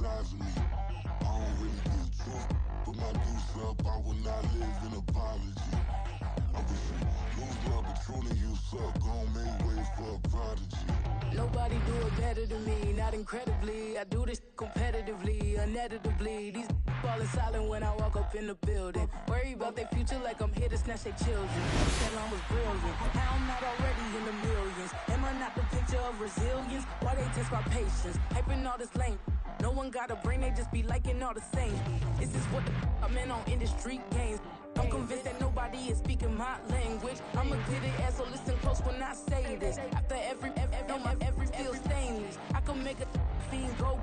size of me. I don't really get drunk, but my deuce up, I will not live in apology. I wish you lose love, but truly you suck. Gon' make way for a prodigy. Nobody do it better than me, not incredibly. I do this competitively, uneditably. These falling silent when I walk up in the building. Worry about their future like I'm here to snatch their children. That line was brilliant. How I'm not already in the millions? Am I not the picture of resilience? Why they test my patience? Hyping all this lame. No one got a brain, they just be liking all the same. This is what I'm in on industry games. I'm convinced that nobody is speaking my language. I'm a good ass, so listen close when I say this. After every feel stainless. I can make a fiend go.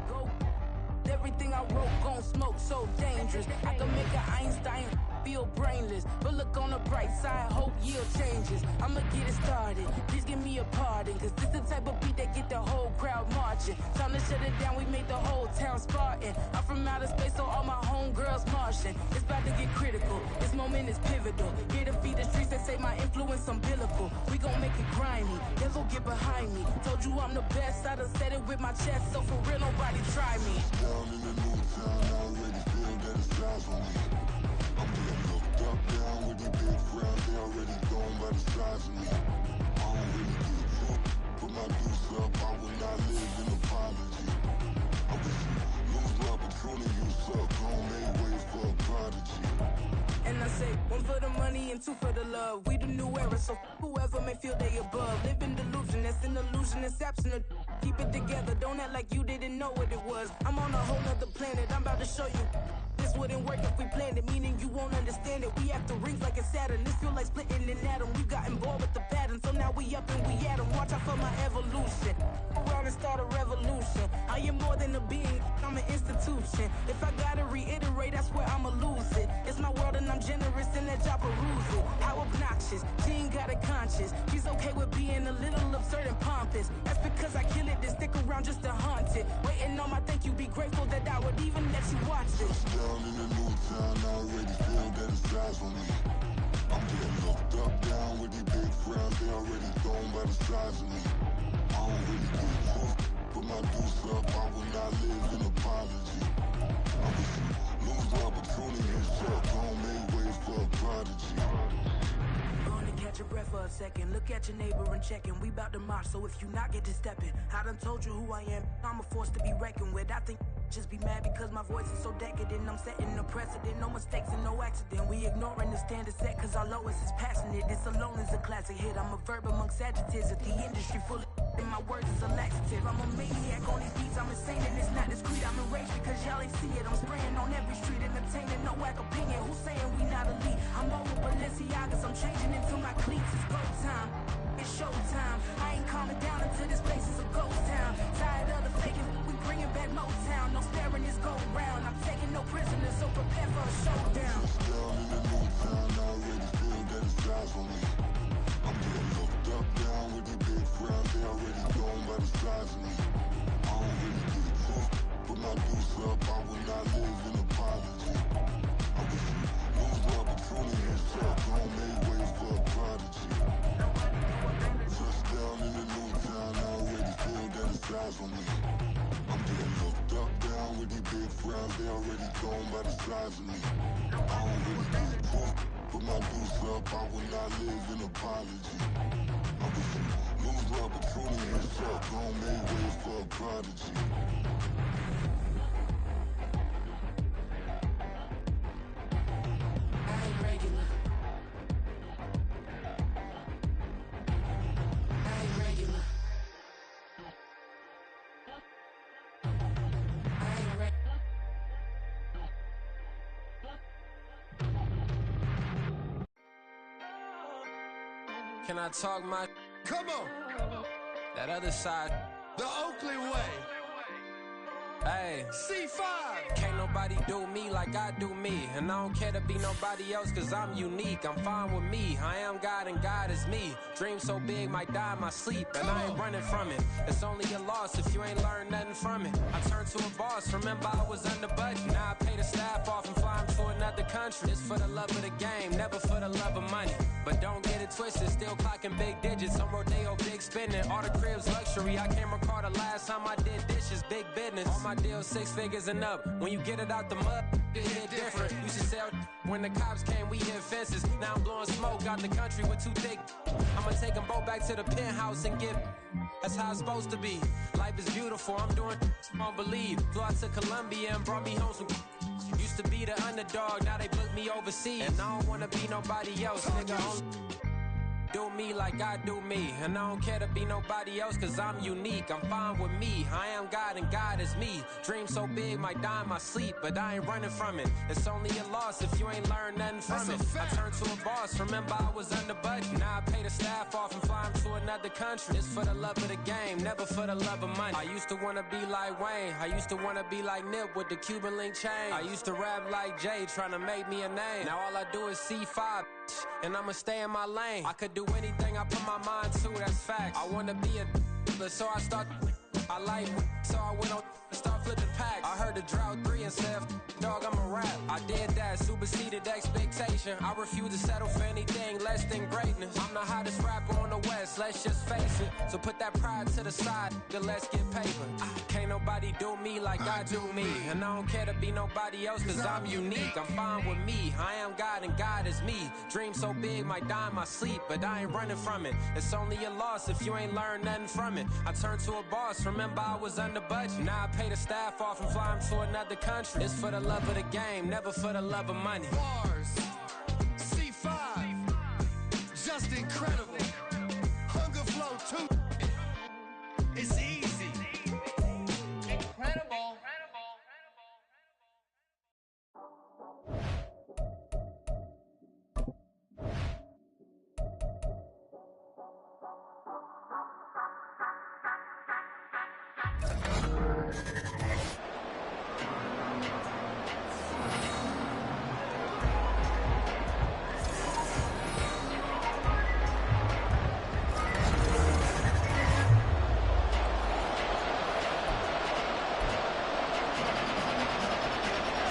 Everything I wrote gon' smoke, so dangerous. I can make an Einstein feel brainless. But look on the bright side, hope yield changes. I'ma get it started, please give me a pardon. Cause this the type of beat that get the whole crowd marching. Time to shut it down, we made the whole town Spartan. I'm from outer space, so all my homegirls Martian. It's about to get critical, this moment is pivotal. Here to feed the streets that say my influence umbilical. We gon' make it grimy, devil get behind me. Told you I'm the best, I done said it with my chest. So for real, nobody try me. Down in the new town, I already feel that it's time for me. I'm getting looked up, down with the big crowd, they already gone by the size of me. I don't really get drunk, put my deuce up, I will not live in apology. I wish you lose love, but truly you suck, gon' make way for a prodigy. And I say, one for the money and two for the love. We the new era, so whoever may feel they above. Live in delusion, that's an illusion, it's absent. Keep it together, don't act like you didn't know what it was. I'm on a whole nother planet, I'm about to show you. This wouldn't work if we planned it, meaning you won't understand it. We have to rings like a Saturn, this feel like splitting an atom. We got involved with the pattern, so now we up and we at 'em. Watch out for my evolution, around and start a revolution. I am more than a being, I'm an institution. If I gotta reiterate, that's where I'ma lose it. It's my world and I'm generous in that job perusal. How obnoxious, she ain't got a conscience. She's okay with being a little absurd and pompous. That's because I kill it, then stick around just to haunt it. Waiting on my thank you, be grateful that I would even let you watch it. Down in the new town, I already feel that it's time for me. I'm getting looked up, down with the big crowd, they already gone by the size of me. I don't really get drunk, put my deuce up, I will not live in apology. I wish you lose love, but truly you suck, gon' make way for a prodigy. Gonna catch your breath for a second. Look at your neighbor and checking. We bout to march, so if you not get to stepping. I done told you who I am. I'm a force to be reckoned with. I think just be mad because my voice is so decadent. I'm setting a precedent. No mistakes and no accident. We ignoring the standard set cause our lowest is passionate. This alone is a classic hit. I'm a verb amongst adjectives. If the industry full of and my words is a laxative. I'm a maniac on these beats. I'm insane and it's not discreet. I'm enraged because y'all ain't see it. I'm spraying on every street, entertaining no whack opinion. Who's saying we not elite? I'm over Balenciagas. I'm changing into my cleats. It's go time. It's showtime. I ain't calming down until this place is a ghost town. Tired of the faking. We bringing back Motown. No sparing this go round. I'm taking no prisoners, so prepare for a showdown. Down in the new town, I already feel that it's time for me. I'm getting looked up, down with the big crowd, they already gone by the size of me. I don't really get drunk, put my deuce up, I will not live in apology. I wish you lose love, but truly you suck, gon' make way for a prodigy. Touchdown in the new town, I already feel that it's time for me. I'm getting looked up, down with the big crowd, they already gone by the size of me. I don't really get drunk, put my deuce up, I will not live in apology. I wish you lose love, but truly you suck, gon' make way for a prodigy. I ain't regular. I ain't regular. I ain't regular. Can I talk my? Come on, That other side. the Oakley way. Hey, C5. can't nobody nobody do me like I do me. And I don't care to be nobody else, cause I'm unique. I'm fine with me, I am God and God is me. Dream so big, might die in my sleep, and I ain't running from it. It's only a loss if you ain't learned nothing from it. I turned to a boss, remember I was under budget. Now I pay the staff off and fly them to another country. It's for the love of the game, never for the love of money. But don't get it twisted, still clocking big digits. I'm Rodeo, big spending, all the cribs luxury. I can't recall the last time I did dishes, big business. All my deals 6 figures and up. When you get it out the mud, it hit different. Used to sell when the cops came, we hit fences. Now I'm blowing smoke out the country with too thick. I'ma take them both back to the penthouse and give. That's how it's supposed to be. Life is beautiful, I'm doing I don't believe. Flew out to Colombia and brought me home some. Used to be the underdog, now they book me overseas. And I don't wanna be nobody else, nigga. Do me like I do me, and I don't care to be nobody else, cause I'm unique. I'm fine with me, I am God and God is me. Dream so big, might die in my sleep, but I ain't running from it. It's only a loss if you ain't learned nothing from it. I turned to a boss, remember I was under budget. Now I pay the staff off and fly them to another country. It's for the love of the game, never for the love of money. I used to wanna be like Wayne, I used to wanna be like Nip with the Cuban link chain. I used to rap like Jay, trying to make me a name. Now all I do is C5, and I'ma stay in my lane. I could do anything I put my mind to, that's facts. I wanna be a so I start. I like so I went on and start flipping packs. I heard the drought 3 and said, dog, I'm a rap. I did that, superseded expectation. I refuse to settle for anything less than greatness. I'm the hottest rapper on the West, let's just face it. So put that pride to the side, then let's get paper. Can't nobody do me like I do me. And I don't care to be nobody else, cause I'm unique. I'm fine with me, I am God and God is me. Dream so big, might die in my sleep, but I ain't running from it. It's only a loss if you ain't learned nothing from it. I turned to a boss, remember I was under budget. Now I pay the staff off and fly them to another country. It's for the love of the game, never for the love of money. Bars, C5, just incredible. Hunger flow 2, it's easy. Incredible.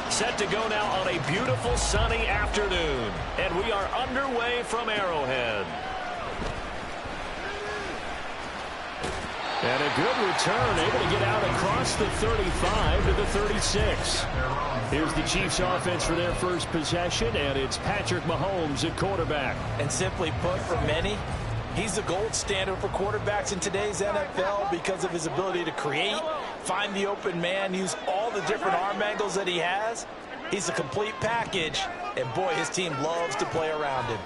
Set to go now on a beautiful sunny afternoon. And we are underway from Arrowhead. And a good return, able to get out across the 35 to the 36. Here's the Chiefs offense for their first possession, and it's Patrick Mahomes at quarterback. And simply put, for many, he's the gold standard for quarterbacks in today's NFL because of his ability to create, find the open man, use all the different arm angles that he has. He's a complete package, and boy, his team loves to play around him.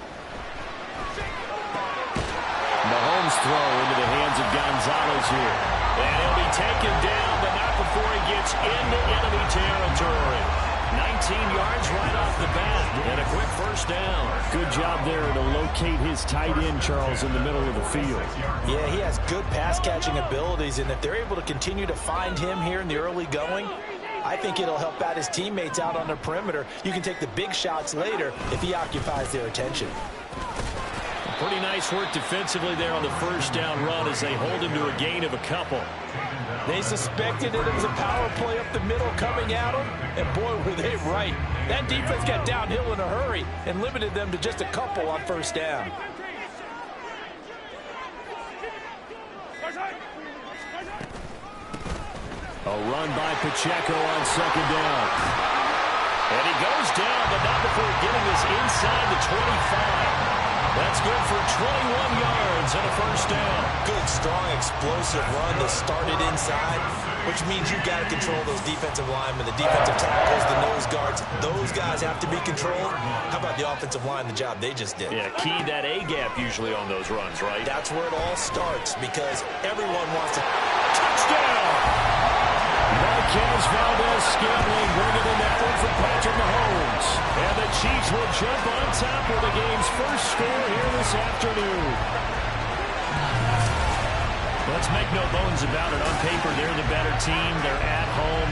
Mahomes' throw into the hands of Gonzalez here. And he'll be taken down, but not before he gets into enemy territory. 19 yards right off the bat, and a quick first down. Good job there to locate his tight end, Charles, in the middle of the field. Yeah, he has good pass-catching abilities, and if they're able to continue to find him here in the early going, I think it'll help out his teammates out on the perimeter. You can take the big shots later if he occupies their attention. Pretty nice work defensively there on the first down run as they hold him to a gain of a couple. They suspected it was a power play up the middle coming at them, and boy, were they right. That defense got downhill in a hurry and limited them to just a couple on first down. A run by Pacheco on second down. And he goes down, but not before getting this inside the 25. That's good for 21 yards and a first down. Good, strong, explosive run that started inside, which means you've got to control those defensive linemen, the defensive tackles, the nose guards. Those guys have to be controlled. How about the offensive line, the job they just did? Yeah, key that A-gap usually on those runs, right? That's where it all starts because everyone wants to. Touchdown! Marquez Valdez-Scantling bringing in that one for Patrick Mahomes. And the Chiefs will jump on top with the game's first score here this afternoon. Let's make no bones about it. On paper, they're the better team. They're at home.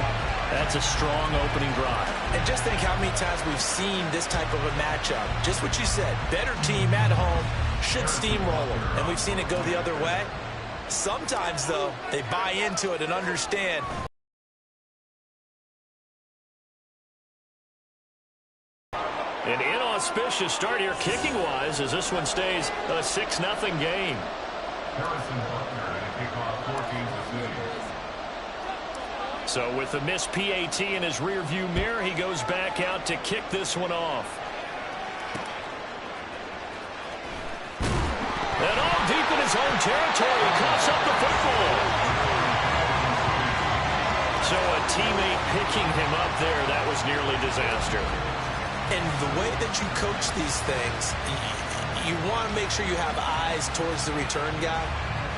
That's a strong opening drive. And just think how many times we've seen this type of a matchup. Just what you said, better team at home should steamroll them. And we've seen it go the other way. Sometimes, though, they buy into it and understand. An inauspicious start here kicking-wise as this one stays a 6-0 game. So with the missed PAT in his rearview mirror, he goes back out to kick this one off. And all deep in his own territory, he coughs up the football. So a teammate picking him up there, that was nearly disaster. And the way that you coach these things, you want to make sure you have eyes towards the return guy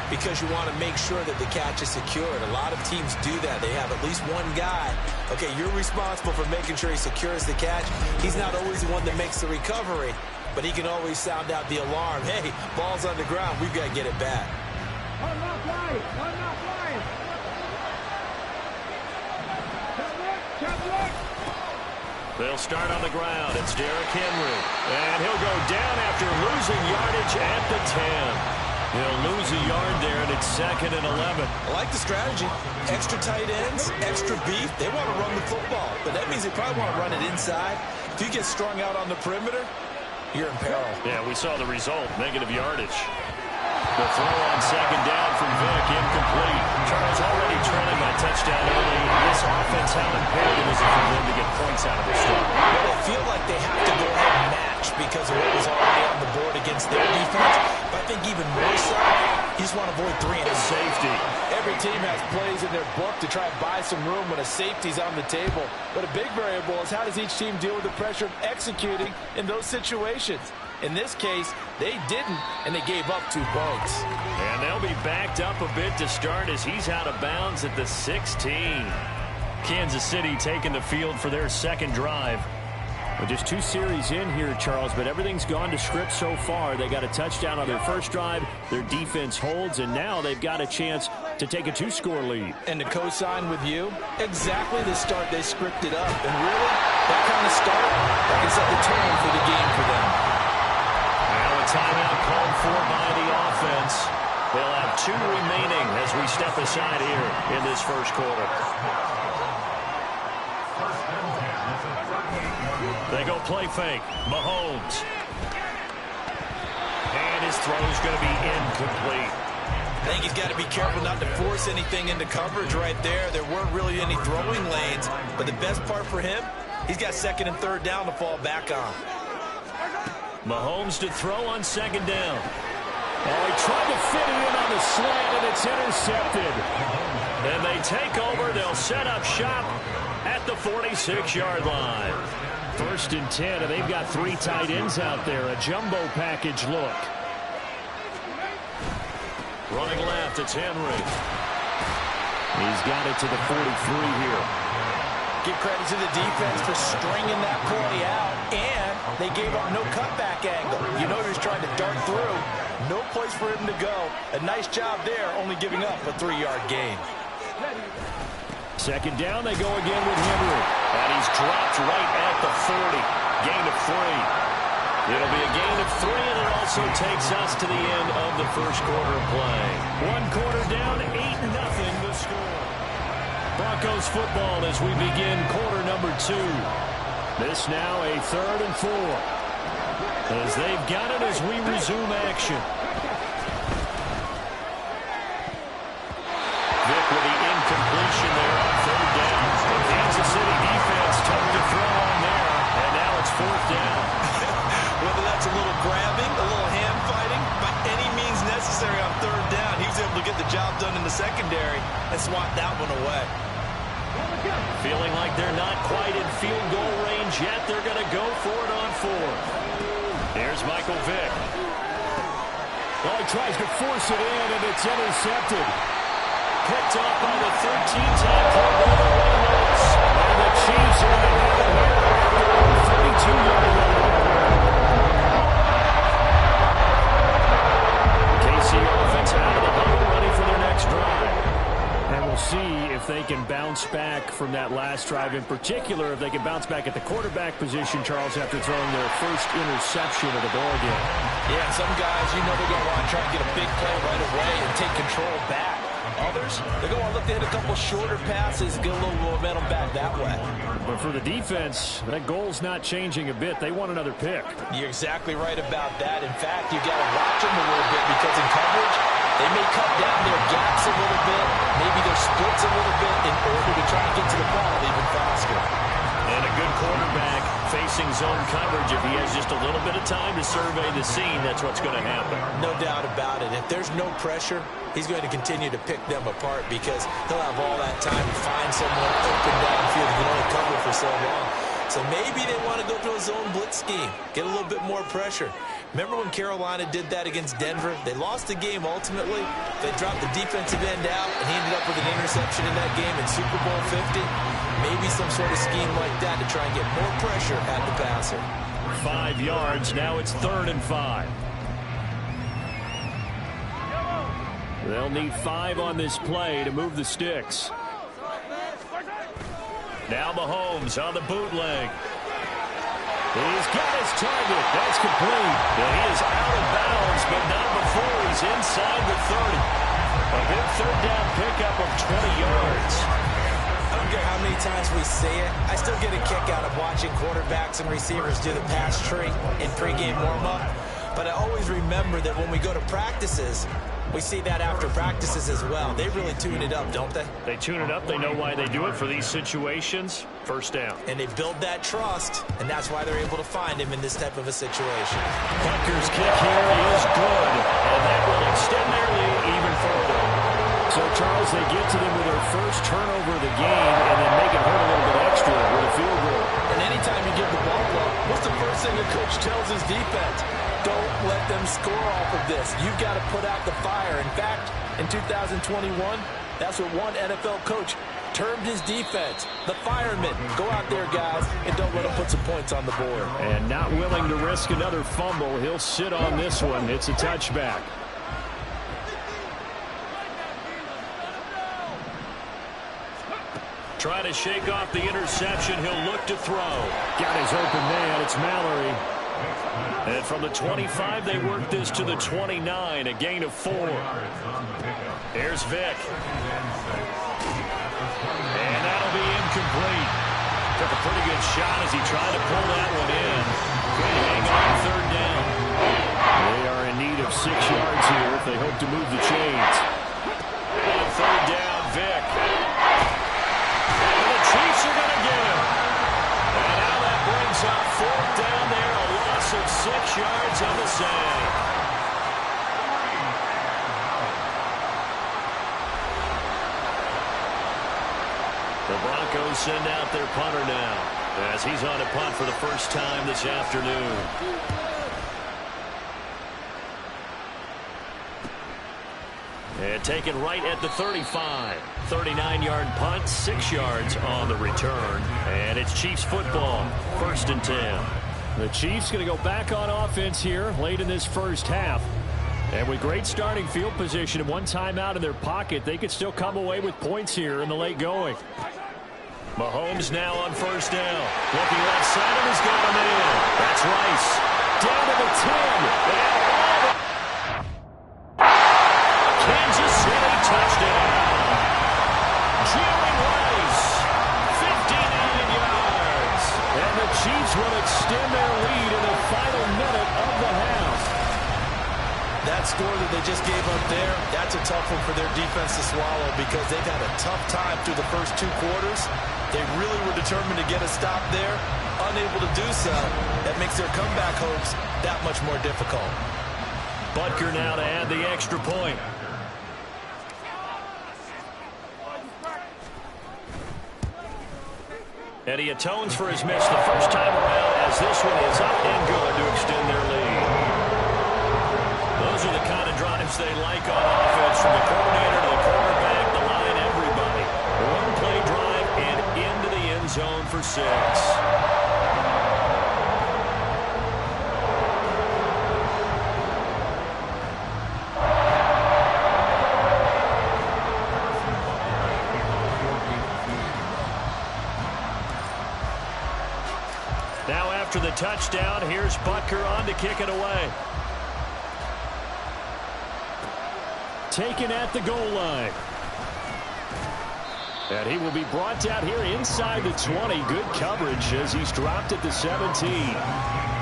because you want to make sure that the catch is secured. A lot of teams do that. They have at least one guy. Okay, you're responsible for making sure he secures the catch. He's not always the one that makes the recovery, but he can always sound out the alarm. Hey, ball's on the ground. We've got to get it back. I'm not flying. I'm not flying. They'll start on the ground. It's Derrick Henry. And he'll go down after losing yardage at the 10. He'll lose a yard there, and it's 2nd and 11. I like the strategy. Extra tight ends, extra beef. They want to run the football, but that means they probably want to run it inside. If you get strung out on the perimeter, you're in peril. Yeah, we saw the result, negative yardage. The throw on 2nd down from Vick, incomplete. Charles already trailing that touchdown early. This offense, how imperative is it for them to get points out of this struggle? Well, they feel like they have to go ahead and match because of what was already on the board against their defense. But I think even more so, you just want to avoid 3 and a safety. Every team has plays in their book to try and buy some room when a safety's on the table. But a big variable is how does each team deal with the pressure of executing in those situations. In this case, they didn't, and they gave up 2 points. And they'll be backed up a bit to start as he's out of bounds at the 16. Kansas City taking the field for their second drive. Well, just 2 series in here, Charles, but everything's gone to script so far. They got a touchdown on their first drive. Their defense holds, and now they've got a chance to take a 2-score lead. And to co-sign with you, exactly the start they scripted up. And really, that kind of start, that can set the tone for the game for them. Now a timeout called for by the offense. They'll have 2 remaining as we step aside here in this first quarter. They go play fake. Mahomes. And his throw is going to be incomplete. I think he's got to be careful not to force anything into coverage right there. There weren't really any throwing lanes, but the best part for him, he's got 2nd and 3rd down to fall back on. Mahomes to throw on 2nd down. Oh, he tried to fit it in on the slant, and it's intercepted. And they take over. They'll set up shop at the 46-yard line. 1st and 10, and they've got 3 tight ends out there. A jumbo package look. Running left, it's Henry. He's got it to the 43 here. Give credit to the defense for stringing that play out, and they gave up no cutback angle. You know he was trying to dart through. No place for him to go. A nice job there, only giving up a 3-yard gain. 2nd down, they go again with Henry. And he's dropped right at the 40. Gain of 3. It'll be a gain of 3, and it also takes us to the end of the first quarter of play. 1 quarter down, 8-0 to score. Broncos football as we begin quarter number 2. This now a 3rd and 4. As they've got it as we resume action. Vick with the incompletion there on 3rd down. The Kansas City defense tough to throw on there. And now it's 4th down. Whether that's a little grabbing, a little hand fighting, by any means necessary on 3rd down, he was able to get the job done in the secondary and swat that one away. Feeling like they're not quite in field goal range yet. They're going to go for it on 4th. Here's Michael Vick. Oh, he tries to force it in, and it's intercepted. Picked off by the 13-time Pro Bowler Ray Lewis. And the Chiefs are going to have it here at the 32-yard line. KC offense out of the huddle, ready for their next drive. And we'll see if they they can bounce back from that last drive, in particular if they can bounce back at the quarterback position, Charles, after throwing their first interception of the ball game. Yeah, some guys, they're going to want to try and get a big play right away and take control back. Others, they're going to want to look to hit a couple shorter passes, get a little momentum back that way. But for the defense, that goal's not changing a bit. They want another pick. You're exactly right about that. In fact, you got to watch them a little bit because in coverage, they may cut down their gaps a little bit, maybe their splits a little bit in order to try and get to the ball even faster. And a good quarterback facing zone coverage. If he has just a little bit of time to survey the scene, that's what's going to happen. No doubt about it. If there's no pressure, he's going to continue to pick them apart because he'll have all that time to find someone open downfield. He can only cover for so long. So maybe they want to go to a zone blitz scheme, get a little bit more pressure. Remember when Carolina did that against Denver? They lost the game ultimately. They dropped the defensive end out, and he ended up with an interception in that game in Super Bowl 50. Maybe some sort of scheme like that to try and get more pressure at the passer. 5 yards. Now it's 3rd and 5. They'll need 5 on this play to move the sticks. Now Mahomes on the bootleg. He's got his target. That's complete. And he is out of bounds, but not before he's inside the 30. A big 3rd down pickup of 20 yards. I don't care how many times we say it, I still get a kick out of watching quarterbacks and receivers do the pass tree in pregame warm-up. But I always remember that when we go to practices, we see that after practices as well. They really tune it up, don't they? They tune it up. They know why they do it for these situations. 1st down. And they build that trust, and that's why they're able to find him in this type of a situation. Butker's kick here is good, and that will extend their lead even further. So, Charles, they get to them with their first turnover of the game and then make it hurt a little bit extra with a field goal. And anytime you give the ball up, what's the first thing a coach tells his defense? Don't let them score off of this. You've got to put out the fire. In fact, in 2021, that's what one NFL coach termed his defense, the firemen. Go out there, guys, and don't let them put some points on the board. And not willing to risk another fumble. He'll sit on this one. It's a touchback. Try to shake off the interception. He'll look to throw. Got his open man. It's Mallory. And from the 25, they work this to the 29, a gain of 4. Here's Vick. And that'll be incomplete. Took a pretty good shot as he tried to pull that one in. Couldn't hang on 3rd down. They are in need of 6 yards here if they hope to move the chains. And 3rd down, Vick. And the Chiefs are going to get him. And now that brings up 4th down there, a loss of 6 yards on the save. The Broncos send out their punter now as he's on a punt for the first time this afternoon. And taken right at the 35. 39-yard punt, 6 yards on the return. And it's Chiefs football, 1st and 10. The Chiefs going to go back on offense here late in this first half. And with great starting field position and one timeout in their pocket, they could still come away with points here in the late going. Mahomes now on 1st down. Looking left side, and he's got him in. That's Rice. Down to the 10. Kansas City touchdown. Jerry Rice, 59 yards. And the Chiefs will extend their lead in the final minute of the half. That score that they just gave up there, that's a tough one for their defense to swallow because they've had a tough time through the first 2 quarters. They really were determined to get a stop there. Unable to do so, that makes their comeback hopes that much more difficult. Butker now to add the extra point. And he atones for his miss the first time around as this one is up and good to extend their lead. Those are the kind of drives they like on offense, from the coordinator to the quarterback, the line, everybody. One play drive and into the end zone for 6. after the touchdown. Here's Butker on to kick it away. Taken at the goal line. And he will be brought down here inside the 20. Good coverage as he's dropped at the 17.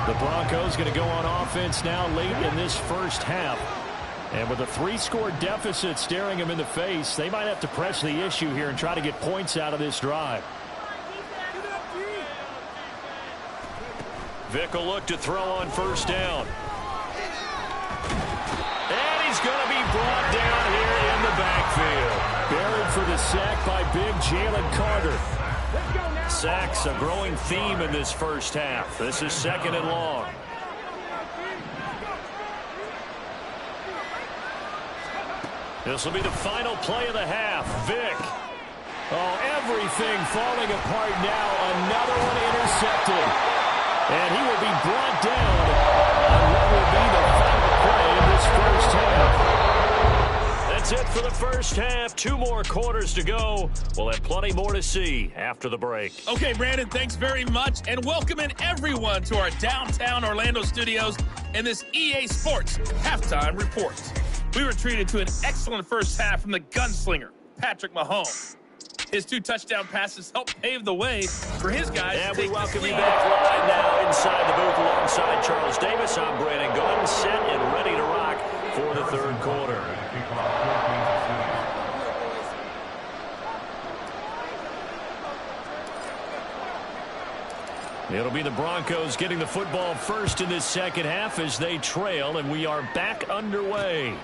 The Broncos going to go on offense now late in this first half. And with a 3-score deficit staring him in the face, they might have to press the issue here and try to get points out of this drive. Vick will look to throw on first down. And he's going to be brought down here in the backfield. Buried for the sack by big Jalen Carter. Sacks a growing theme in this first half. This is 2nd and long. This will be the final play of the half. Vick. Oh, everything falling apart now. Another one intercepted. And he will be brought down on what will be the final play in this first half. That's it for the first half. 2 more quarters to go. We'll have plenty more to see after the break. Okay, Brandon, thanks very much. And welcome in everyone to our downtown Orlando studios in this EA Sports Halftime Report. We were treated to an excellent first half from the gunslinger, Patrick Mahomes. His 2 touchdown passes helped pave the way for his guys. And we welcome you back live now inside the booth alongside Charles Davis. I'm Brandon Goin, set and ready to rock for the 3rd quarter. It'll be the Broncos getting the football first in this second half as they trail, and we are back underway.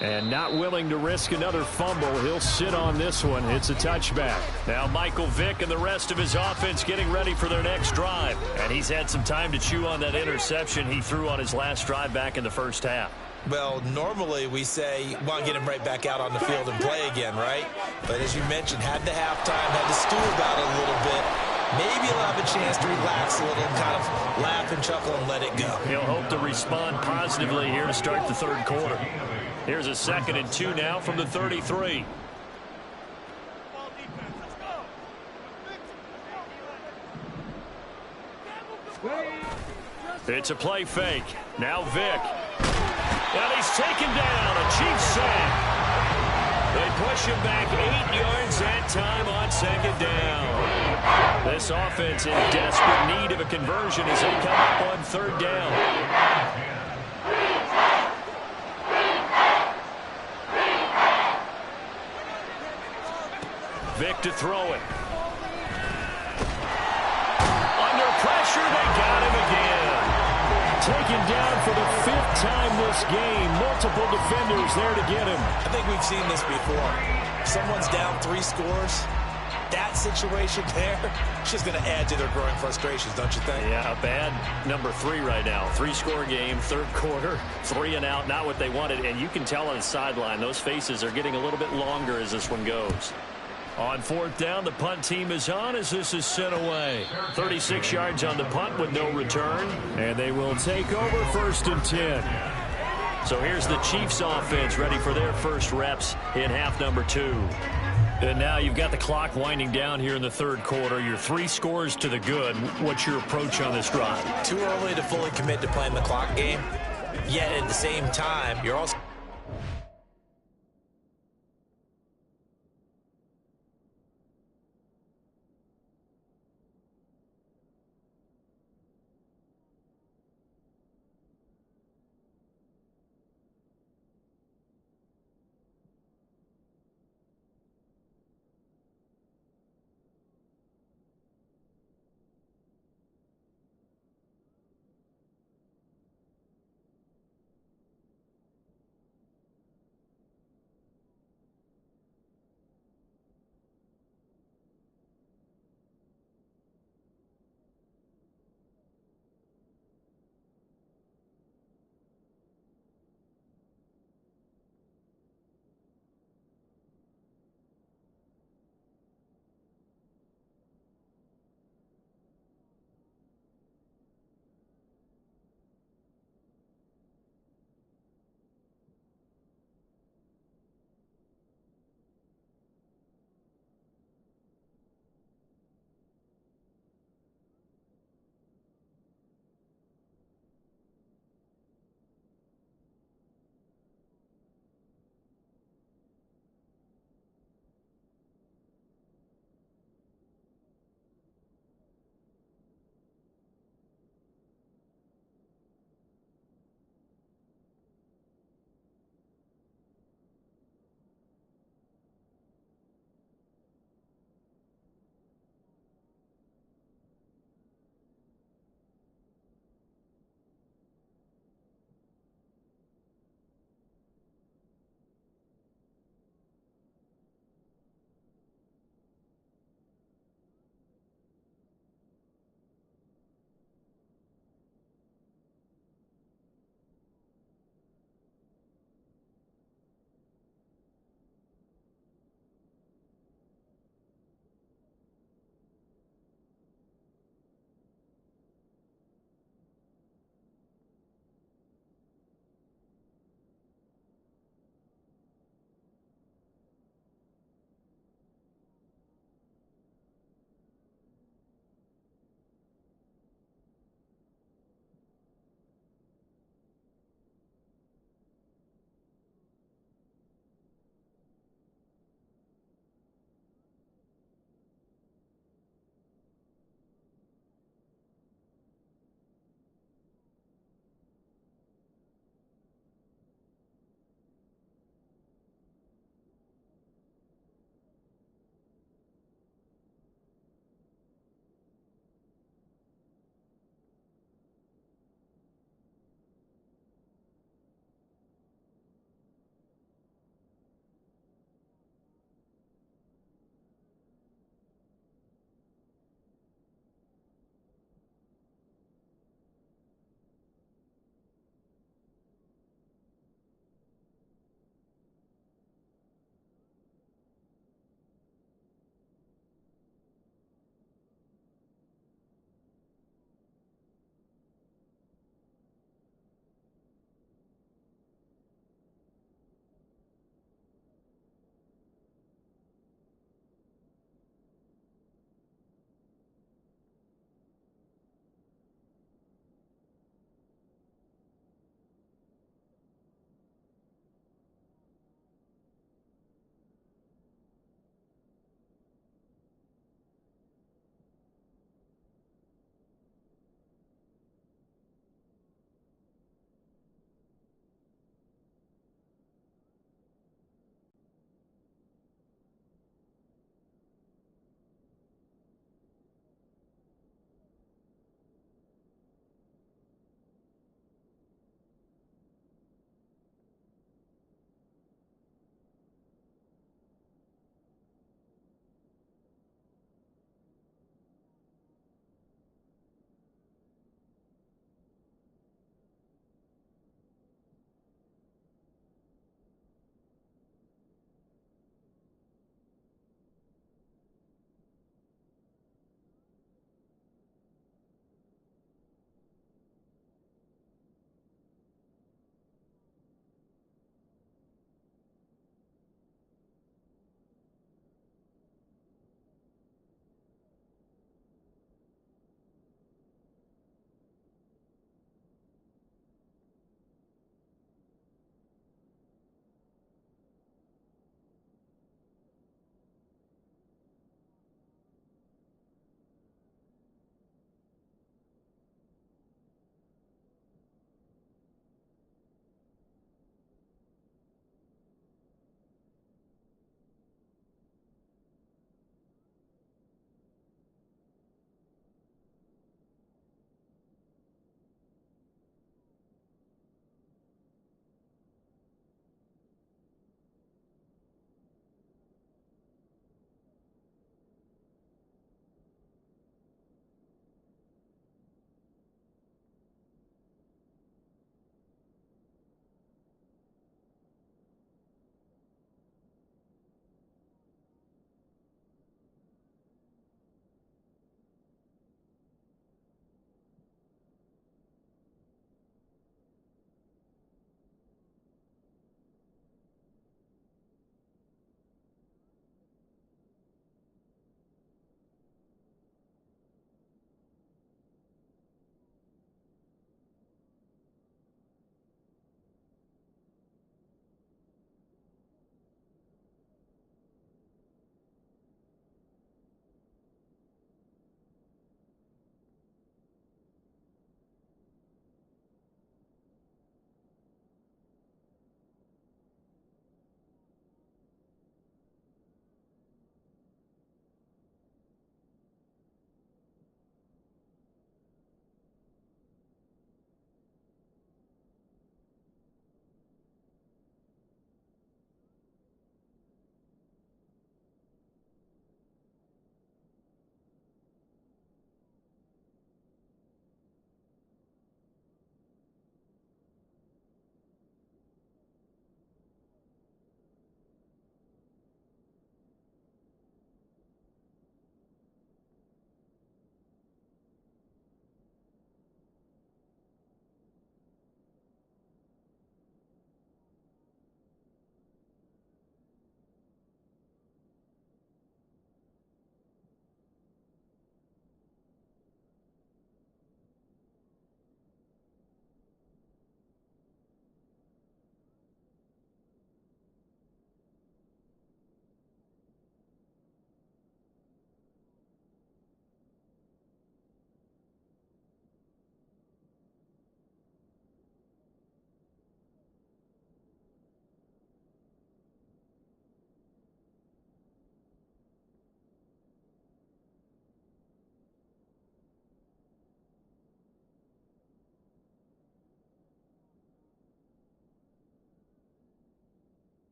And not willing to risk another fumble. He'll sit on this one. It's a touchback. Now Michael Vick and the rest of his offense getting ready for their next drive. And he's had some time to chew on that interception he threw on his last drive back in the first half. Well, normally we say, want to get him right back out on the field and play again, right? But as you mentioned, had the halftime, had to stew about it a little bit. Maybe he'll have a chance to relax a little and kind of laugh and chuckle and let it go. He'll hope to respond positively here to start the 3rd quarter. Here's a 2nd and 2 now from the 33. It's a play fake. Now Vick. And he's taken down. A Chiefs sack. They push him back 8 yards that time on 2nd down. This offense in desperate need of a conversion as they come up on 3rd down. Vick to throw it. Under pressure, they got him again. Taken down for the 5th time this game. Multiple defenders there to get him. I think we've seen this before. Someone's down 3 scores. That situation there, it's just going to add to their growing frustrations, don't you think? Yeah, a bad number 3 right now. 3-score game, 3rd quarter, 3 and out, not what they wanted. And you can tell on the sideline, those faces are getting a little bit longer as this one goes. On 4th down, the punt team is on as this is sent away. 36 yards on the punt with no return. And they will take over 1st and 10. So here's the Chiefs offense ready for their first reps in half number 2. And now you've got the clock winding down here in the 3rd quarter. You're 3 scores to the good. What's your approach on this drive? Too early to fully commit to playing the clock game. Yet at the same time, you're also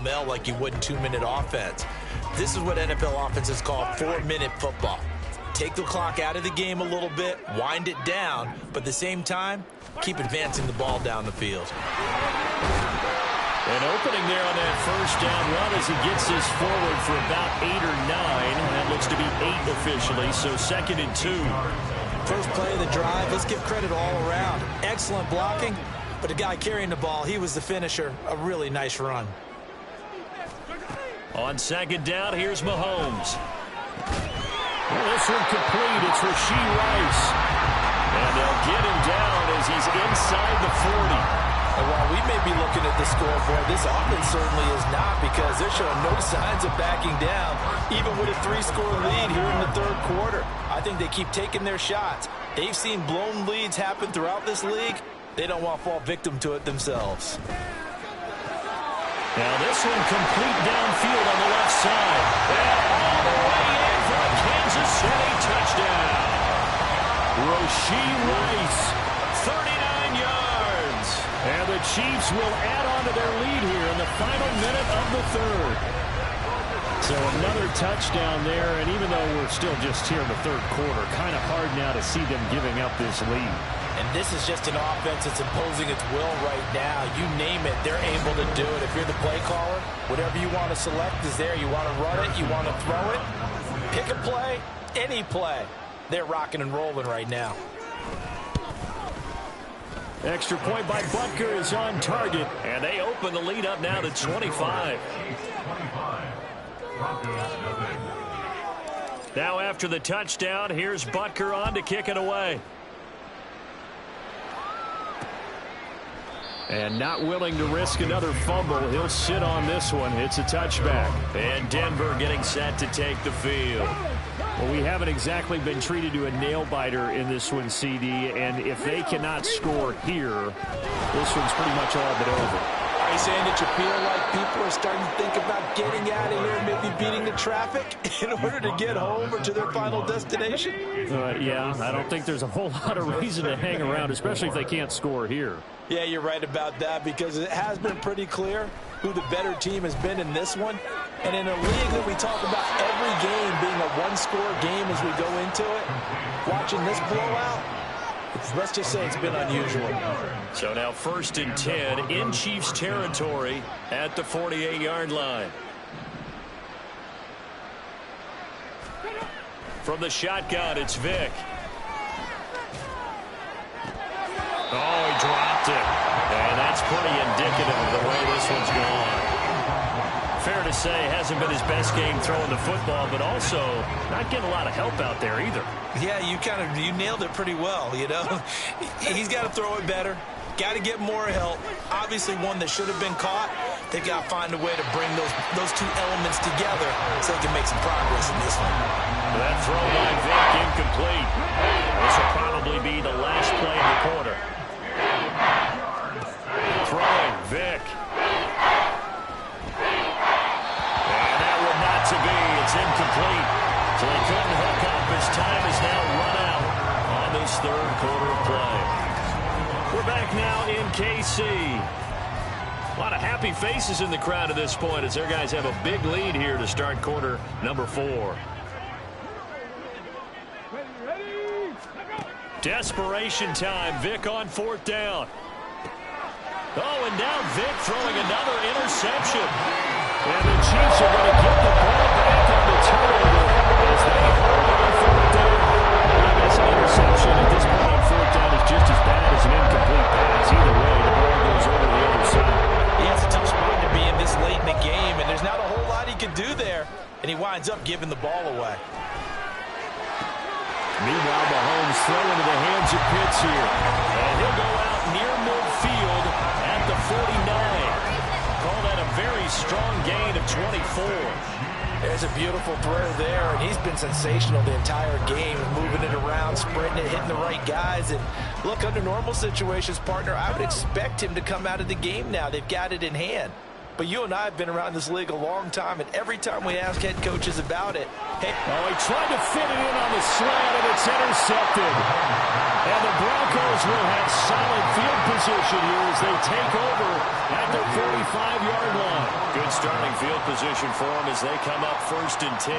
pell-mell like you would in 2-minute offense. This is what NFL offenses call 4-minute football. Take the clock out of the game a little bit, wind it down, but at the same time, keep advancing the ball down the field. An opening there on that first down run as he gets this forward for about 8 or 9. That looks to be 8 officially, so 2nd and 2. First play of the drive, let's give credit all around. Excellent blocking, but the guy carrying the ball, he was the finisher. A really nice run. On 2nd down, here's Mahomes. Well, this one complete. It's Rashee Rice. And they'll get him down as he's inside the 40. And while we may be looking at the scoreboard, this offense certainly is not, because they're showing no signs of backing down, even with a 3-score lead here in the 3rd quarter. I think they keep taking their shots. They've seen blown leads happen throughout this league. They don't want to fall victim to it themselves. Now this one complete downfield on the left side. And all the way in for a Kansas City touchdown. Rashee Rice, 39 yards. And the Chiefs will add on to their lead here in the final minute of the 3rd. So another touchdown there, and even though we're still just here in the 3rd quarter, kind of hard now to see them giving up this lead. And this is just an offense that's imposing its will right now. You name it, they're able to do it. If you're the play caller, whatever you want to select is there. You want to run it, you want to throw it. Pick a play, any play. They're rocking and rolling right now. Extra point by Butker is on target, and they open the lead up now to 25. Now after the touchdown, here's Butker on to kick it away. And not willing to risk another fumble, he'll sit on this one. It's a touchback. And Denver getting set to take the field. Well, we haven't exactly been treated to a nail-biter in this one, CD. And if they cannot score here, this one's pretty much all but over. Are you saying that you feel like people are starting to think about getting out of here, maybe beating the traffic in order to get home or to their final destination? Yeah, I don't think there's a whole lot of reason to hang around, especially if they can't score here. Yeah, you're right about that, because it has been pretty clear who the better team has been in this one. And in a league that we talk about every game being a one-score game as we go into it, watching this blowout, let's just say it's been unusual. So now 1st and 10 in Chiefs territory at the 48-yard line. From the shotgun, it's Vick. Oh, he dropped it. And that's pretty indicative of the way this one's gone. Fair to say, hasn't been his best game throwing the football, but also not getting a lot of help out there either. Yeah, you nailed it pretty well, you know. He's got to throw it better. Got to get more help. Obviously one that should have been caught. They got to find a way to bring those two elements together so they can make some progress in this one. That throw by Vick incomplete. This will probably be the last play of the quarter. Throwing Vick. And that would not to be. It's incomplete. So they couldn't hook up. His time is now run out on this 3rd quarter of play. We're back now in KC. A lot of happy faces in the crowd at this point as their guys have a big lead here to start quarter number 4. Desperation time. Vick on 4th down. Oh, and now Vick throwing another interception. And the Chiefs are going to get the ball back on the turnover as they hold on 4th down. I guess an interception at this point on 4th down is just as bad as an incomplete pass. Either way, the ball goes over the other side. Yeah, it's a tough spot to be in this late in the game, and there's not a whole lot he can do there. And he winds up giving the ball away. Meanwhile, Mahomes throw into the hands of Pitts here. And he'll go out near midfield at the 49. Call that a very strong gain of 24. There's a beautiful throw there, and he's been sensational the entire game, moving it around, spreading it, hitting the right guys. And look, under normal situations, partner, I would expect him to come out of the game now. They've got it in hand. But you and I have been around this league a long time, and every time we ask head coaches about it, hey. Oh, he tried to fit it in on the slant, and it's intercepted. And the Broncos will have solid field position here as they take over at the 45-yard line. Good starting field position for them as they come up 1st and 10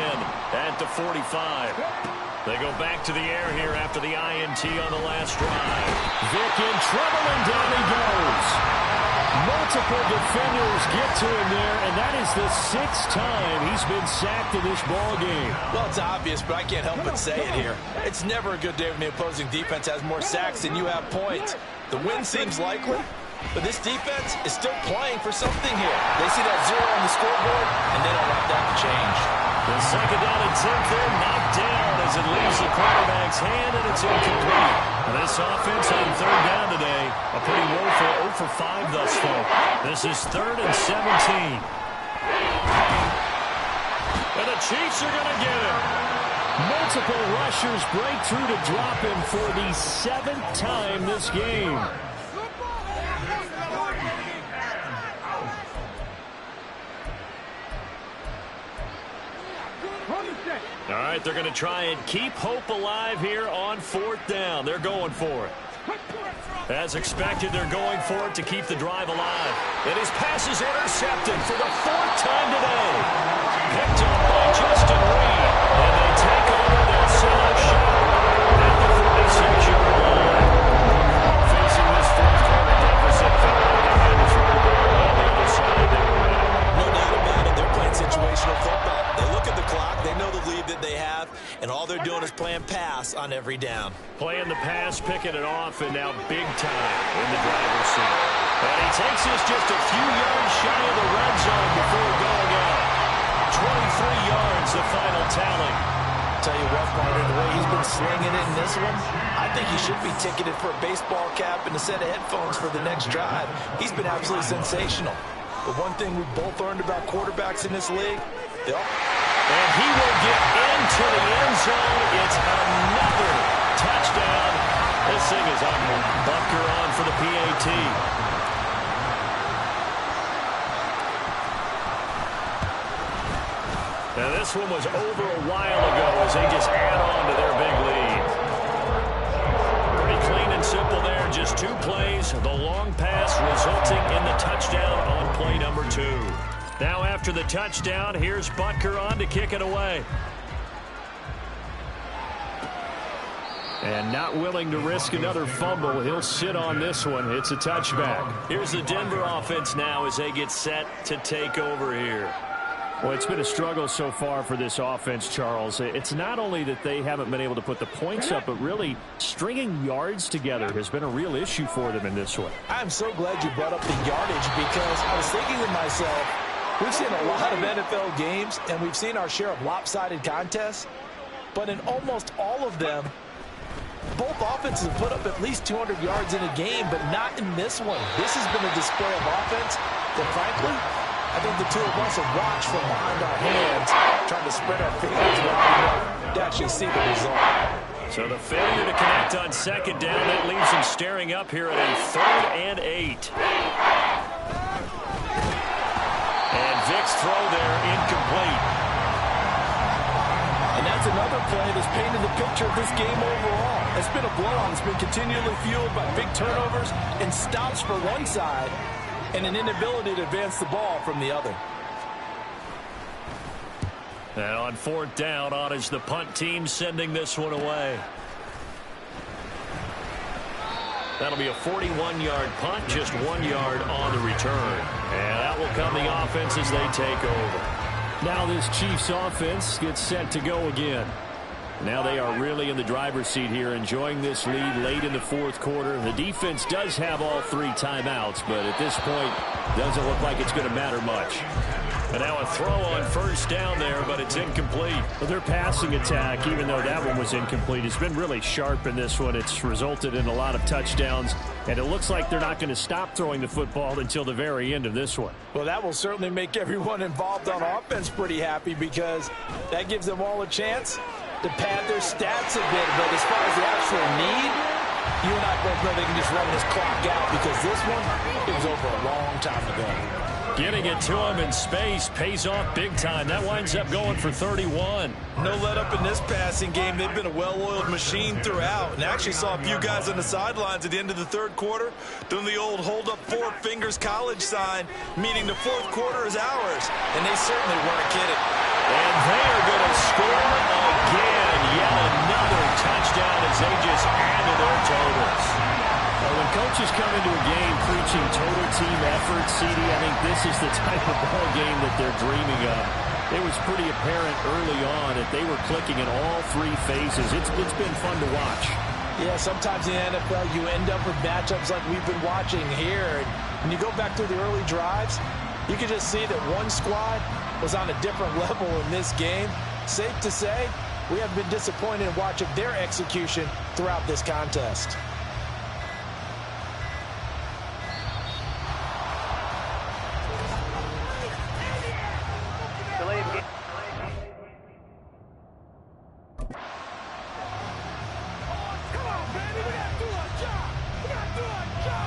at the 45. They go back to the air here after the INT on the last drive. Vic in trouble, and down he goes. Multiple defenders get to him there, and that is the 6th time he's been sacked in this ball game. Well, it's obvious, but I can't help but say it here. It's never a good day when the opposing defense has more sacks than you have points. The win seems likely, but this defense is still playing for something here. They see that 0 on the scoreboard, and they don't want that to change. The 2nd down and 10th there, knocked down as it leaves the quarterback's hand, and it's incomplete. This offense on 3rd down today, a pretty woeful 0 for 5 thus far. This is 3rd and 17. And the Chiefs are going to get him. Multiple rushers break through to drop him for the 7th time this game. All right, they're going to try and keep hope alive here on 4th down. They're going for it. As expected, they're going for it to keep the drive alive. And his pass is intercepted for the 4th time today. Picked up by Justin Reed. And they take over their center shot at the 46-yard line. Facing this 4th-quarter deficit, on the other side, they were winning. No doubt about it. They're playing situational football. They look at the clock. They know the lead that they have, and all they're doing is playing pass on every down. Playing the pass, picking it off, and now big time in the driver's seat. And he takes this just a few yards shy of the red zone before going out. 23 yards, the final tally. Tell you what, partner, the way he's been slinging it in this one, I think he should be ticketed for a baseball cap and a set of headphones for the next drive. He's been absolutely sensational. But one thing we've both learned about quarterbacks in this league, and he will get into the end zone. It's another touchdown. This thing is ugly. Butker on for the PAT. Now this one was over a while ago as they just add on to their big lead. Pretty clean and simple there. Just 2 plays. The long pass resulting in the touchdown on play number 2. Now after the touchdown, here's Butker on to kick it away. And not willing to risk another fumble, he'll sit on this one. It's a touchback. Here's the Denver offense now as they get set to take over here. Well, it's been a struggle so far for this offense, Charles. It's not only that they haven't been able to put the points up, but really stringing yards together has been a real issue for them in this one. I'm so glad you brought up the yardage because I was thinking to myself, we've seen a lot of NFL games, and we've seen our share of lopsided contests, but in almost all of them, both offenses have put up at least 200 yards in a game, but not in this one. This has been a display of offense that, frankly, I think the two of us have watched from behind our hands, trying to spread our fingers to actually see the result. So the failure to connect on 2nd down, that leaves him staring up here at a 3rd and 8. And Vic's throw there incomplete. And that's another play that's painted the picture of this game overall. It's been a blowout. It's been continually fueled by big turnovers and stops for one side and an inability to advance the ball from the other. And on 4th down, on is the punt team sending this one away. That'll be a 41-yard punt, just 1 yard on the return. And that will come the offense as they take over. Now this Chiefs offense gets set to go again. Now they are really in the driver's seat here, enjoying this lead late in the 4th quarter. The defense does have all 3 timeouts, but at this point, doesn't look like it's going to matter much. And now a throw on 1st down there, but it's incomplete. Well, their passing attack, even though that one was incomplete, has been really sharp in this one. It's resulted in a lot of touchdowns, and it looks like they're not going to stop throwing the football until the very end of this one. Well, that will certainly make everyone involved on offense pretty happy because that gives them all a chance to pad their stats a bit. But as far as the actual need, you and I both know they can just run this clock out because this one, it was over a long time ago. Getting it to him in space pays off big time. That winds up going for 31. No let up in this passing game. They've been a well-oiled machine throughout. And actually saw a few guys on the sidelines at the end of the third quarter doing the old hold up 4 fingers college sign, meaning the fourth quarter is ours. And they certainly weren't kidding. And they are going to score again. Yet another touchdown as they just add to their totals. When coaches come into a game preaching total team effort, CD, I think this is the type of ball game that they're dreaming of. It was pretty apparent early on that they were clicking in all 3 phases. It's been fun to watch. Yeah, sometimes in the NFL you end up with matchups like we've been watching here. And when you go back through the early drives, you can just see that one squad was on a different level in this game. Safe to say, we have been disappointed in watching their execution throughout this contest.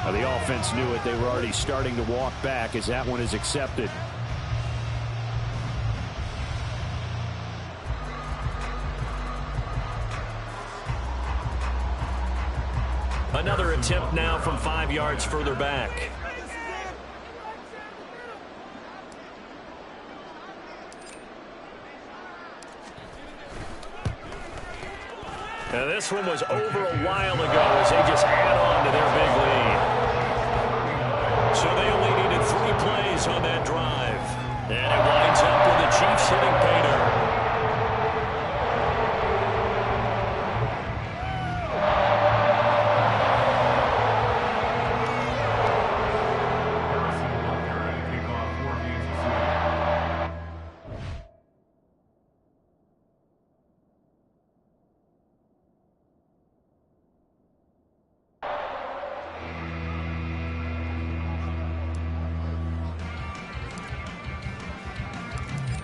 The offense knew it. They were already starting to walk back as that one is accepted. Another attempt now from 5 yards further back. Now this one was over a while ago as they just add on to their big lead. So they only needed 3 plays on that drive. And it winds up with the Chiefs hitting pay dirt.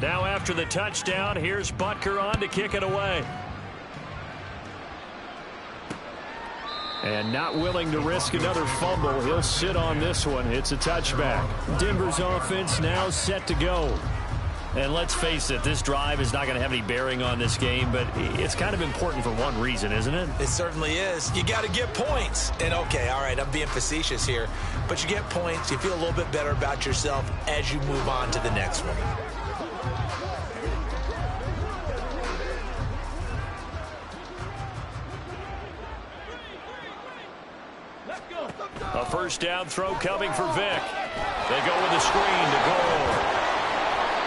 Now after the touchdown, here's Butker on to kick it away. And not willing to risk another fumble, he'll sit on this one. It's a touchback. Denver's offense now set to go. And let's face it, this drive is not going to have any bearing on this game, but it's kind of important for one reason, isn't it? It certainly is. You got to get points. And okay, all right, I'm being facetious here, but you get points, you feel a little bit better about yourself as you move on to the next one. A first down throw coming for Vic. They go with a screen to goal.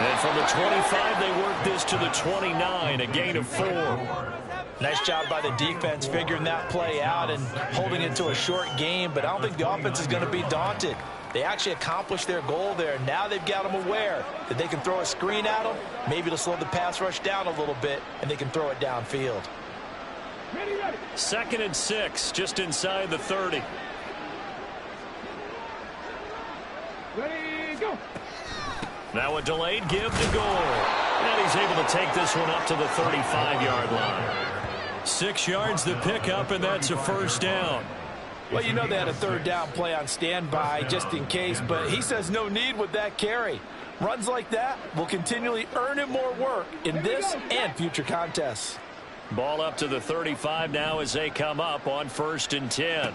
And from the 25, they work this to the 29, a gain of 4. Nice job by the defense figuring that play out and holding it to a short game, but I don't think the offense is going to be daunted. They actually accomplished their goal there. Now they've got them aware that they can throw a screen at them. Maybe it'll slow the pass rush down a little bit, and they can throw it downfield. 2nd and 6, just inside the 30. Ready, go. Now a delayed give to goal. And he's able to take this one up to the 35-yard line. 6 yards the pickup, and that's a first down. Well, you know they had a third down play on standby just in case, but he says no need with that carry. Runs like that will continually earn him more work in this and future contests. Ball up to the 35 now as they come up on 1st and 10.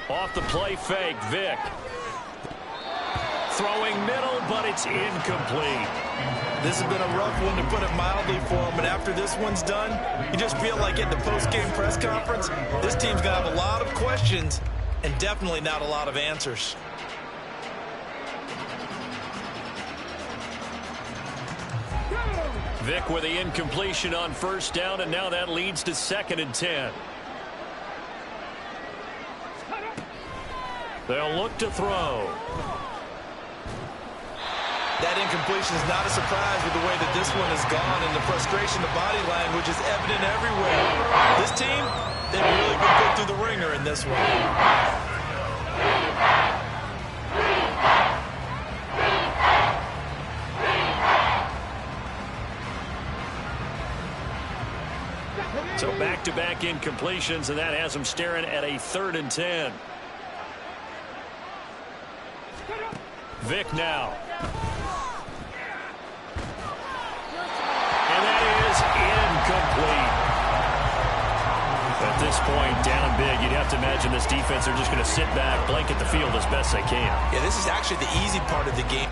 Off the play fake, Vic. Throwing middle, but it's incomplete. This has been a rough one, to put it mildly, for him. And after this one's done, you just feel like at the post-game press conference, this team's going to have a lot of questions and definitely not a lot of answers. Vic with the incompletion on first down, and now that leads to 2nd and 10. They'll look to throw. That incompletion is not a surprise with the way that this one has gone, and the frustration, the body language is evident everywhere. This team, they've really been put through the ringer in this one. So back-to-back incompletions, and that has them staring at a 3rd and 10. Vic now. And that is incomplete. At this point, down big, you'd have to imagine this defense are just going to sit back, blanket the field as best they can. Yeah, this is actually the easy part of the game.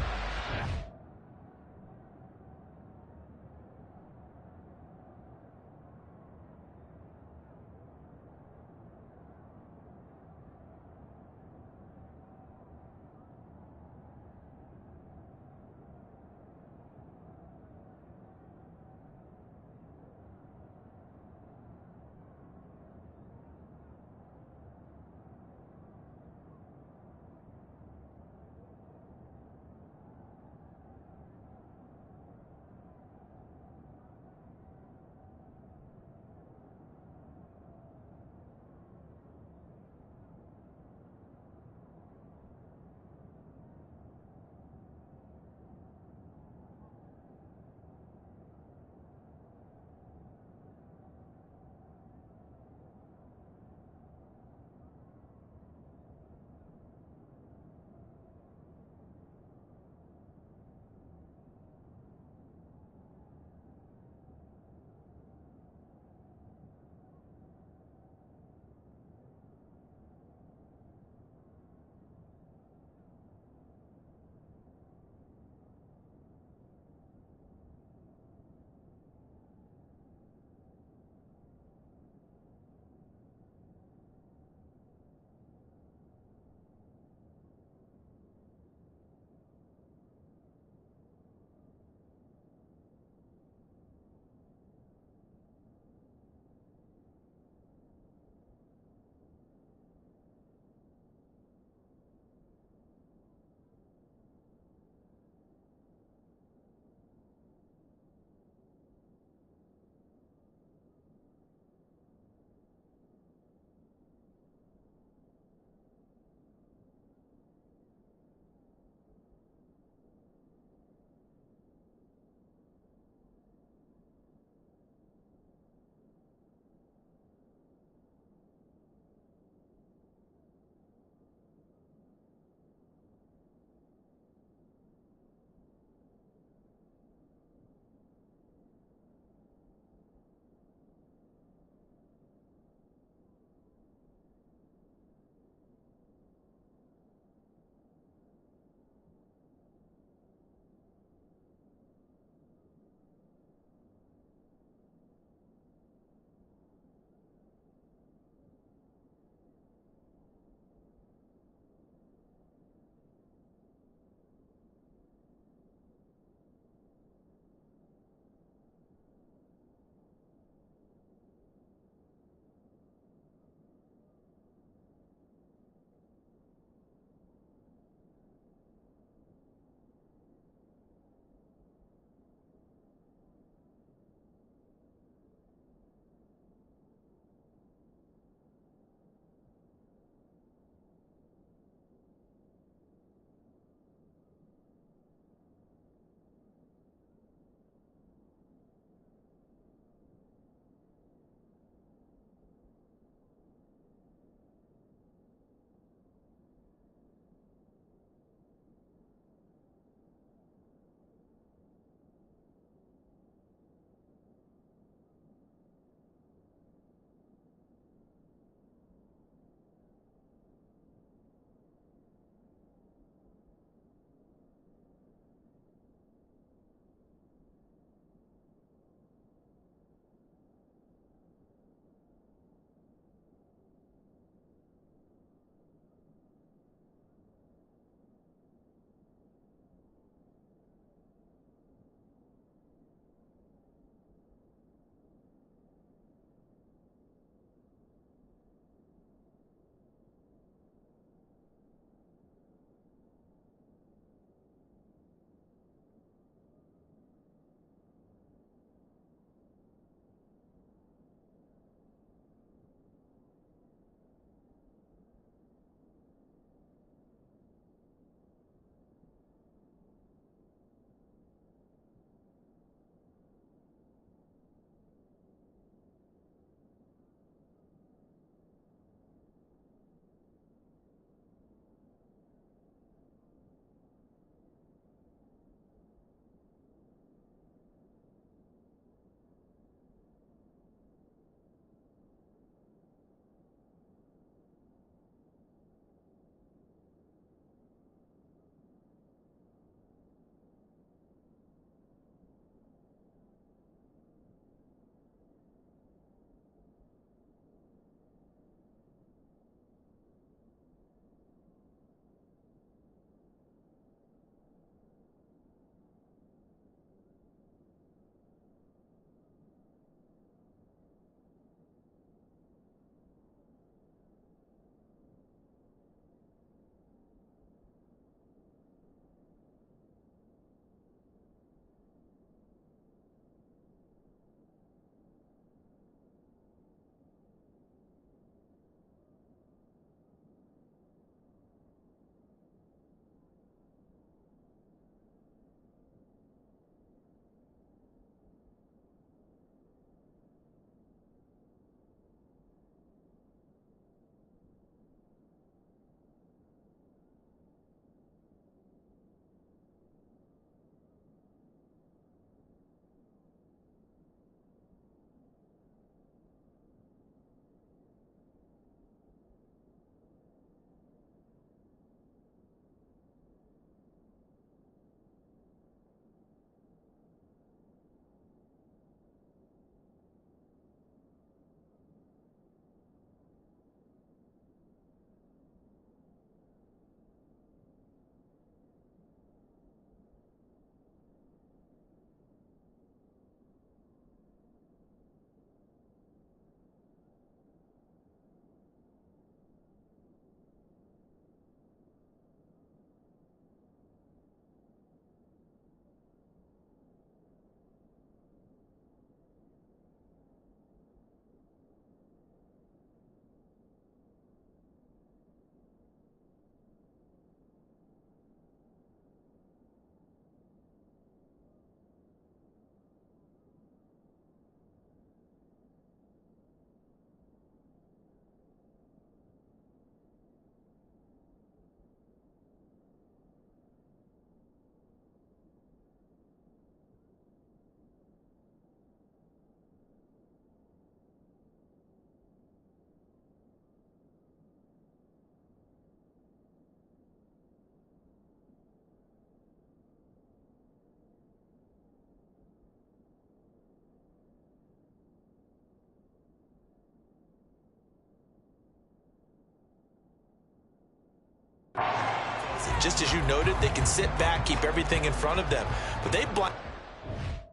just as you noted, they can sit back, keep everything in front of them. But they block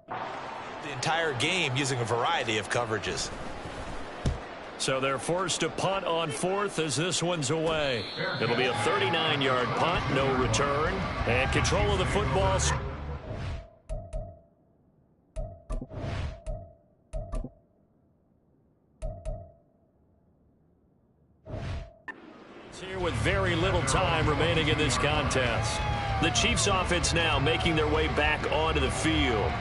the entire game using a variety of coverages. So they're forced to punt on fourth as this one's away. It'll be a 39-yard punt, no return, and control of the football. It's here with very little time remaining in this contest. The Chiefs offense now making their way back onto the field.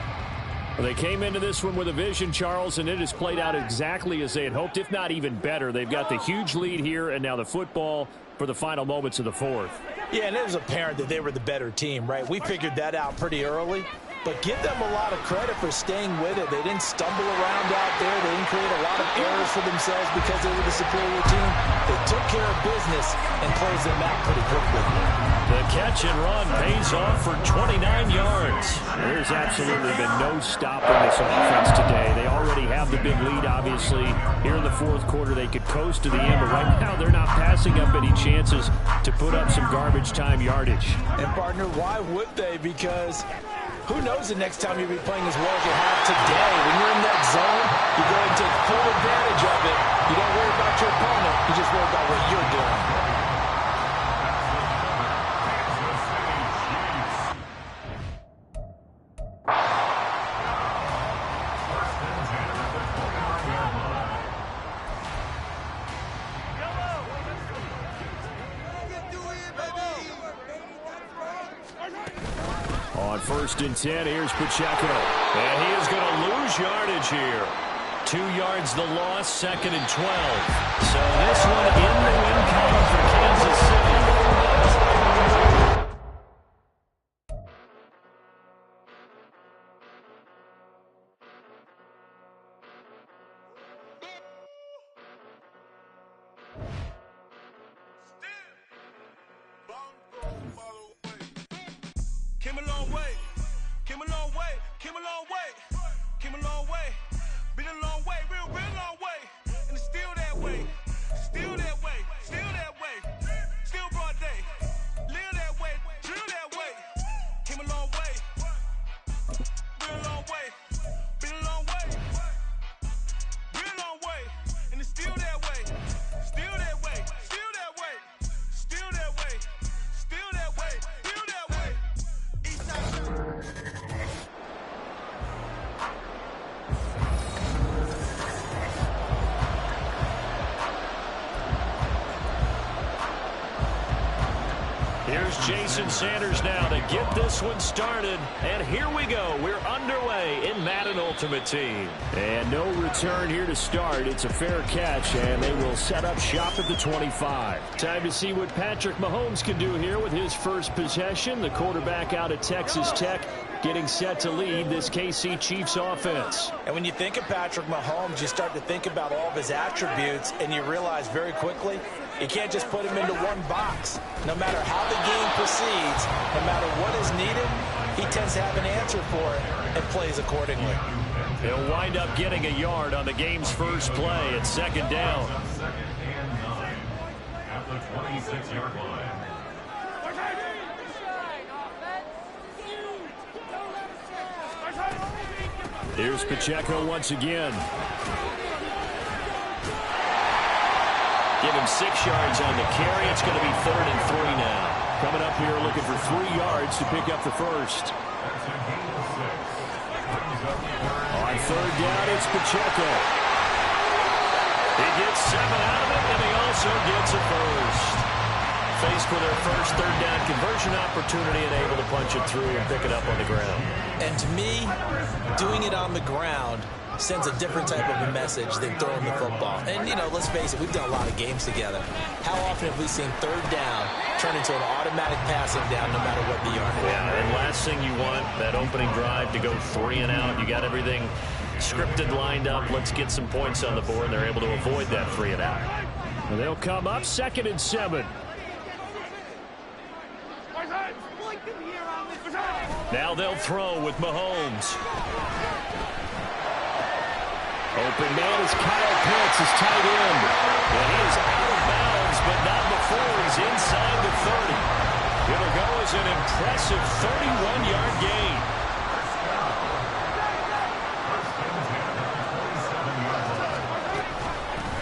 They came into this one with a vision, Charles, and it has played out exactly as they had hoped, if not even better. They've got the huge lead here, and now the football for the final moments of the fourth. Yeah, and it was apparent that they were the better team, right? We figured that out pretty early, but give them a lot of credit for staying with it. They didn't stumble around out there. They didn't create a lot of errors for themselves because they were the superior team. They took care of business and closed them out pretty quickly. The catch and run pays off for 29 yards. There's absolutely been no stopping this offense today. They already have the big lead, obviously. Here in the fourth quarter, they could coast to the end, but right now they're not passing up any chances to put up some garbage time yardage. And, partner, why would they? Because who knows the next time you'll be playing as well as you have today. When you're in that zone, you go and take full advantage of it. You don't worry about your opponent. You just worry about what you're doing. On 1st and 10, here's Pacheco. And he is going to lose yardage here. 2 yards the loss, 2nd and 12. So this one in the win column for Kansas City. Came a long way, came a long way, came a long way, came a long way, been a long way, real long way, and it's still that way, still that way, still that way, still broad day, live that way, drill that way, came a long way, real long way, been a long way, real long way, and it's still that way, still that way, still that way, still that way, still that way, still that way. Here's Jason Sanders now to get this one started. And here we go. We're underway in Madden Ultimate Team. And no return here to start. It's a fair catch, and they will set up shop at the 25. Time to see what Patrick Mahomes can do here with his first possession. The quarterback out of Texas Tech getting set to lead this KC Chiefs offense. And when you think of Patrick Mahomes, you start to think about all of his attributes, and you realize very quickly you can't just put him into one box. No matter how the game proceeds, no matter what is needed, he tends to have an answer for it and plays accordingly. He'll wind up getting a yard on the game's first play at 2nd down. At the 26-yard line. Here's Pacheco once again. Give him 6 yards on the carry. It's going to be 3rd and 3 now. Coming up here looking for 3 yards to pick up the first. On 3rd down, it's Pacheco. He gets 7 out of it, and he also gets a first. Faced with their first 3rd down conversion opportunity and able to punch it through and pick it up on the ground. And to me, doing it on the ground sends a different type of a message than throwing the football. And, you know, let's face it, we've done a lot of games together. How often have we seen 3rd down turn into an automatic passing down no matter what the yard is? Yeah, and last thing you want, that opening drive to go 3 and out. You got everything scripted, lined up. Let's get some points on the board, and they're able to avoid that 3 and out. And they'll come up 2nd and 7. Now they'll throw with Mahomes. Open man is Kyle Pitts, his tight end. And he is out of bounds, but not before he's inside the 30. It'll go as an impressive 31-yard gain.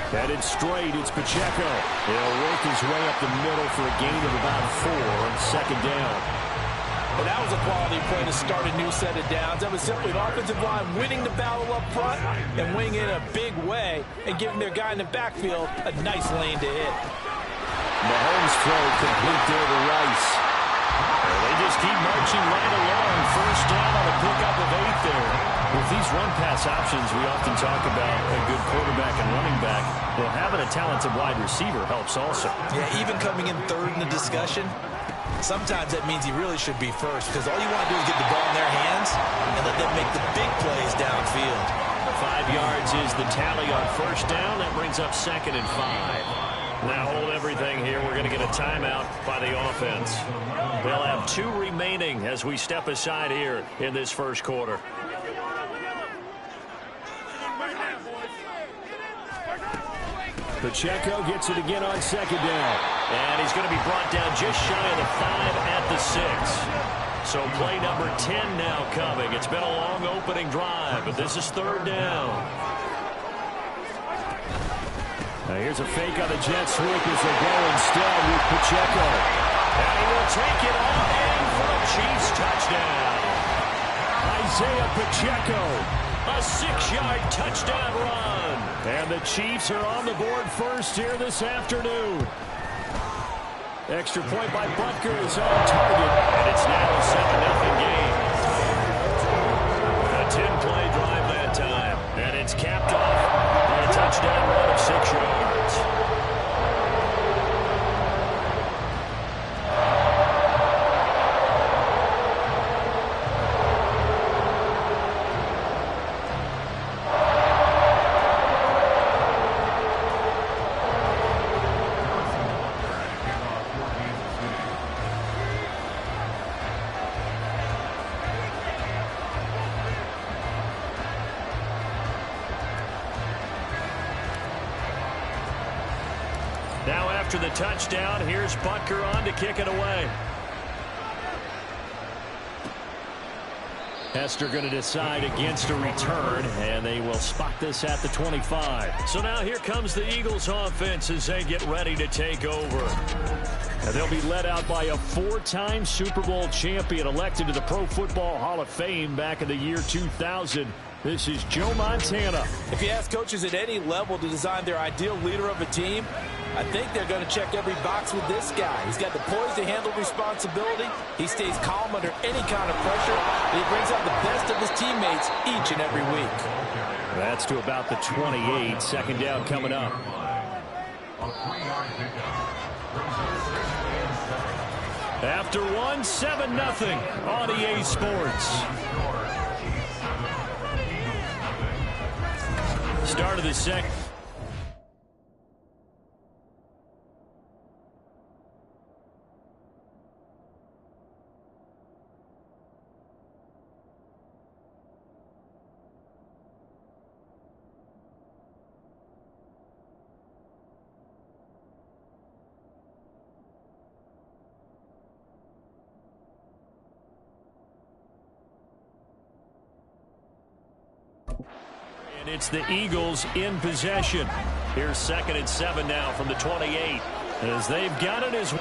Headed straight, it's Pacheco. He'll work his way up the middle for a gain of about 4 on second down. Well, that was a quality play to start a new set of downs. That was simply an offensive line winning the battle up front and winning it in a big way and giving their guy in the backfield a nice lane to hit. Mahomes throw complete there to Rice. They just keep marching right along. First down on a pickup of 8 there. With these run-pass options, we often talk about a good quarterback and running back. Well, having a talented wide receiver helps also. Yeah, even coming in third in the discussion, sometimes that means he really should be first because all you want to do is get the ball in their hands and let them make the big plays downfield. 5 yards is the tally on first down. That brings up 2nd and 5. Now hold everything here. We're going to get a timeout by the offense. They'll have 2 remaining as we step aside here in this first quarter. Pacheco gets it again on second down. And he's going to be brought down just shy of the 5 at the 6. So play number 10 now coming. It's been a long opening drive, but this is 3rd down. Now here's a fake on the jet sweep as they go instead with Pacheco. And he will take it all in for a Chiefs touchdown. Isaiah Pacheco, a 6-yard touchdown run. And the Chiefs are on the board first here this afternoon. Extra point by Butker is on target. And it's now a 7-0 game. A 10-play drive that time. And it's capped off by a touchdown run of 6 yards. Now after the touchdown, here's Butker on to kick it away. Hester going to decide against a return, and they will spot this at the 25. So now here comes the Eagles offense as they get ready to take over. And they'll be led out by a 4-time Super Bowl champion elected to the Pro Football Hall of Fame back in the year 2000. This is Joe Montana. If you ask coaches at any level to design their ideal leader of a team, I think they're going to check every box with this guy. He's got the poise to handle responsibility. He stays calm under any kind of pressure. And he brings out the best of his teammates each and every week. That's to about the 28. Second down coming up. After one, 7-0 on EA Sports. Start of the second. And it's the Eagles in possession. Here's 2nd and 7 now from the 28. As they've got it as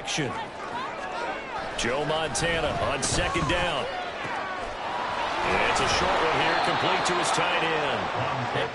action. Joe Montana on second down. And it's a short one here, complete to his tight end.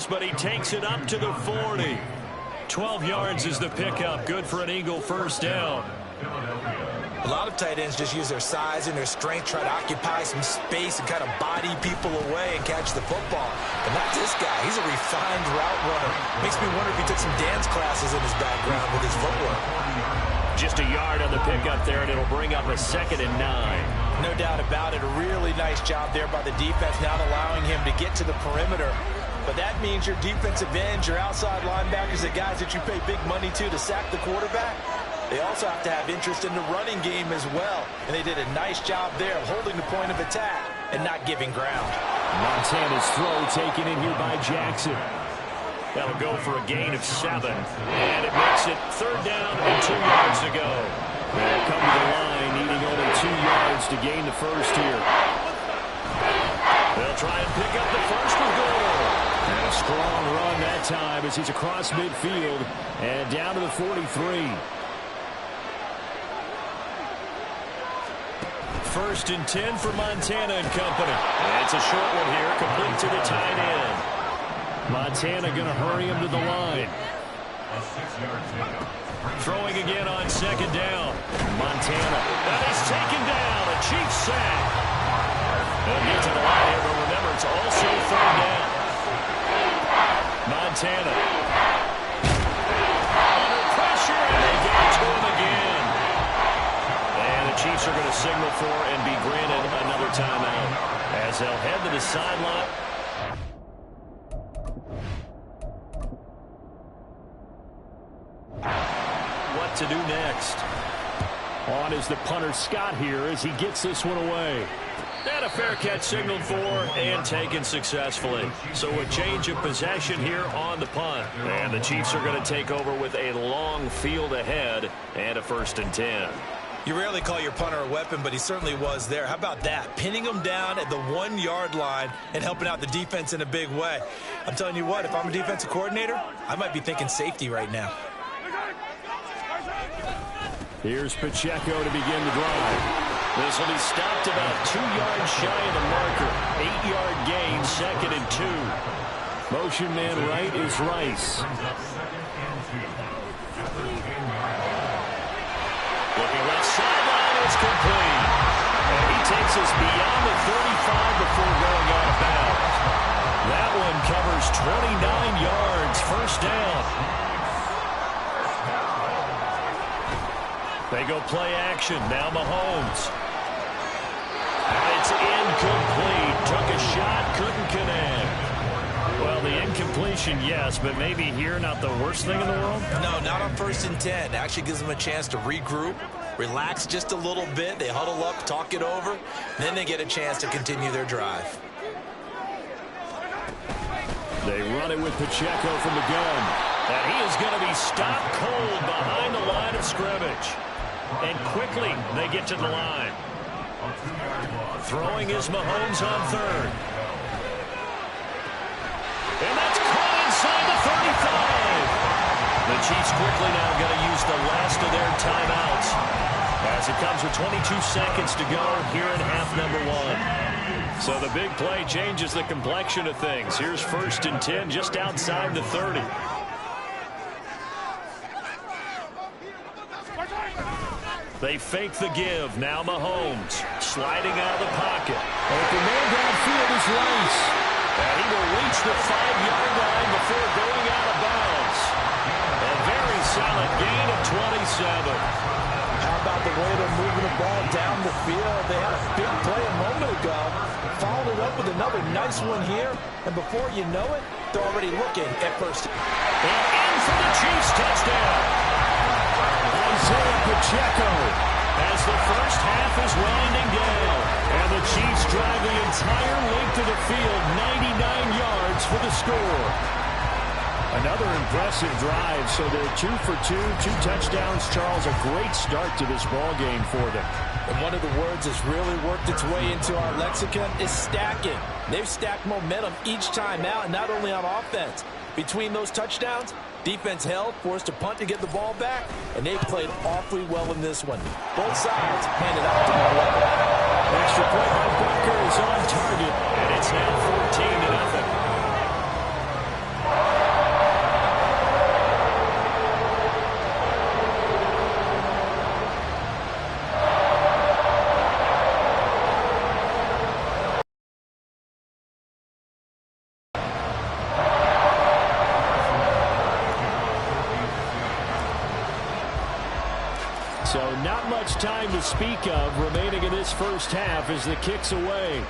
But he takes it up to the 40. 12 yards is the pickup. Good for an Eagle first down. A lot of tight ends just use their size and their strength, try to occupy some space and kind of body people away and catch the football. But not this guy. He's a refined route runner. Makes me wonder if he took some dance classes in his background with his footwork. Just a yard on the pickup there, and it'll bring up a 2nd and 9. No doubt about it. A really nice job there by the defense, not allowing him to get to the perimeter. But that means your defensive ends, your outside linebackers, the guys that you pay big money to sack the quarterback, they also have to have interest in the running game as well. And they did a nice job there of holding the point of attack and not giving ground. Montana's throw taken in here by Jackson. That'll go for a gain of 7. And it makes it 3rd down and 2 yards to go. They'll come to the line, needing only 2 yards to gain the first here. They'll try and pick up the first with goal. And a strong run that time as he's across midfield and down to the 43. 1st and 10 for Montana and company. It's a short one here, complete to the tight end. Montana going to hurry him to the line. Throwing again on 2nd down. Montana. That is taken down. A Chiefs sack. They'll get to the line here, but remember, it's also 3rd down. Montana. Under pressure, and they get to him again. And the Chiefs are going to signal for and be granted another timeout as they'll head to the sideline. What to do next? On is the punter Scott here as he gets this one away. And a fair catch signaled for and taken successfully. So a change of possession here on the punt. And the Chiefs are going to take over with a long field ahead and a 1st and 10. You rarely call your punter a weapon, but he certainly was there. How about that? Pinning him down at the 1-yard line and helping out the defense in a big way. I'm telling you what, if I'm a defensive coordinator, I might be thinking safety right now. Here's Pacheco to begin the drive. This will be stopped about 2 yards shy of the marker. 8-yard gain, 2nd and 2. Motion man right is Rice. Looking left sideline, it's complete. And he takes us beyond the 35 before going out of bounds. That one covers 29 yards, 1st down. They go play action. Now Mahomes. It's incomplete. Took a shot, couldn't connect. Well, the incompletion, yes, but maybe here not the worst thing in the world? No, not on 1st and 10. Actually gives them a chance to regroup, relax just a little bit. They huddle up, talk it over, then they get a chance to continue their drive. They run it with Pacheco from the gun. And he is going to be stopped cold behind the line of scrimmage. And quickly, they get to the line. Throwing is Mahomes on 3rd. And that's caught inside the 35. The Chiefs quickly now going to use the last of their timeouts as it comes with 22 seconds to go here in half number 1. So the big play changes the complexion of things. Here's 1st and 10 just outside the 30. They fake the give. Now Mahomes sliding out of the pocket. Open man downfield is Rice. And he will reach the 5-yard line before going out of bounds. A very solid gain of 27. How about the way they're moving the ball down the field? They had a big play a moment ago. Followed it up with another nice one here. And before you know it, they're already looking at 1st. And in for the Chiefs touchdown. Isaiah Pacheco as the first half is winding down. And the Chiefs drive the entire length of the field, 99 yards for the score. Another impressive drive, so they're 2 for 2, 2 touchdowns. Charles, a great start to this ball game for them. And one of the words that's really worked its way into our lexicon is stacking. They've stacked momentum each time out, and not only on offense. Between those touchdowns, defense held, forced to punt to get the ball back, and they played awfully well in this one. Both sides handed out to the level. Extra point by Booker is on target, and it's now 14-0. So not much time to speak of remaining in this first half as the kick's away.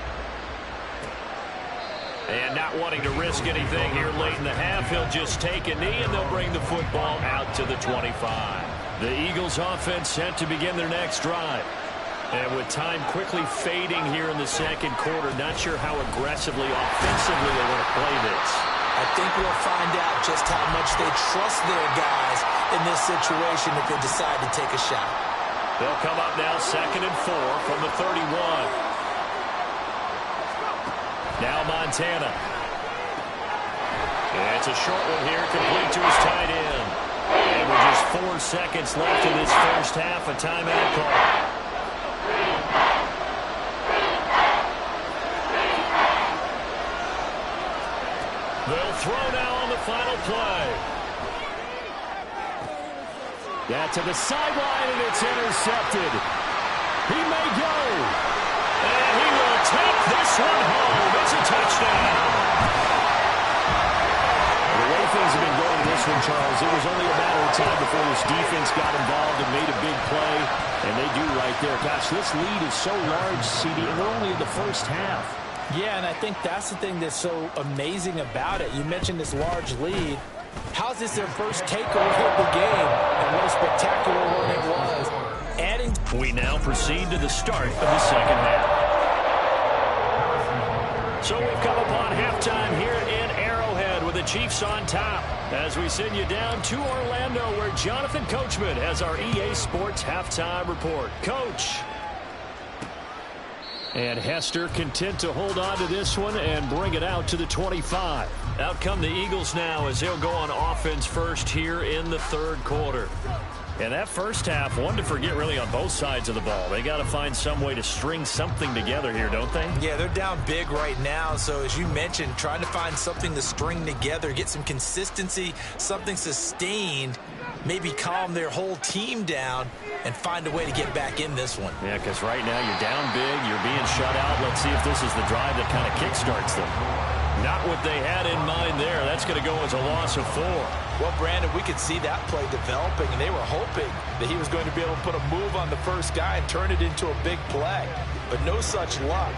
And not wanting to risk anything here late in the half, he'll just take a knee and they'll bring the football out to the 25. The Eagles offense set to begin their next drive. And with time quickly fading here in the second quarter, not sure how aggressively, offensively they want to play this. I think we'll find out just how much they trust their guys in this situation if they decide to take a shot. They'll come up now 2nd and 4 from the 31. Now Montana. It's a short one here, complete to his tight end. And with just 4 seconds left in this first half, a timeout call. throw now on the final play. That to the sideline, and it's intercepted. He may go. And he will take this one home. It's a touchdown. The way things have been going this one, Charles, it was only a matter of time before this defense got involved and made a big play. And they do right there. Gosh, this lead is so large, CD, and we're only in the first half. Yeah, and I think that's the thing that's so amazing about it. You mentioned this large lead. How's this their first takeaway of the game? And what a spectacular one it was. We now proceed to the start of the second half. So we've come upon halftime here in Arrowhead with the Chiefs on top as we send you down to Orlando where Jonathan Coachman has our EA Sports halftime report. Coach. And Hester content to hold on to this one and bring it out to the 25. Out come the Eagles now as they'll go on offense first here in the third quarter. And that first half, one to forget really on both sides of the ball. They got to find some way to string something together here, don't they? Yeah, they're down big right now. So as you mentioned, trying to find something to string together, get some consistency, something sustained, maybe calm their whole team down and find a way to get back in this one. Yeah, because right now you're down big, you're being shut out. Let's see if this is the drive that kind of kickstarts them. Not what they had in mind there. That's going to go as a loss of 4. Well, Brandon, we could see that play developing, and they were hoping that he was going to be able to put a move on the first guy and turn it into a big play. But no such luck.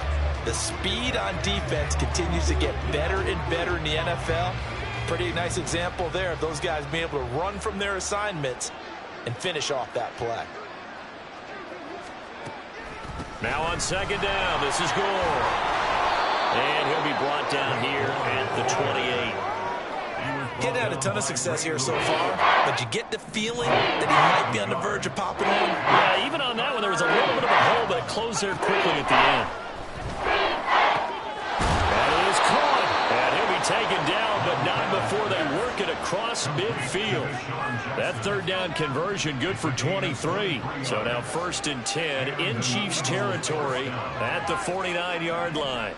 The speed on defense continues to get better and better in the NFL. Pretty nice example there of those guys being able to run from their assignments and finish off that play. Now on second down, this is Gore. And he'll be brought down here at the 28. Getting had a ton of success here so far, but you get the feeling that he might be on the verge of popping one. Yeah, even on that one, there was a little bit of a hole, but it closed there quickly at the end. That is caught, and he'll be taken down, but not before they work it across midfield. That third down conversion good for 23. So now 1st and 10 in Chiefs territory at the 49-yard line.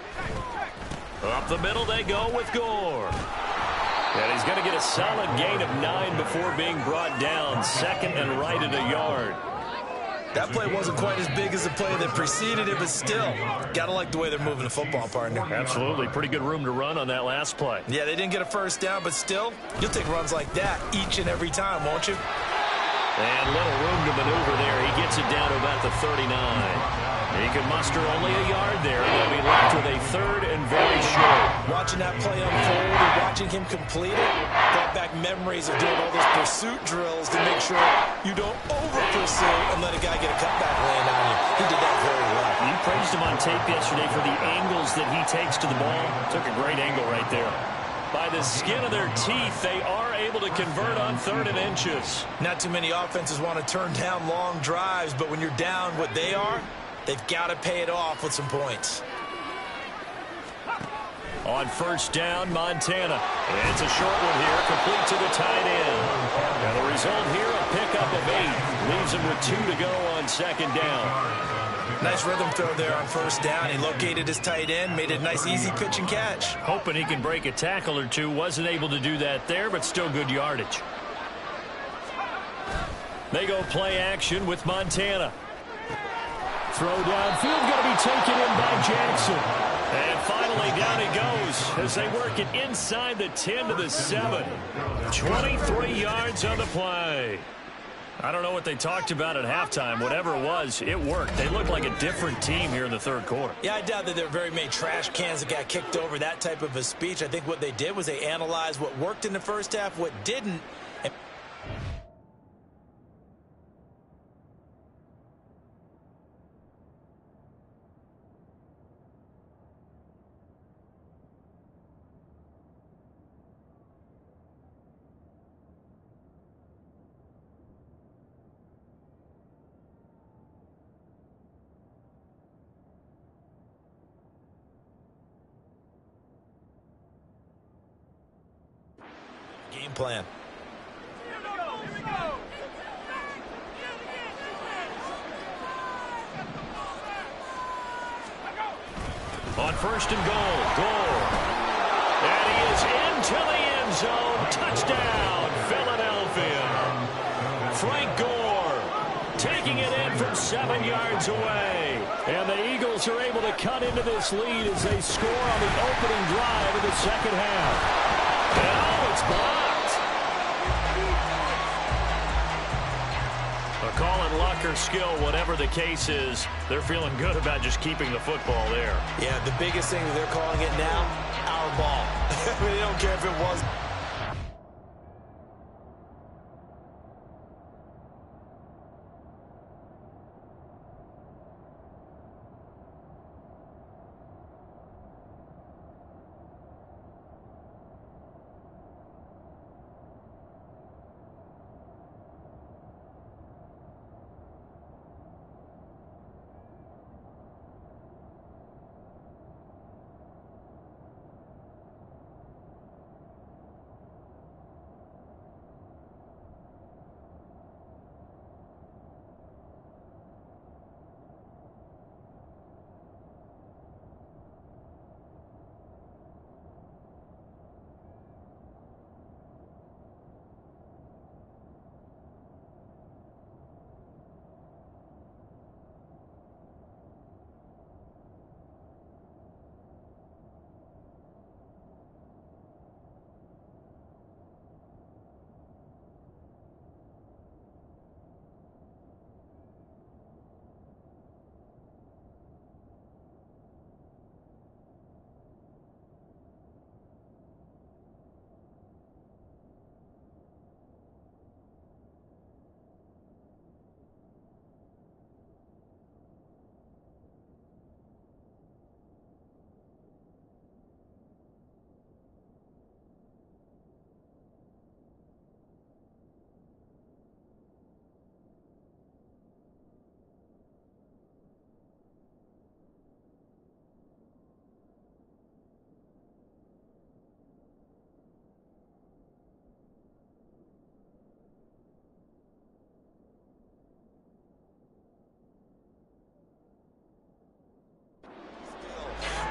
Up the middle they go with Gore. And he's going to get a solid gain of 9 before being brought down. 2nd and right at a yard. That play wasn't quite as big as the play that preceded it, but still, got to like the way they're moving the football, partner. Absolutely. Pretty good room to run on that last play. Yeah, they didn't get a first down, but still, you'll take runs like that each and every time, won't you? And little room to maneuver there. He gets it down to about the 39. He can muster only a yard there, and they'll be left with a 3rd and very short. Watching that play unfold and watching him complete it brought back memories of doing all those pursuit drills to make sure you don't over-pursue and let a guy get a cutback land on you. He did that very well. You praised him on tape yesterday for the angles that he takes to the ball. Took a great angle right there. By the skin of their teeth, they are able to convert on 3rd and inches. Not too many offenses want to turn down long drives, but when you're down what they are, they've got to pay it off with some points. On 1st down, Montana. And it's a short one here, complete to the tight end. And the result here, a pickup of 8. Leaves him with 2 to go on 2nd down. Nice rhythm throw there on 1st down. He located his tight end, made it a nice easy pitch and catch. Hoping he can break a tackle or two. Wasn't able to do that there, but still good yardage. They go play action with Montana. Throw downfield, going to be taken in by Jackson. And finally down he goes as they work it inside the 10 to the 7. 23 yards on the play. I don't know what they talked about at halftime. Whatever it was, it worked. They looked like a different team here in the 3rd quarter. Yeah, I doubt that there were very many trash cans that got kicked over, that type of a speech. I think what they did was they analyzed what worked in the first half, what didn't. Game plan. On 1st and goal, Gore. And he is in into the end zone. Touchdown, Philadelphia. Frank Gore taking it in from 7 yards away. And the Eagles are able to cut into this lead as they score on the opening drive of the second half. And oh, it's blocked. A call in luck or skill, whatever the case is, they're feeling good about just keeping the football there. Yeah, the biggest thing that they're calling it now, our ball. I mean, they don't care if it was.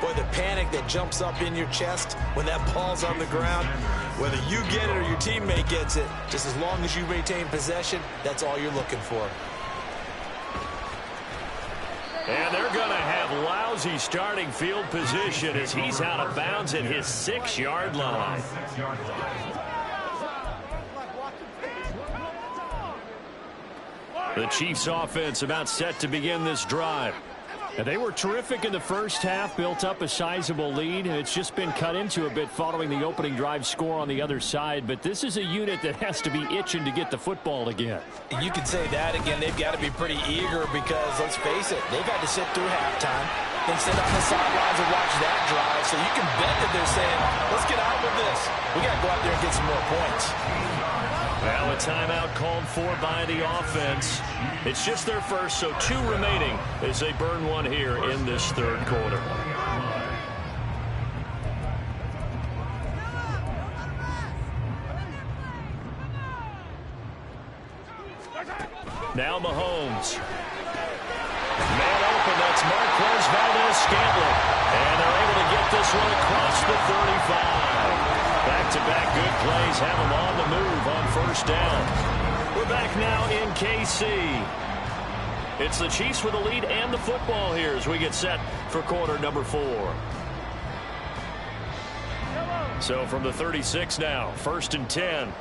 Boy, the panic that jumps up in your chest when that ball's on the ground, whether you get it or your teammate gets it, just as long as you retain possession, that's all you're looking for. And they're going to have lousy starting field position as he's out of bounds at his 6-yard line. The Chiefs offense about set to begin this drive. And they were terrific in the first half, built up a sizable lead. It's just been cut into a bit following the opening drive score on the other side. But this is a unit that has to be itching to get the football again. You can say that again. They've got to be pretty eager because, let's face it, they've had to sit through halftime, then sit on the sidelines and watch that drive. So you can bet that they're saying, let's get out with this. We got to go out there and get some more points. Well, a timeout called for by the offense. It's just their first, so 2 remaining as they burn one here in this third quarter. Now Mahomes. Man open, that's Marquez Valdez-Scantling. And they're able to get this one across the 35. Back-to-back good plays have them on the move on first down. We're back now in KC. It's the Chiefs with the lead and the football here as we get set for quarter number 4. So from the 36 now, 1st and 10.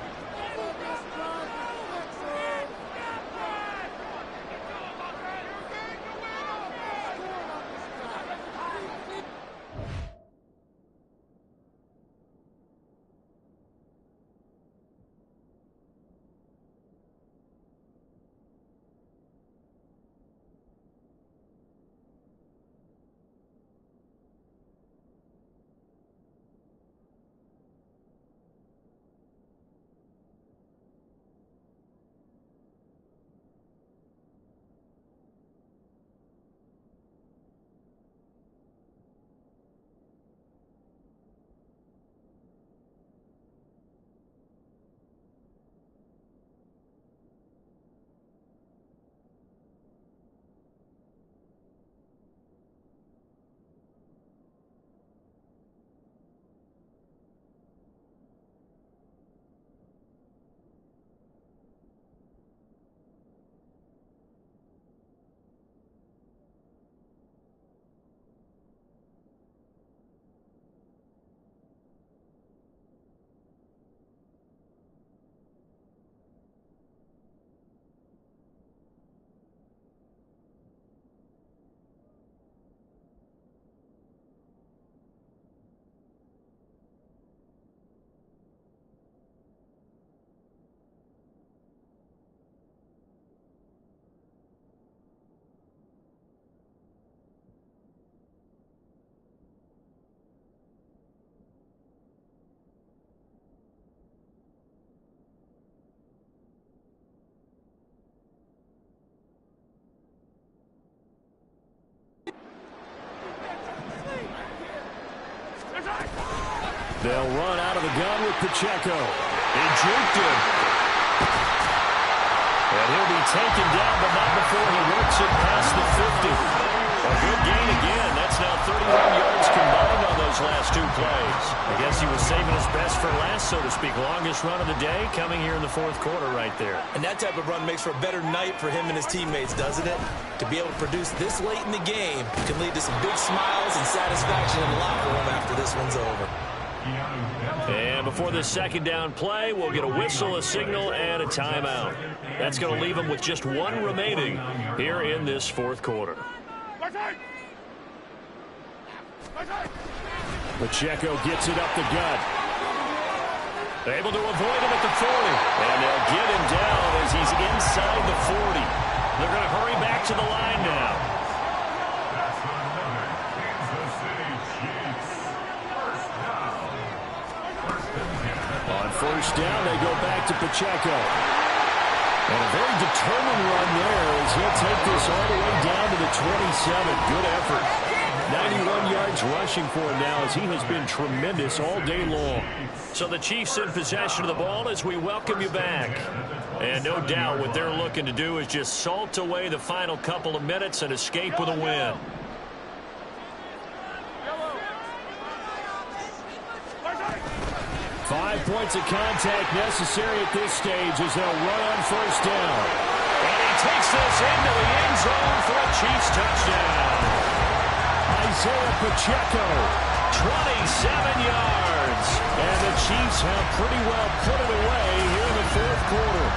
They'll run out of the gun with Pacheco. He juked him. And he'll be taken down, but not before he works it past the 50. A good gain again. That's now 31 yards combined on those last 2 plays. I guess he was saving his best for last, so to speak. Longest run of the day coming here in the 4th quarter right there. And that type of run makes for a better night for him and his teammates, doesn't it? To be able to produce this late in the game can lead to some big smiles and satisfaction in the locker room after this one's over. And before this 2nd down play, we'll get a whistle, a signal, and a timeout. That's going to leave them with just 1 remaining here in this 4th quarter. Pacheco gets it up the gut. Able to avoid him at the 40. And they'll get him down as he's inside the 40. They're going to hurry back to the line now. On 1st down, they go back to Pacheco. And a very determined run there as he'll take this all the way down to the 27. Good effort. 91 yards rushing for him now as he has been tremendous all day long. So the Chiefs in possession of the ball as we welcome you back. And no doubt what they're looking to do is just salt away the final couple of minutes and escape with a win. Five points of contact necessary at this stage as they'll run on 1st down. And he takes this into the end zone for a Chiefs touchdown. Isaiah Pacheco, 27 yards. And the Chiefs have pretty well put it away here in the 4th quarter.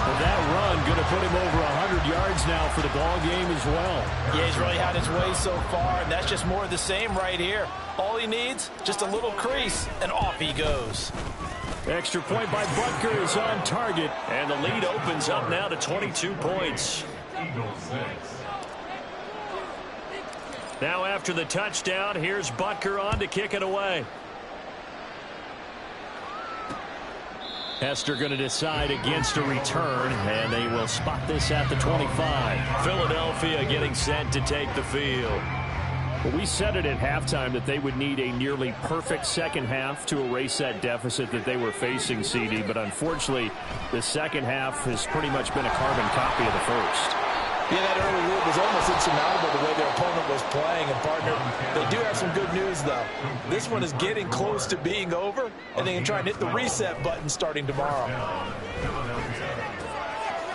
And that run going to put him over 100 yards now for the ball game as well. Yeah, he's really had his way so far, and that's just more of the same right here. All he needs, just a little crease, and off he goes. Extra point by Butker is on target, and the lead opens up now to 22 points. Now after the touchdown, here's Butker on to kick it away. Hester going to decide against a return, and they will spot this at the 25. Philadelphia getting set to take the field. Well, we said it at halftime that they would need a nearly perfect 2nd half to erase that deficit that they were facing, CD, but unfortunately, the 2nd half has pretty much been a carbon copy of the 1st. Yeah, that early lead was almost insurmountable the way their opponent was playing. And, partner, they do have some good news, though. This one is getting close to being over, and they can try and hit the reset button starting tomorrow.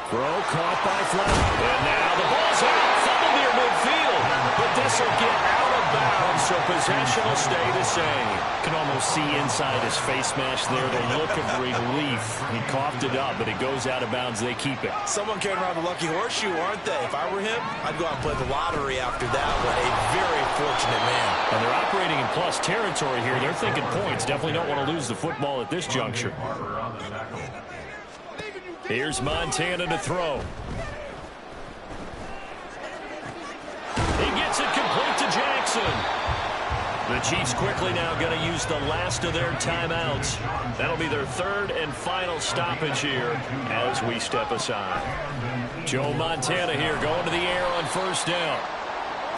Throw caught by Fleming. And now the ball's out. Fumble near midfield. But this will get out of bounds, so possession will stay the same. Can almost see inside his face mask there the look of relief. He coughed it up, but it goes out of bounds. They keep it. Someone carrying around the lucky horseshoe, aren't they? If I were him, I'd go out and play the lottery after that one. A very fortunate man. And they're operating in plus territory here. They're thinking points. Definitely don't want to lose the football at this juncture. Here's Montana to throw. He gets it complete to Jackson. The Chiefs quickly now going to use the last of their timeouts. That'll be their 3rd and final stoppage here as we step aside. Joe Montana here going to the air on 1st down.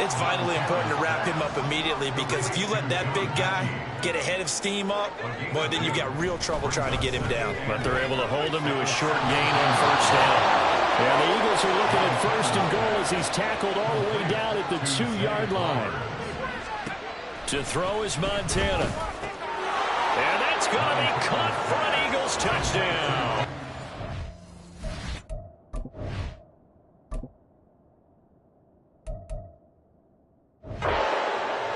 It's vitally important to wrap him up immediately because if you let that big guy get ahead of steam up, boy, then you've got real trouble trying to get him down. But they're able to hold him to a short gain on 1st down. And the Eagles are looking at 1st and goal as he's tackled all the way down at the 2-yard line. To throw is Montana. And that's going to be caught for an Eagles touchdown.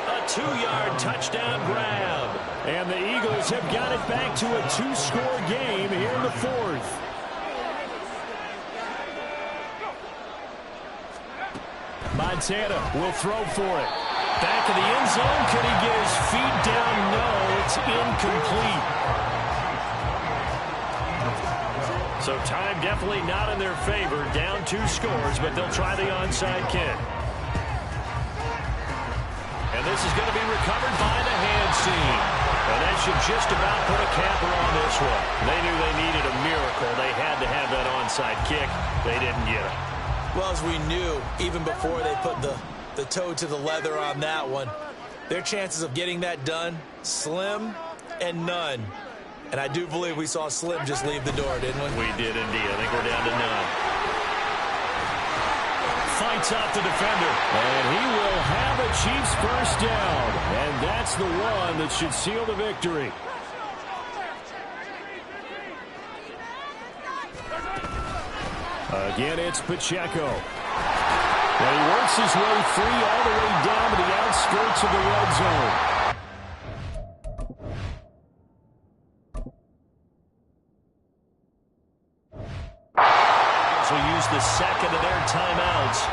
A 2-yard touchdown grab. And the Eagles have got it back to a 2-score game here in the 4th. Montana will throw for it. Back of the end zone. Can he get his feet down? No, it's incomplete. So time definitely not in their favor. Down 2 scores, but they'll try the onside kick. And this is going to be recovered by the hands team. And that should just about put a capper on this one. They knew they needed a miracle. They had to have that onside kick. They didn't get it. Well, as we knew, even before they put the toe to the leather on that one, Their chances of getting that done, slim and none. And I do believe we saw Slim just leave the door, didn't we? We did indeed. I think we're down to none. Fights out the defender. And he will have a Chiefs first down. And that's the one that should seal the victory. Again, it's Pacheco. And he works his way free all the way down to the outskirts of the red zone. Will use the second of their timeouts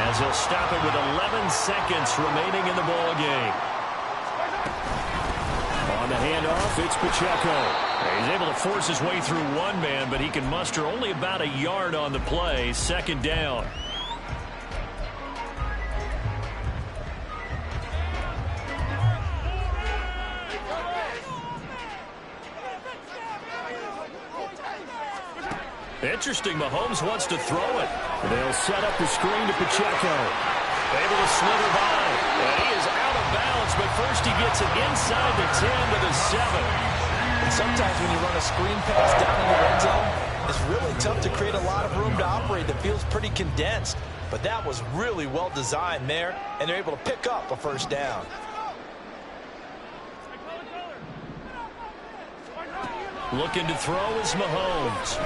as he'll stop it with 11 seconds remaining in the ball game. On the handoff, it's Pacheco. He's able to force his way through one man, but he can muster only about a yard on the play. Second down. Interesting, Mahomes wants to throw it. They'll set up the screen to Pacheco. Able to slither by. And he is out of bounds, but first he gets it inside the 10 to the 7. And sometimes when you run a screen pass down in the red zone, it's really tough to create a lot of room to operate that feels pretty condensed. But that was really well designed there, and they're able to pick up a first down. Looking to throw is Mahomes.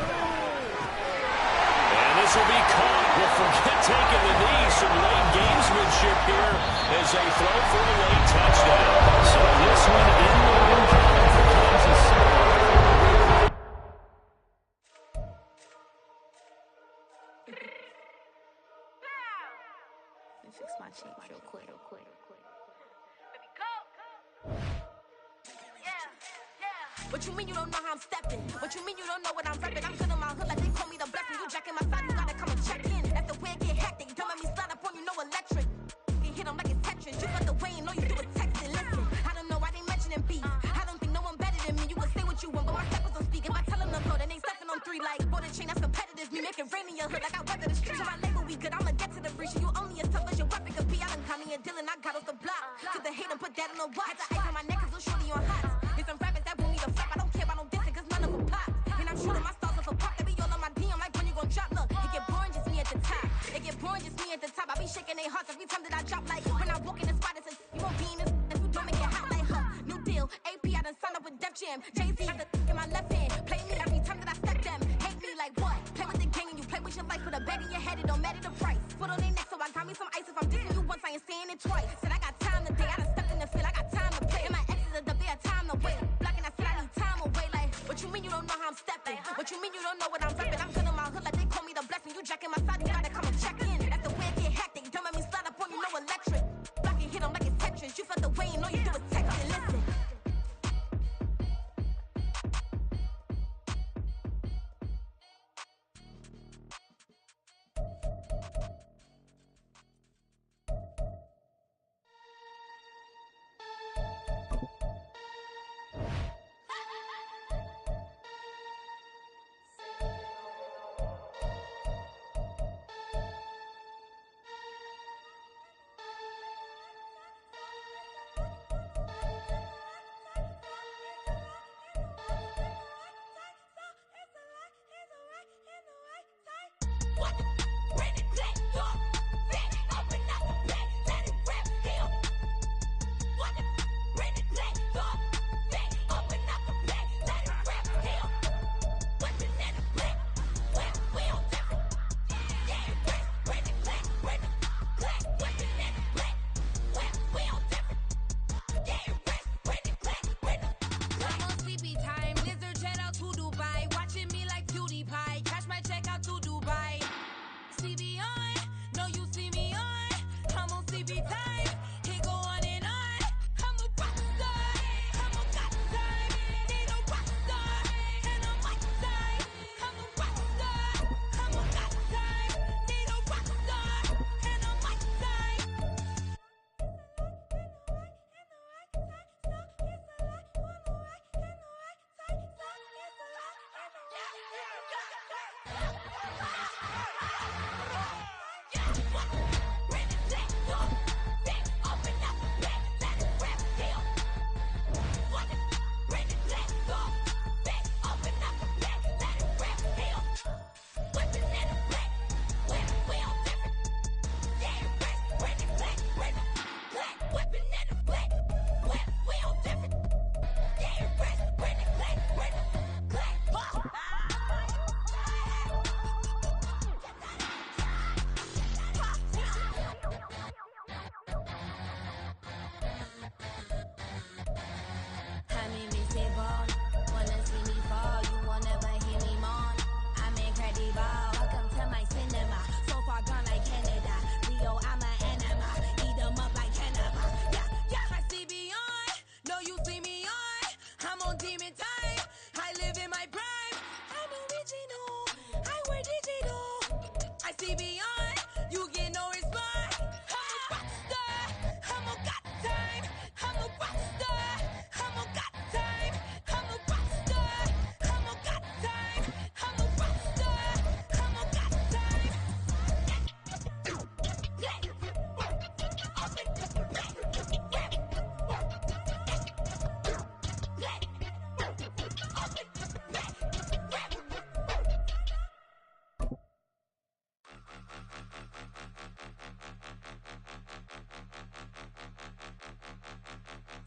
This will be caught. We'll forget taking the knee. Some late gamesmanship here as they throw for a late touchdown. So this one in the win column for Kansas City. Let me fix my cheek real quick. What you mean you don't know how I'm stepping? What you mean you don't know what I'm repping? I'm feeling my hood like they call me the blessing. You jacking my side, you gotta come and check in. That's the way it get hectic. Don't make me slide up on you, no electric. You hit them like it's Tetris. You got the way and all you do is text it. Listen, I don't know why they mentioning beef. I don't think no one better than me. You can say what you want, but my steppers don't speak. If I tell them to go, then they stepping on 3 like border chain. That's competitive. Me making rain in your hood like I weather the streets. So my label we good. I'ma get to the breach. You only as tough as your weapon could be. I done caught me a dealing. I got off the block. Cause the hate and put that on the watch. Had the ice on my neck cause little shorty on hot. There's some rappers that want me to flop. I don't care about no dissing cause none of them pop. And I'm shooting my stars off a pop. They be all on my DM like when you gon' drop. Look, it get boring just me at the top. It get boring just me at the top. I be shaking their hearts every time that I drop. Like when I walk in the spot, it says you won't be in this if you don't make it hot like her. New deal, AP, I done signed up with Def Jam. Jay-Z got the in my left hand. Play me every time that I step them. Hate me like what? Play with the gang and you play with your life. Put a bet in your head, it don't matter the price. Foot on their neck, so I got me some ice. If I'm dissing you once, I ain't saying it twice. Said I got time today, I done stepped in the field, I got time to play. And my exes are the bare time to wait. Blocking, I said I need time away. Like, what you mean you don't know how I'm stepping? What you mean you don't know what I'm repping? I'm good in my hood like they call me the blessing. You jacking my side, you gotta come and check in. That's the way it get hectic. Don't make me slide up on you, no electric. Blocking, hit them like it's Tetris. You felt the way and all you do is text it. Listen.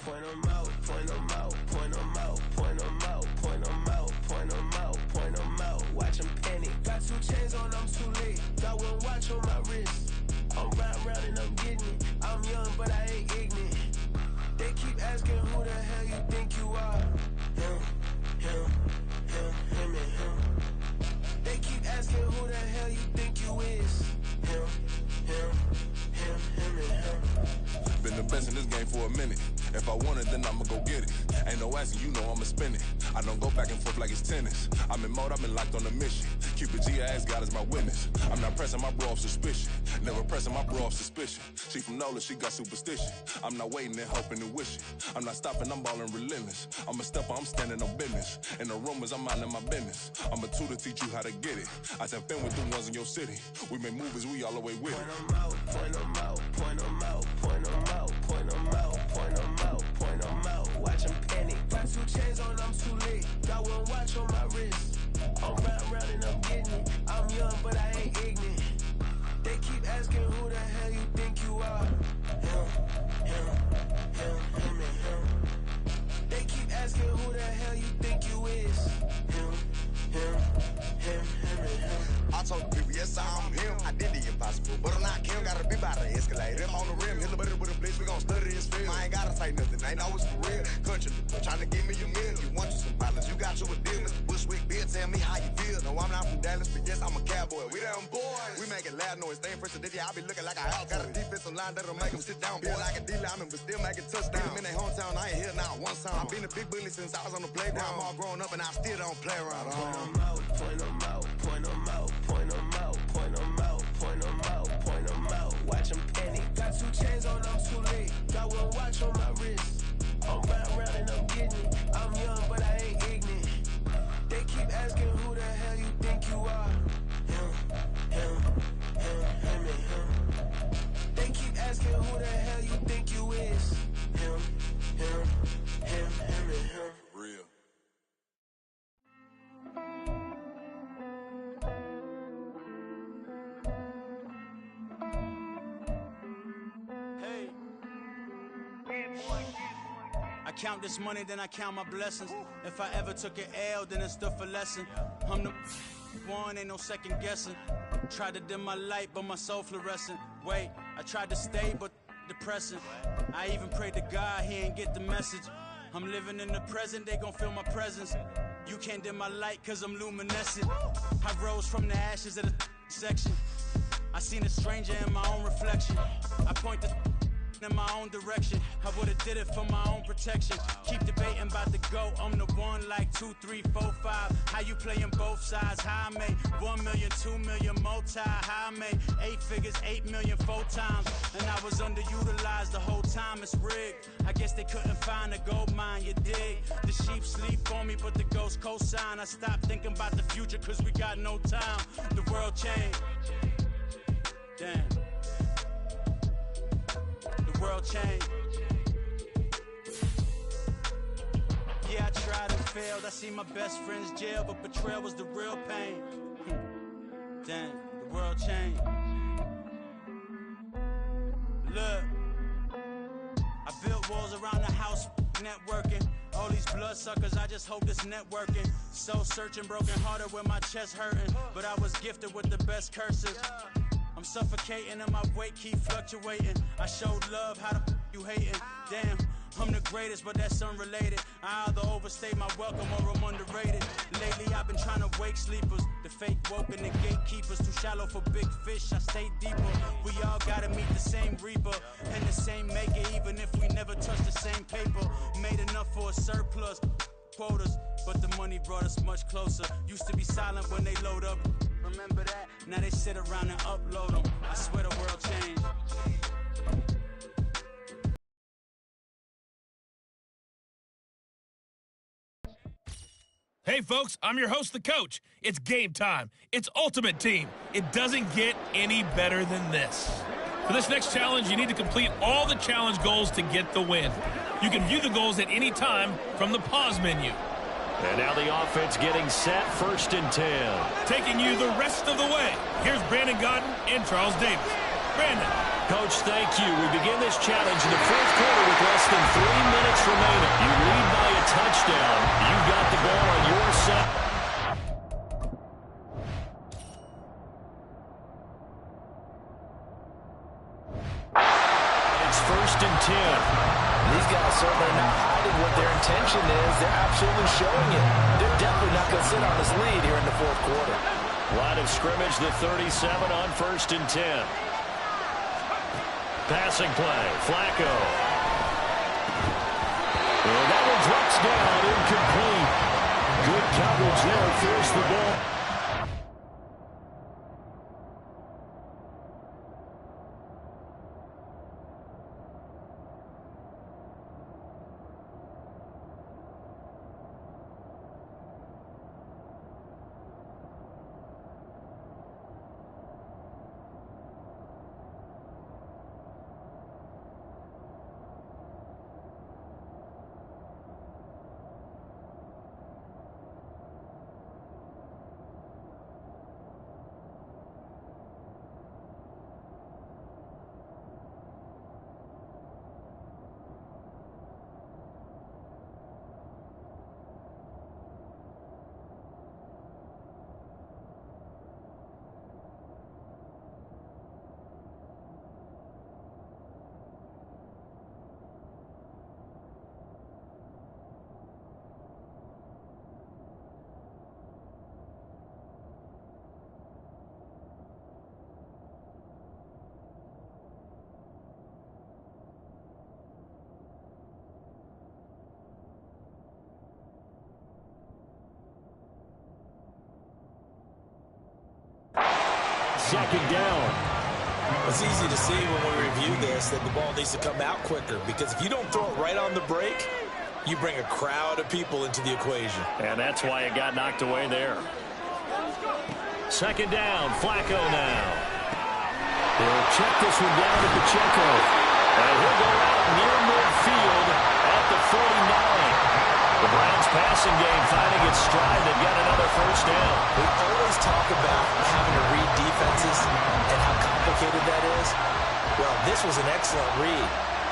point them out, point them out, point them out, point them out, point them out, point them out, point them out. Watch them panic. Got 2 chains on, I'm too late. Got 1 watch on my wrist. I'm riding round and I'm getting it. I'm young, but I ain't ignorant. They keep asking who the hell you think you are. Him, and him. They keep asking who the hell you think you is. Him, and him. Been the best in this game for a minute. If I want it, then I'ma go get it. Ain't no asking, you know I'ma spin it. I don't go back and forth like it's tennis. I'm in mode, I've been locked on a mission. Cupid G, I ask God as my witness. I'm not pressing my bro off suspicion. Never pressing my bro off suspicion. She from Nola, she got superstition. I'm not waiting and hoping and wishing. I'm not stopping, I'm balling relentless. I'm a stepper, I'm standing on business. In the rumors, I'm minding my business. I'm a tutor, teach you how to get it. I said, fin with the ones in your city. We make movies, we all the way with it. Point them out, point them out, point them out, point them out, point them out, point them out, point them out. Watch them panic. Got 2 chains on, I'm too late. Got 1 watch on my wrist. I'm riding round and I'm getting it. I'm young, but I ain't ignorant. They keep asking who the hell you think you are. Him, and him. They keep asking who the hell you think you is. Him, and him. I told the people, yes, I'm him. I did the impossible, but I'm not Kim. Gotta be by the escalator. If on the rim, hit the butter with a blitz, we gon' study this film. I ain't gotta say nothing, ain't always for real. Country, trying to give me a meal. You want you some violence, you got you a deal. Mr. Bushwick, Bill, tell me how you feel. No, I'm not from Dallas, but yes, I'm a cowboy. We them boys. We making loud noise. Staying first to this, I be looking like a house. Got a defensive line that'll make them sit down. Feel like a D-lineman, but still making touchdown. In their hometown, I ain't here now one time. I've been a big bully since I was on the playground. I'm all grown up and I still don't play around. Point them out, point them out, point them out, point them out, point them out, point them out, point them out. Watch them panic. Got 2 chains on, I'm too late. Got 1 watch on my wrist. I'm riding round and I'm getting it. I'm young, but I ain't ignorant. They keep asking who the hell you think you are. Him, and him. They keep asking who the hell you think you is. Him, and him. Real. I count this money, then I count my blessings. If I ever took an L, then it stood for lesson. I'm the one, ain't no second guessing. Tried to dim my light, but my soul fluorescent. Wait, I tried to stay, but depressing. I even prayed to God, he ain't get the message. I'm living in the present, they gon' feel my presence. You can't dim my light, cause I'm luminescent. I rose from the ashes of the section. I seen a stranger in my own reflection. I point the in my own direction. I would've did it for my own protection. Keep debating about the GOAT. I'm the one like 2, 3, 4, 5. How you playing both sides? How I made 1 million, 2 million, multi. How I made 8 figures, 8 million, 4 times. And I was underutilized the whole time. It's rigged. I guess they couldn't find a gold mine, you dig? The sheep sleep on me, but the ghost co-sign. I stopped thinking about the future, cause we got no time. The world changed. Damn. The world changed. Yeah, I tried and failed. I see my best friends jail, but betrayal was the real pain. Damn, the world changed. Look, I built walls around the house, networking. All these bloodsuckers, I just hope this networking. Soul searching, broken hearted with my chest hurting. But I was gifted with the best curses. I'm suffocating and my weight keep fluctuating. I showed love, how the you hating? Damn, I'm the greatest, but that's unrelated. I either overstay my welcome or I'm underrated. Lately I've been trying to wake sleepers. The fake woke and the gatekeepers. Too shallow for big fish, I stay deeper. We all gotta meet the same reaper and the same maker, even if we never touch the same paper. Made enough for a surplus quotas, but the money brought us much closer. Used to be silent when they load up. Remember that? Now they sit around and upload them. I swear the world changed. Hey folks, I'm your host, the coach. It's game time. It's Ultimate Team. It doesn't get any better than this. For this next challenge, you need to complete all the challenge goals to get the win. You can view the goals at any time from the pause menu. And now the offense getting set, 1st and 10. Taking you the rest of the way, here's Brandon Godden and Charles Davis. Brandon. Coach, thank you. We begin this challenge in the fourth quarter with less than 3 minutes remaining. You lead by a touchdown. You've got the ball on your side. It's 1st and 10. These guys certainly are not hiding what their intention is. They're absolutely showing it. They're definitely not going to sit on this lead here in the fourth quarter. Line of scrimmage, the 37 on 1st and 10. Passing play, Flacco. And that one drops down, incomplete. Good coverage there, forced the ball. Second down. It's easy to see when we review this that the ball needs to come out quicker, because if you don't throw it right on the break, you bring a crowd of people into the equation. And that's why it got knocked away there. Second down, Flacco now. He'll check this one down to Pacheco. And he'll go out near midfield at the 49. The Browns passing game finding its stride. They've got another first down. We always talk about having to read defenses and how complicated that is. Well, this was an excellent read.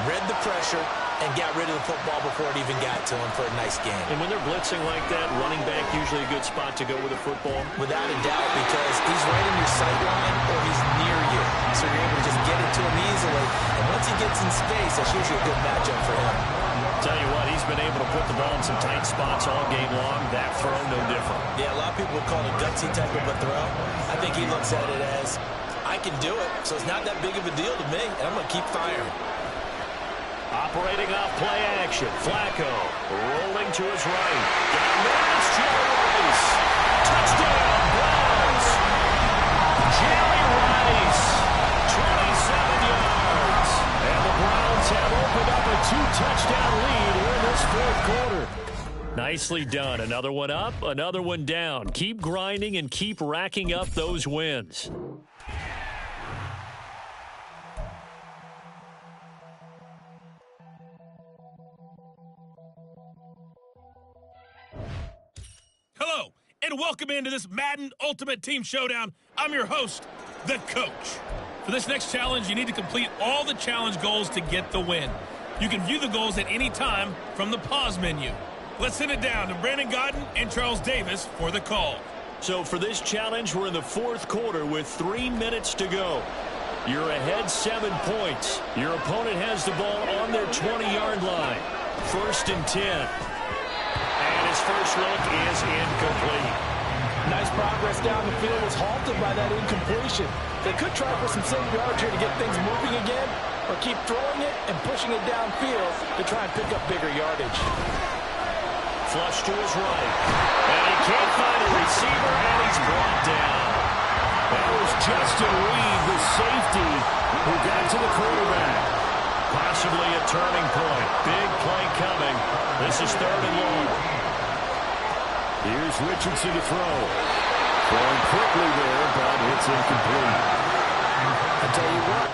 Read the pressure and got rid of the football before it even got to him for a nice game. And when they're blitzing like that, running back usually a good spot to go with the football? Without a doubt, because he's right in your sight line or he's near you. So you're able to just get it to him easily. And once he gets in space, that's usually a good matchup for him. Tell you what, he's been able to put the ball in some tight spots all game long. That throw, no different. Yeah, a lot of people would call it a gutsy type of a throw. I think he looks at it as, I can do it, so it's not that big of a deal to me, and I'm going to keep firing. Operating off play action. Flacco rolling to his right. Down there, it's Jerry Rice. Touchdown, Browns. Jerry Rice, 27 yards. And the Browns have opened up a 2-touchdown lead here in this fourth quarter. Nicely done. Another one up, another one down. Keep grinding and keep racking up those wins. Hello, and welcome into this Madden Ultimate Team Showdown. I'm your host, The Coach. For this next challenge, you need to complete all the challenge goals to get the win. You can view the goals at any time from the pause menu. Let's send it down to Brandon Godden and Charles Davis for the call. So for this challenge, we're in the fourth quarter with 3 minutes to go. You're ahead 7 points. Your opponent has the ball on their 20-yard line. 1st and 10. And his first look is incomplete. Nice progress down the field was halted by that incompletion. They could try for some save yards here to get things moving again, or keep throwing it and pushing it downfield to try and pick up bigger yardage. Flush to his right. And he can't find a receiver, and he's brought down. That was Justin Reed, the safety, who got to the quarterback. Possibly a turning point. Big play coming. This is 3rd and long. Here's Richardson to throw. Throwing quickly there, but it's incomplete. I tell you what.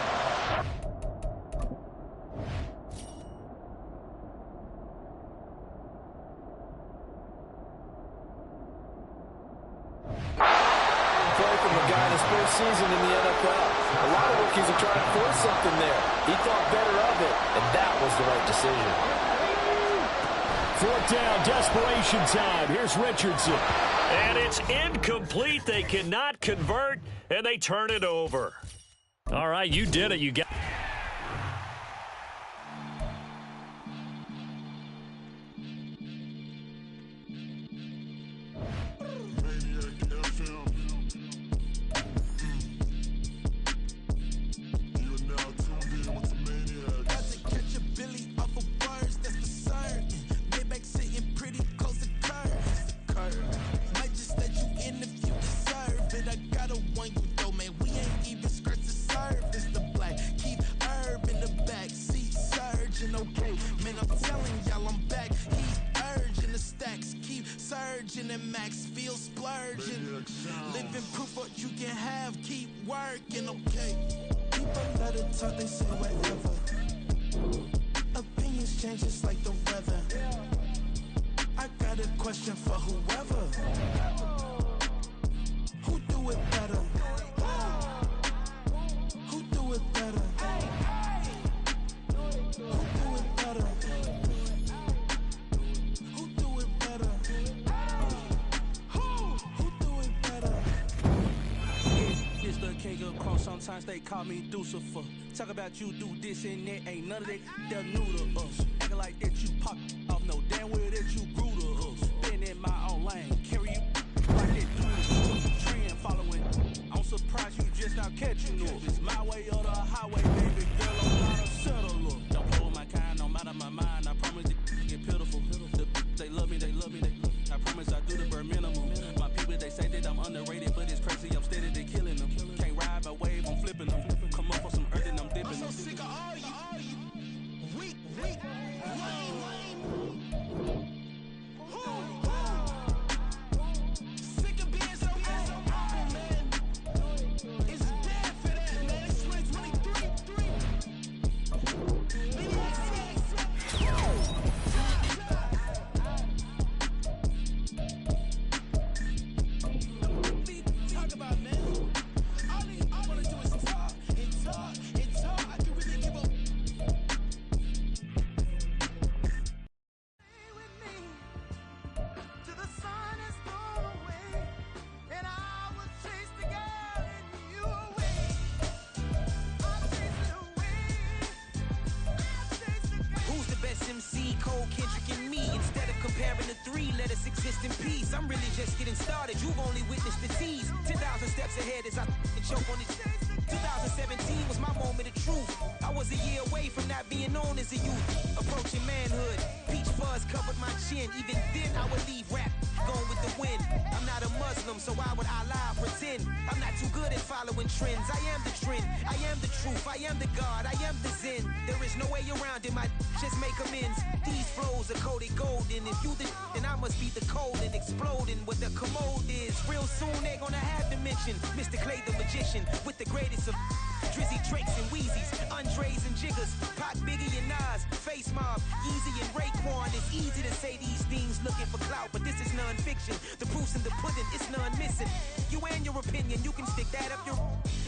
Play from the guy that's supposed season in the NFL. A lot of rookies are trying to force something there. He thought better of it, and that was the right decision. Fourth down, desperation time. Here's Richardson. And it's incomplete. They cannot convert, and they turn it over. All right, you did it. You got living proof what you can have, keep working, okay? People let it talk, they say whatever. Opinions change just like the weather. I got a question for whoever. Who do it better? Who do it better? Who do it better? Who do it better? Who do it better? It's the king of cross, sometimes they call me Lucifer. Talk about you do this and that, ain't none of that, they're new to us. Acting like that you pop off, no damn well that you grew to us. Been in my own lane, carry you like that dude. Trend following, I'm surprised you just not catching up. It's my way or the highway, baby girl, I'm not a settler. Don't play with my kind, no matter my mind, I promise it get pitiful. They love me, they love me, they love me. I promise I do the bare minimum. My people, they say that I'm underrated, but it's crazy, I'm steady, they killing them. Can't ride my wave, I'm flipping them. Come up for some earth and I'm dipping them. I'm so sick of all you weak, lame. Sick of being so humble, man. It's bad for that, man. It's 2023. Talk about, man. All I wanna do is talk and talk and talk. I can really give up. Till the sun is gone away, and I will chase the girl in you away. I'll chase it away. I'll chase the girl. Who's the best MC? Cole, Kendrick, and me. Instead of comparing the three, let us exist in peace. I'm really just getting started. You've only witnessed the tease. 10,000 steps ahead as I choke on it. 2017 was my moment of truth. I was a year away from not being known as a youth. Approaching manhood. Peach fuzz covered my chin. Even then, I would leave rap going with the wind. I'm not a Muslim, so why would I lie or pretend? I'm not too good at following trends. I am the trend. I am the truth. I am the God. I am the Zen. There is no way around it. My just make amends. These flows are coated golden. If you then I must be the cold and exploding. What the commode is. Real soon they're gonna have to mention Mr. Clay the magician with the greatest of Drizzy, Drakes, and Wheezies, Andres and Jiggers, Pac, Biggie, and Nas, Face Mob, Easy and Raekwon. It's easy to say these things looking for clout, but this is non-fiction. The proof's in the pudding, it's none missing. You and your opinion, you can stick that up your...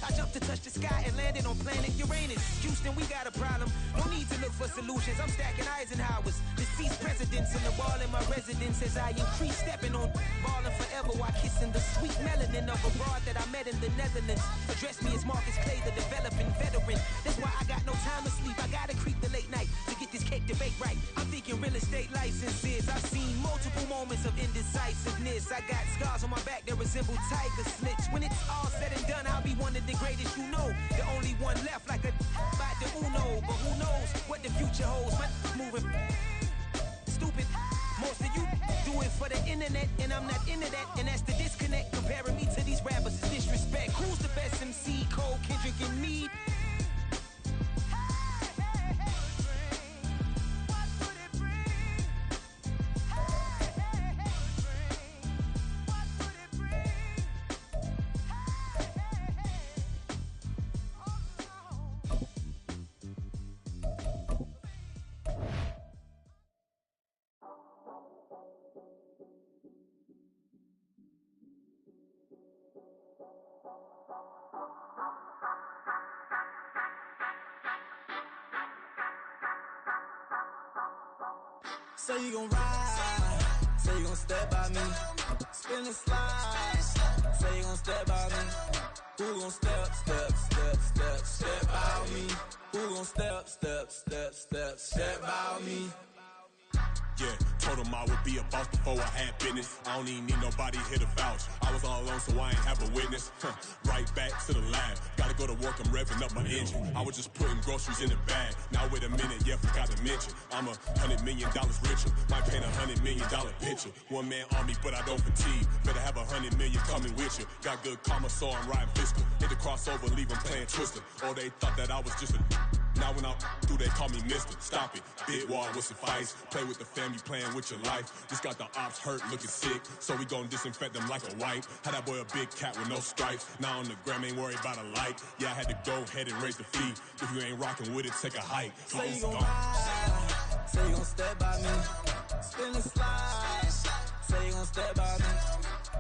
I jumped to touch the sky and landed on planet Uranus. Houston, we got a problem. No need to look for solutions. I'm stacking Eisenhowers. Deceased presidents in the wall in my residence as I increase stepping on balling forever while kissing the sweet melanin of a broad that I met in the Netherlands. Address me as Marcus Clay, the developing veteran. That's why I got no time to sleep. I gotta creep the late night to get this cake debate right. I'm thinking real estate licenses. I've seen multiple moments of indecisiveness. I got scars on my back that resemble tiger slits. When it's all said and done, I'll be one of the greatest you know. The only one left like a by the Uno. But who knows what the future holds? My moving stupid. Most of you do it for the internet, and I'm not into that. And that's the disconnect. Comparing me to these rappers is disrespect. Who's the best MC? Cole, Kendrick, and me. Say you gon' ride, say you gon' step by me. Spin and slide, say you gon' step by me. Who gon' step by me? Who gon' step by me? Yeah, told him I would be a boss before I had business. I don't even need nobody here to vouch. I was all alone, so I ain't have a witness. Right back to the lab. Gotta go to work, I'm revving up my engine. I was just putting groceries in the bag. Now wait a minute, yeah, forgot to mention. I'm $100 million richer. Might paint $100 million picture. One man army, but I don't fatigue. Better have 100 million coming with you. Got good karma, so I'm riding fiscal. Hit the crossover, leave them playing Twister. Oh, they thought that I was just a... Now when I do, they call me Mister. Stop it. Big wall with suffice. Play with the family, playing with your life. Just got the ops hurt, looking sick. So we gon' disinfect them like a wipe. Had that boy a big cat with no stripes. Now on the gram, ain't worried about a light. Yeah, I had to go ahead and raise the fee. If you ain't rocking with it, take a hike. Say you gon' ride, say you gon' step by me. Spin and slide, say you gon' step by me.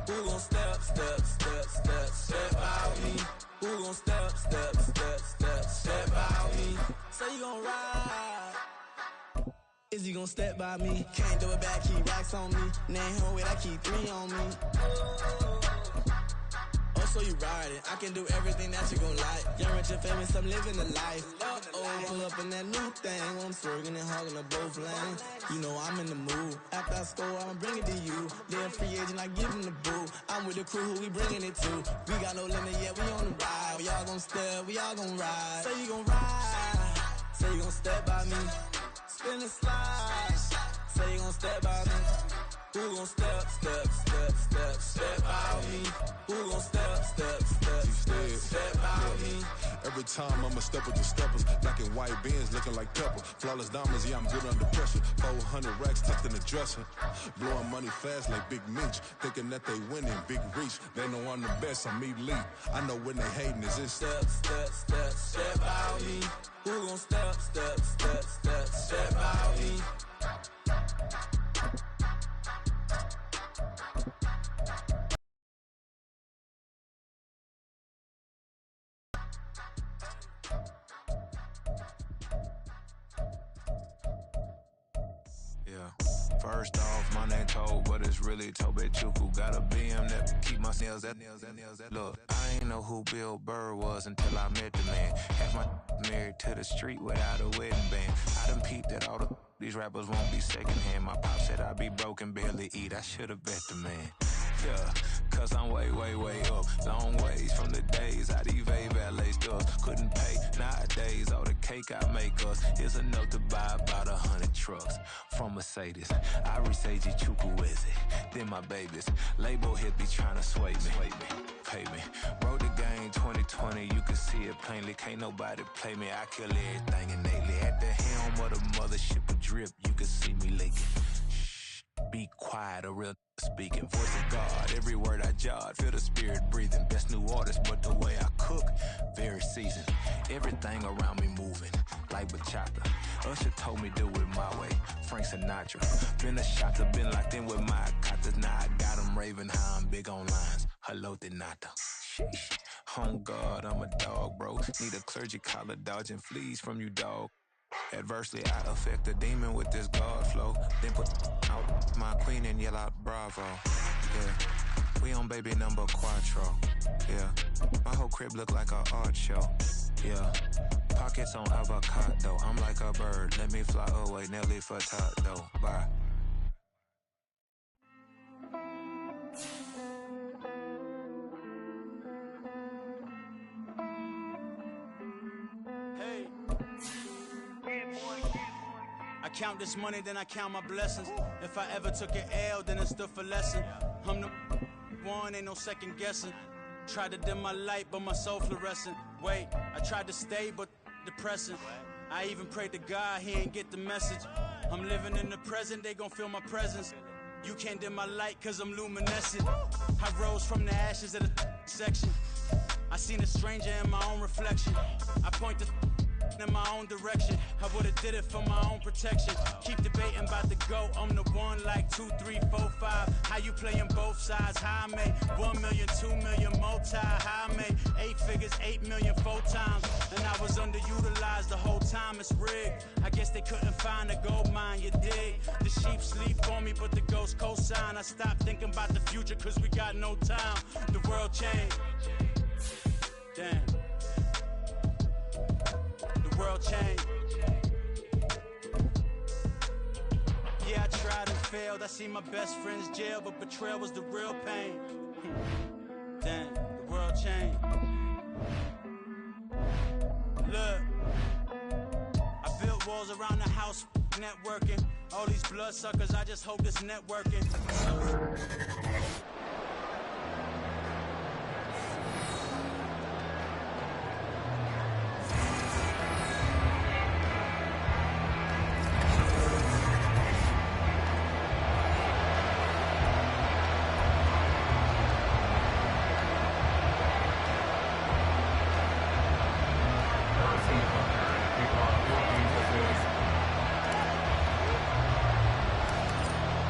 Who gon' step by me? Who gon' step by me? Say you gon' ride. Is you gon' step by me? Can't do it back, keep racks on me. Name home with I keep 3 on me. Oh, so you ride it. I can do everything that you gon' like. Young, rich, and famous, I'm living the life. Uh-oh, pull up in that new thing. I'm swerving and hogging up both lanes. You know I'm in the mood. After I score, I'ma bring it to you. They're a free agent, I give them the boo. I'm with the crew, who we bringing it to. We got no limit yet, we on the ride. We all gon' step, we all gon' ride. Say you gon' ride, say you gon' step by me. Spin and slide, say you gon' step by me. Who gon' step by me? Who gon' step by me? Every time I'ma step with the steppers, black and white beans looking like pepper. Flawless diamonds, yeah, I'm good under pressure. 400 racks tucked in the dresser. Blowing money fast like Big Meech. Thinking that they winning, big reach. They know I'm the best, I'm elite. I know when they hating is in step by me. Who gon' step by me? First off, my name Tobe, but it's really Tobe Chuku. Got a BM that keep my nails that. Look, I ain't know who Bill Burr was until I met the man. Half my married to the street without a wedding band. I done peeped that all these rappers won't be secondhand. My pop said I'd be broken, barely eat. I should've bet the man. Yeah, cause I'm way up. Long ways from the days I evade valet stores. Couldn't pay nowadays. All the cake I make us is enough to buy about 100 trucks from Mercedes. I resage Chukwueze, then my babies. Label hit be trying to sway me. Pay me. Wrote the game 2020, you can see it plainly. Can't nobody play me. I kill everything innately. At the helm of the mothership of drip, you can see me leaking. Be quiet, a real speaking. Voice of God, every word I jot. Feel the spirit breathing. Best new artist, but the way I cook, very seasoned. Everything around me moving, like bachata. Usher told me do it my way. Frank Sinatra. Been a shotter, been locked in with my cotters. Now I got them raving how I'm big on lines. Hello, Denata. Sheesh. On God, I'm a dog, bro. Need a clergy collar, dodging fleas from you, dog. Adversely, I affect the demon with this God flow. Then put out my queen and yell out bravo. Yeah, we on baby number quattro. Yeah, my whole crib look like a art show. Yeah, pockets on avocado. I'm like a bird, let me fly away. Nelly Furtado, bye. I count this money, then I count my blessings. If I ever took an L, then it stood for lesson. I'm the one, ain't no second guessing. Tried to dim my light, but my soul fluorescent. Wait, I tried to stay, but depressing. I even prayed to God, he ain't get the message. I'm living in the present, they gon' feel my presence. You can't dim my light, cause I'm luminescent. I rose from the ashes of the section. I seen a stranger in my own reflection. I point the in my own direction. I would've did it for my own protection. Keep debating about the GOAT. I'm the one like 2, 3, 4, 5. How you playing both sides? How I made 1 million, 2 million multi. How I made 8 figures, 8 million 4 times. And I was underutilized the whole time. It's rigged. I guess they couldn't find a gold mine. You dig? The sheep sleep on me, but the ghost cosign. I stopped thinking about the future 'cause we got no time. The world changed. Damn. The world changed. Yeah, I tried and failed. I see my best friends jail, but betrayal was the real pain. Damn, the world changed. Look, I built walls around the house, networking. All these bloodsuckers, I just hope this networking.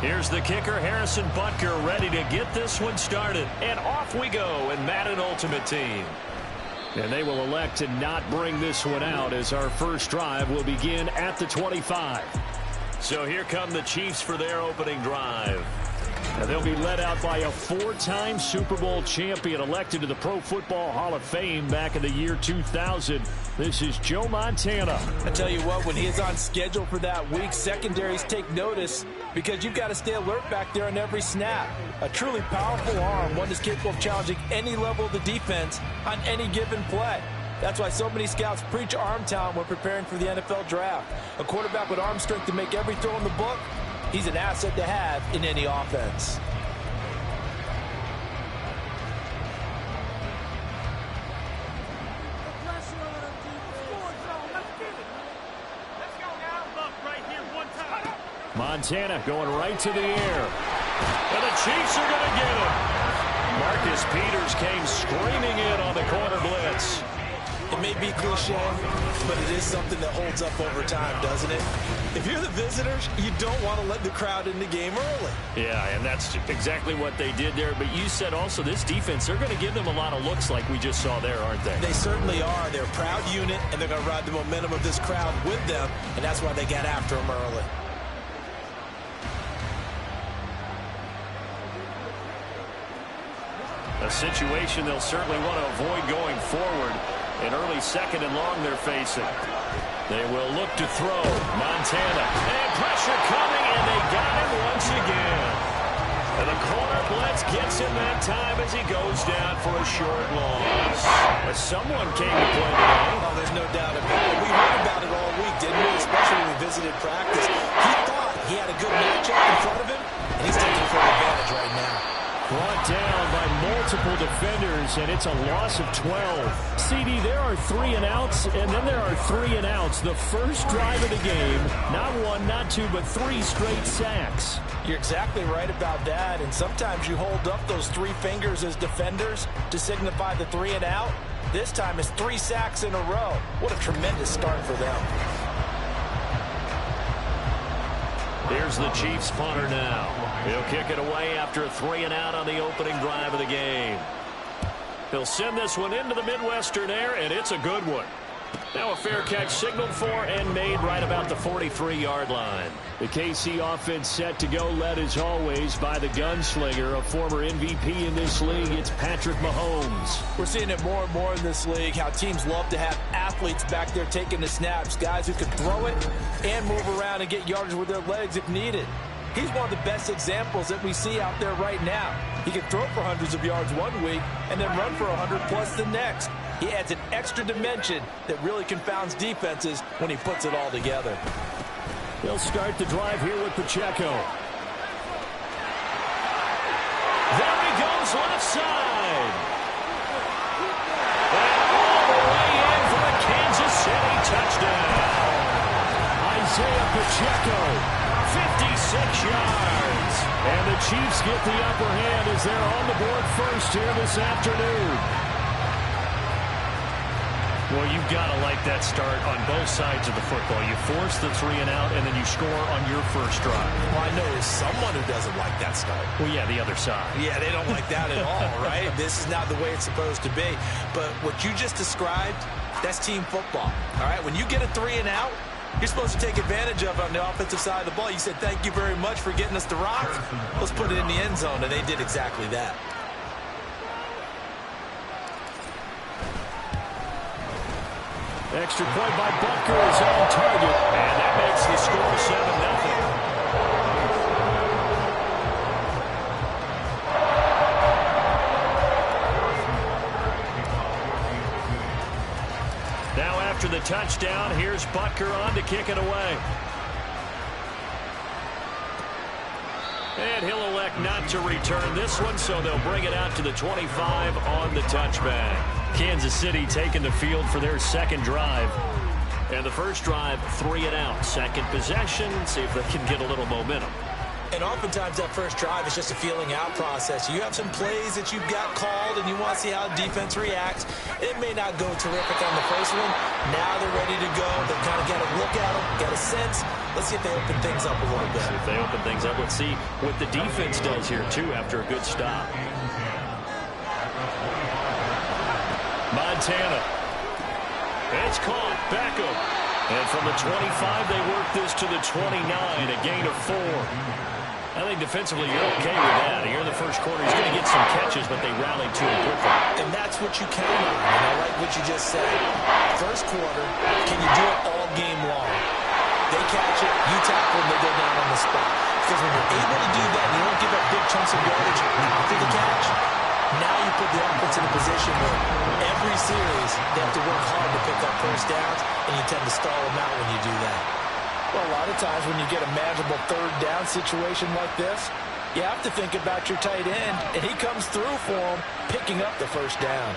Here's the kicker, Harrison Butker, ready to get this one started. And off we go in Madden Ultimate Team. And they will elect to not bring this one out as our first drive will begin at the 25. So here come the Chiefs for their opening drive. And they'll be led out by a 4-time Super Bowl champion elected to the Pro Football Hall of Fame back in the year 2000. This is Joe Montana. I tell you what, when he is on schedule for that week, secondaries take notice because you've got to stay alert back there on every snap. A truly powerful arm, one that's capable of challenging any level of the defense on any given play. That's why so many scouts preach arm talent when preparing for the NFL draft. A quarterback with arm strength to make every throw in the book, he's an asset to have in any offense. Montana going right to the air. And the Chiefs are going to get him. Marcus Peters came screaming in on the corner blitz. It may be cliche, but it is something that holds up over time, doesn't it? If you're the visitors, you don't want to let the crowd in the game early. Yeah, and that's exactly what they did there. But you said also this defense, they're going to give them a lot of looks like we just saw there, aren't they? They certainly are. They're a proud unit, and they're going to ride the momentum of this crowd with them, and that's why they got after them early. A situation they'll certainly want to avoid going forward. An early 2nd and long they're facing. They will look to throw. Montana. And pressure coming, and they got him once again. And the corner blitz gets him that time as he goes down for a short loss. But someone came to play today. Oh, there's no doubt about it. We heard about it all week, didn't we? Especially when we visited practice. He thought he had a good matchup in front of him, and he's taking full advantage right now. Brought down by multiple defenders, and it's a loss of 12. CD, there are 3 and outs, and then there are 3 and outs. The first drive of the game, not 1, not 2, but 3 straight sacks. You're exactly right about that, and sometimes you hold up those 3 fingers as defenders to signify the 3 and out. This time it's 3 sacks in a row. What a tremendous start for them. Here's the Chiefs punter now. He'll kick it away after a 3 and out on the opening drive of the game. He'll send this one into the Midwestern air, and it's a good one. Now a fair catch signaled for and made right about the 43-yard line. The KC offense set to go, led as always by the gunslinger, a former MVP in this league. It's Patrick Mahomes. We're seeing it more and more in this league, how teams love to have athletes back there taking the snaps, guys who can throw it and move around and get yardage with their legs if needed. He's one of the best examples that we see out there right now. He can throw for hundreds of yards one week and then run for 100+ the next. He adds an extra dimension that really confounds defenses when he puts it all together. They'll start the drive here with Pacheco. There he goes, left side. And all the way in for a Kansas City touchdown. Isaiah Pacheco, 56 yards. And the Chiefs get the upper hand as they're on the board first here this afternoon. Well, you've got to like that start on both sides of the football. You force the 3 and out, and then you score on your first drive. Well, I know someone who doesn't like that start. Well, yeah, the other side. Yeah, they don't like that at all, right? This is not the way it's supposed to be. But what you just described, that's team football, all right? When you get a 3 and out, you're supposed to take advantage of it on the offensive side of the ball. You said, thank you very much for getting us the rock. Let's put it in the end zone, and they did exactly that. Extra point by Butker is on target, and that makes the score 7-0. Now after the touchdown, here's Butker on to kick it away. And he'll elect not to return this one, so they'll bring it out to the 25 on the touchback. Kansas City taking the field for their second drive. And the first drive, 3 and out. Second possession, see if they can get a little momentum. And oftentimes that first drive is just a feeling out process. You have some plays that you've got called and you want to see how the defense reacts. It may not go terrific on the first one. Now they're ready to go. They've kind of got a look at them, got a sense. Let's see if they open things up a little bit. See if they open things up. Let's see what the defense does here, too, after a good stop. Montana. It's caught. Beckham. And from the 25, they work this to the 29, a gain of 4. I think defensively you're okay with that. Here in the first quarter, he's going to get some catches, but they rallied to him quickly. And that's what you count on. And I like what you just said. First quarter, can you do it all game long? They catch it, you tackle them, they go down on the spot. Because when you're able to do that, and you don't give up big chunks of yardage after the catch, now you put the offense in a position where every series they have to work hard to pick up first downs, and you tend to stall them out when you do that. Well, a lot of times when you get a manageable third down situation like this, you have to think about your tight end, and he comes through for him, picking up the first down.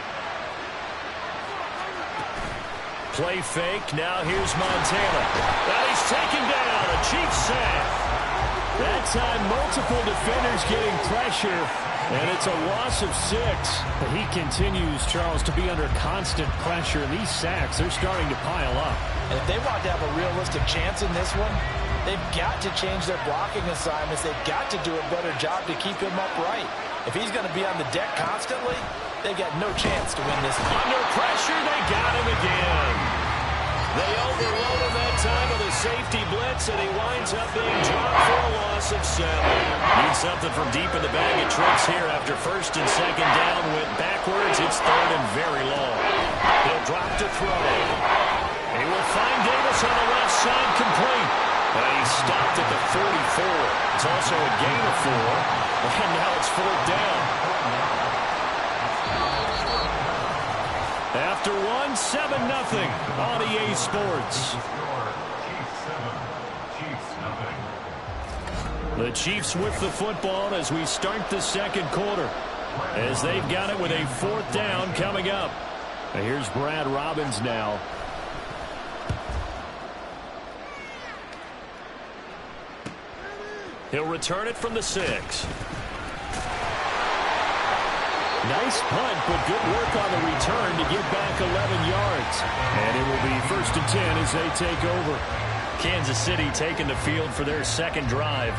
Play fake. Now here's Montana. And he's taken down. A cheap sack. That time, multiple defenders getting pressure, and it's a loss of 6. But he continues, Charles, to be under constant pressure. And these sacks, they're starting to pile up. And if they want to have a realistic chance in this one, they've got to change their blocking assignments. They've got to do a better job to keep him upright. If he's going to be on the deck constantly, they've got no chance to win this game. Under pressure, they got him again. They overload him that time with a safety blitz, and he winds up being dropped for a loss of 7. Need something from deep in the bag of tricks here after first and second down went backwards. It's third and very long. He'll drop to throw. He will find Davis on the left side, complete. And he stopped at the 44. It's also a gain of 4. And now it's 4th down. After 1, 7-0 on EA Sports. The Chiefs with the football as we start the second quarter, as they've got it with a 4th down coming up. And here's Brad Robbins now. He'll return it from the 6. Nice punt, but good work on the return to get back 11 yards. And it will be 1st and 10 as they take over. Kansas City taking the field for their second drive.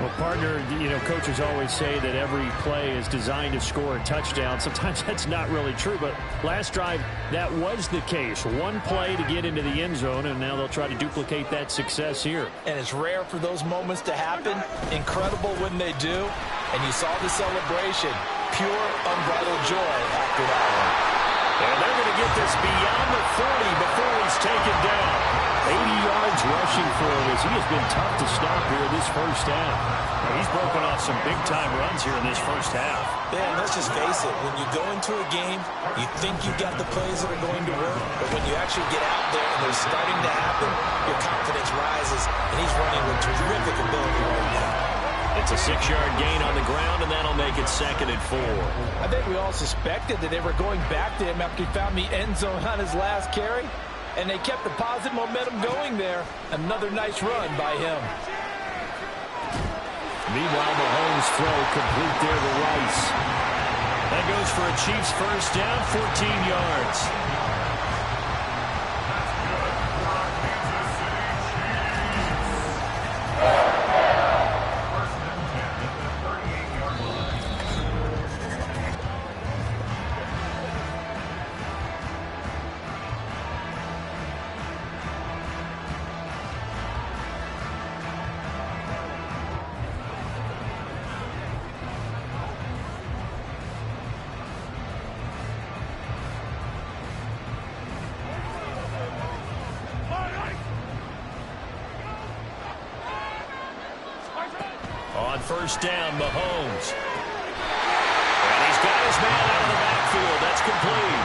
Well, partner, you know, coaches always say that every play is designed to score a touchdown. Sometimes that's not really true, but last drive, that was the case. One play to get into the end zone, and now they'll try to duplicate that success here. And it's rare for those moments to happen. Incredible when they do. And you saw the celebration. Pure, unbridled joy after that one. And they're going to get this beyond the 40 before he's taken down. 80 yards rushing for him as he has been tough to stop here this first half. He's broken off some big-time runs here in this first half. Yeah, and let's just face it. When you go into a game, you think you've got the plays that are going to work, but when you actually get out there and they're starting to happen, your confidence rises, and he's running with terrific ability right now. It's a 6-yard gain on the ground, and that'll make it 2nd and 4. I think we all suspected that they were going back to him after he found the end zone on his last carry, and they kept the positive momentum going there. Another nice run by him. Meanwhile, Mahomes' throw complete there to Rice. That goes for a Chiefs first down, 14 yards. first down, Mahomes. And he's got his man out of the backfield. That's complete.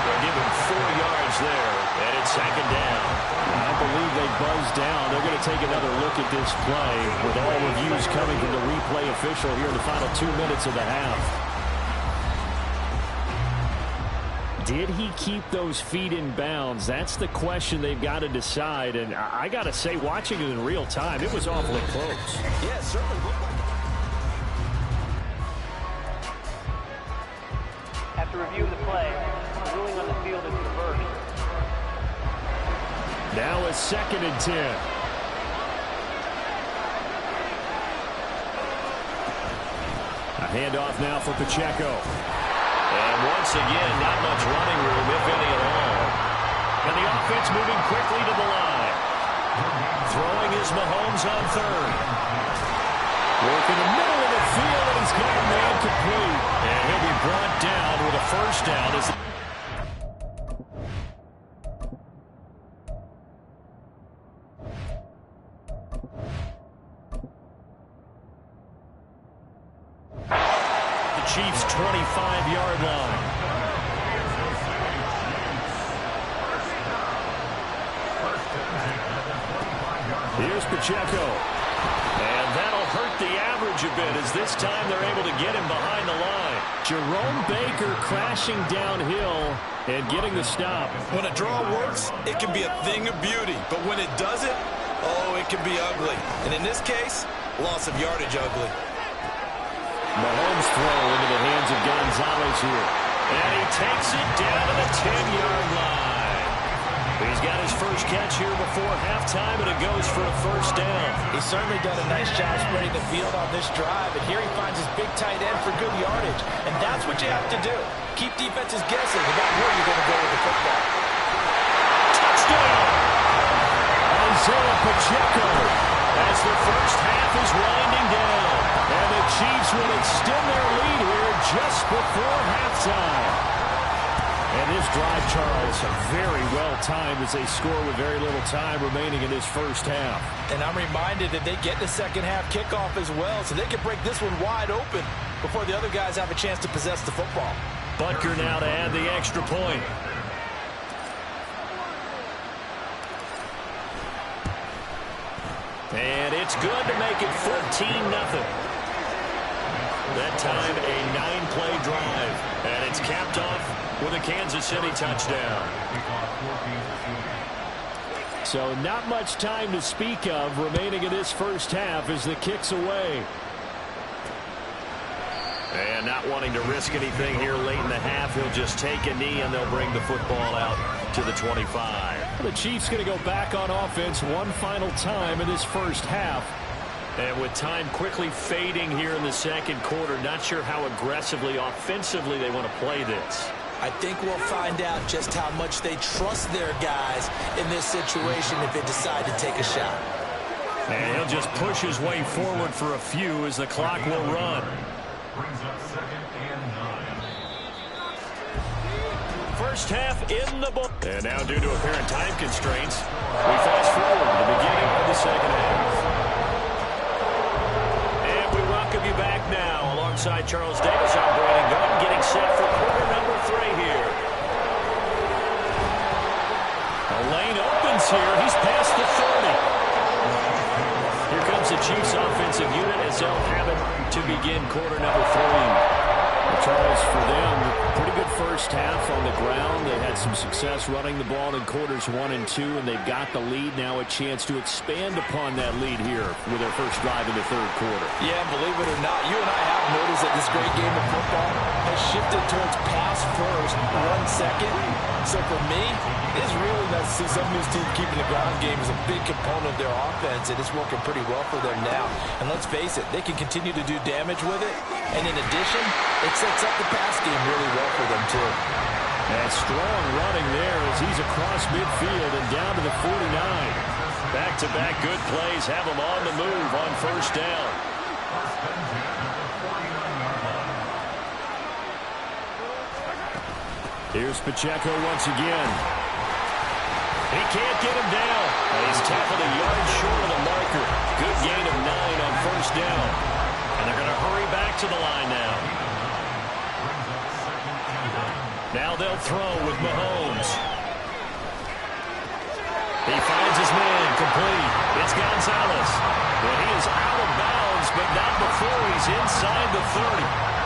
They'll give him 4 yards there, and it's second down. I believe they buzzed down. They're going to take another look at this play with all reviews coming from the replay official here in the final 2 minutes of the half. Did he keep those feet in bounds? That's the question they've got to decide. And I got to say, watching it in real time, it was awfully close. Yeah, it certainly looked like it. After review of the play, the ruling on the field is reversed. Now a 2nd and 10. A handoff now for Pacheco. And once again, not much running room, if any at all. And the offense moving quickly to the line. Throwing is Mahomes on 3rd. Work in the middle of the field, and he's got a man complete. And he'll be brought down with a first down. The Chiefs' 25-yard line. Here's Pacheco. And that'll hurt the average a bit as this time they're able to get him behind the line. Jerome Baker crashing downhill and getting the stop. When a draw works, it can be a thing of beauty. But when it doesn't, oh, it can be ugly. And in this case, loss of yardage ugly. Mahomes throw into the hands of Gonzalez here. And he takes it down to the 10-yard line. He's got his first catch here before halftime, and it goes for a first down. He's certainly done a nice job spreading the field on this drive, and here he finds his big tight end for good yardage. And that's what you have to do. Keep defenses guessing about where you're going to go with the football. Touchdown! Isaiah Pacheco. As the first half is winding down. And the Chiefs will extend their lead here just before halftime. And this drive, Charles, very well timed as they score with very little time remaining in this first half. And I'm reminded that they get the second half kickoff as well, so they can break this one wide open before the other guys have a chance to possess the football. Butker now to add the extra point. And it's good to make it 14-0. That time, a 9-play drive. And it's capped off with a Kansas City touchdown. So not much time to speak of remaining in this first half as the kick's away. And not wanting to risk anything here late in the half, he'll just take a knee and they'll bring the football out to the 25. The Chiefs going to go back on offense one final time in this first half. And with time quickly fading here in the second quarter, not sure how aggressively, offensively they want to play this. I think we'll find out just how much they trust their guys in this situation if they decide to take a shot. And he'll just push his way forward for a few as the clock will run. Brings up 2nd and 9. First half in the book. And now due to apparent time constraints, we fast forward to the beginning of the second half. You back now alongside Charles Davis. I'm Brandon Gunn getting set for quarter number 3 here. The lane opens here. He's past the 30. Here comes the Chiefs offensive unit as they'll have it to begin quarter number 3. Charles, for them, pretty good first half on the ground. They had some success running the ball in quarters 1 and 2, and they've got the lead. Now a chance to expand upon that lead here with their first drive in the third quarter. Yeah, believe it or not, you and I have noticed that this great game of football has shifted towards pass first, 1 second. So for me, it's really nice to see some of these teams keeping the ground game as a big component of their offense, and it's working pretty well for them now. And let's face it, they can continue to do damage with it. And in addition, it sets up the pass game really well for them, too. And strong running there as he's across midfield and down to the 49. Back-to-back good plays have them on the move on first down. Here's Pacheco once again. He can't get him down. He's tackled a yard short of the marker. Good gain of 9 on first down. And they're going to hurry back to the line now. Now they'll throw with Mahomes. He finds his man, complete. It's Gonzalez. Well, he is out of bounds, but not before he's inside the 30.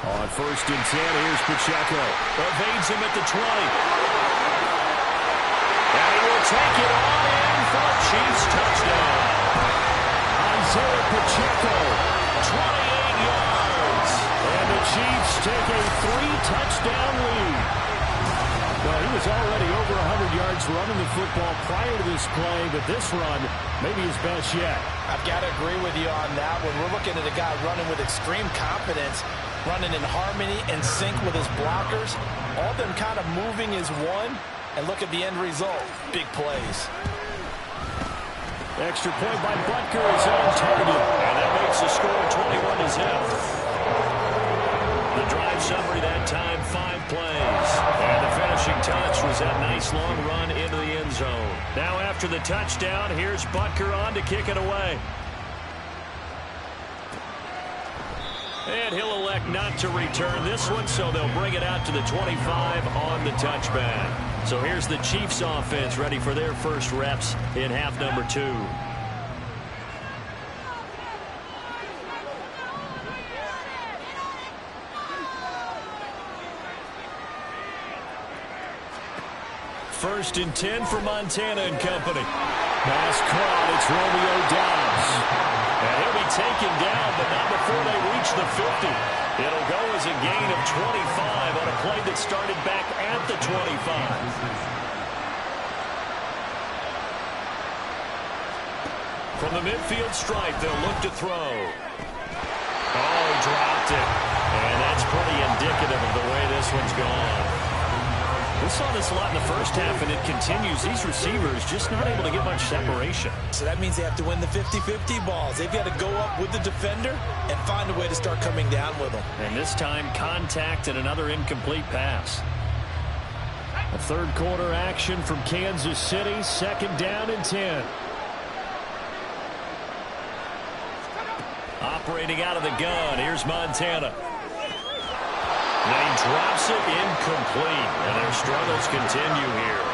On 1st and 10, here's Pacheco. Evades him at the 20. And he will take it on in for a Chiefs touchdown. Isaiah Pacheco, 28 yards. And the Chiefs take a 3-touchdown lead. Well, he was already over 100 yards running the football prior to this play, but this run may be his best yet. I've got to agree with you on that one. We're looking at a guy running with extreme confidence, running in harmony and sync with his blockers. All of them kind of moving as one. And look at the end result. Big plays. Extra point by Butker is on target. And that makes the score 21-0. The drive summary that time, 5 plays. And the finishing touch was that nice long run into the end zone. Now after the touchdown, here's Butker on to kick it away. And he'll elect not to return this one, so they'll bring it out to the 25 on the touchback. So here's the Chiefs offense ready for their first reps in half number 2. First and 10 for Montana and company. Pass caught. It's Romeo Doubs. And he'll be taken down, but not before they reach the 50. It'll go as a gain of 25 on a play that started back at the 25. From the midfield stripe, they'll look to throw. Oh, dropped it. And that's pretty indicative of the way this one's gone. We saw this a lot in the first half, and it continues. These receivers just not able to get much separation. So that means they have to win the 50-50 balls. They've got to go up with the defender and find a way to start coming down with them. And this time, contact and another incomplete pass. A third quarter action from Kansas City. 2nd down and 10. Operating out of the gun, here's Montana. And he drops it incomplete, and their struggles continue here.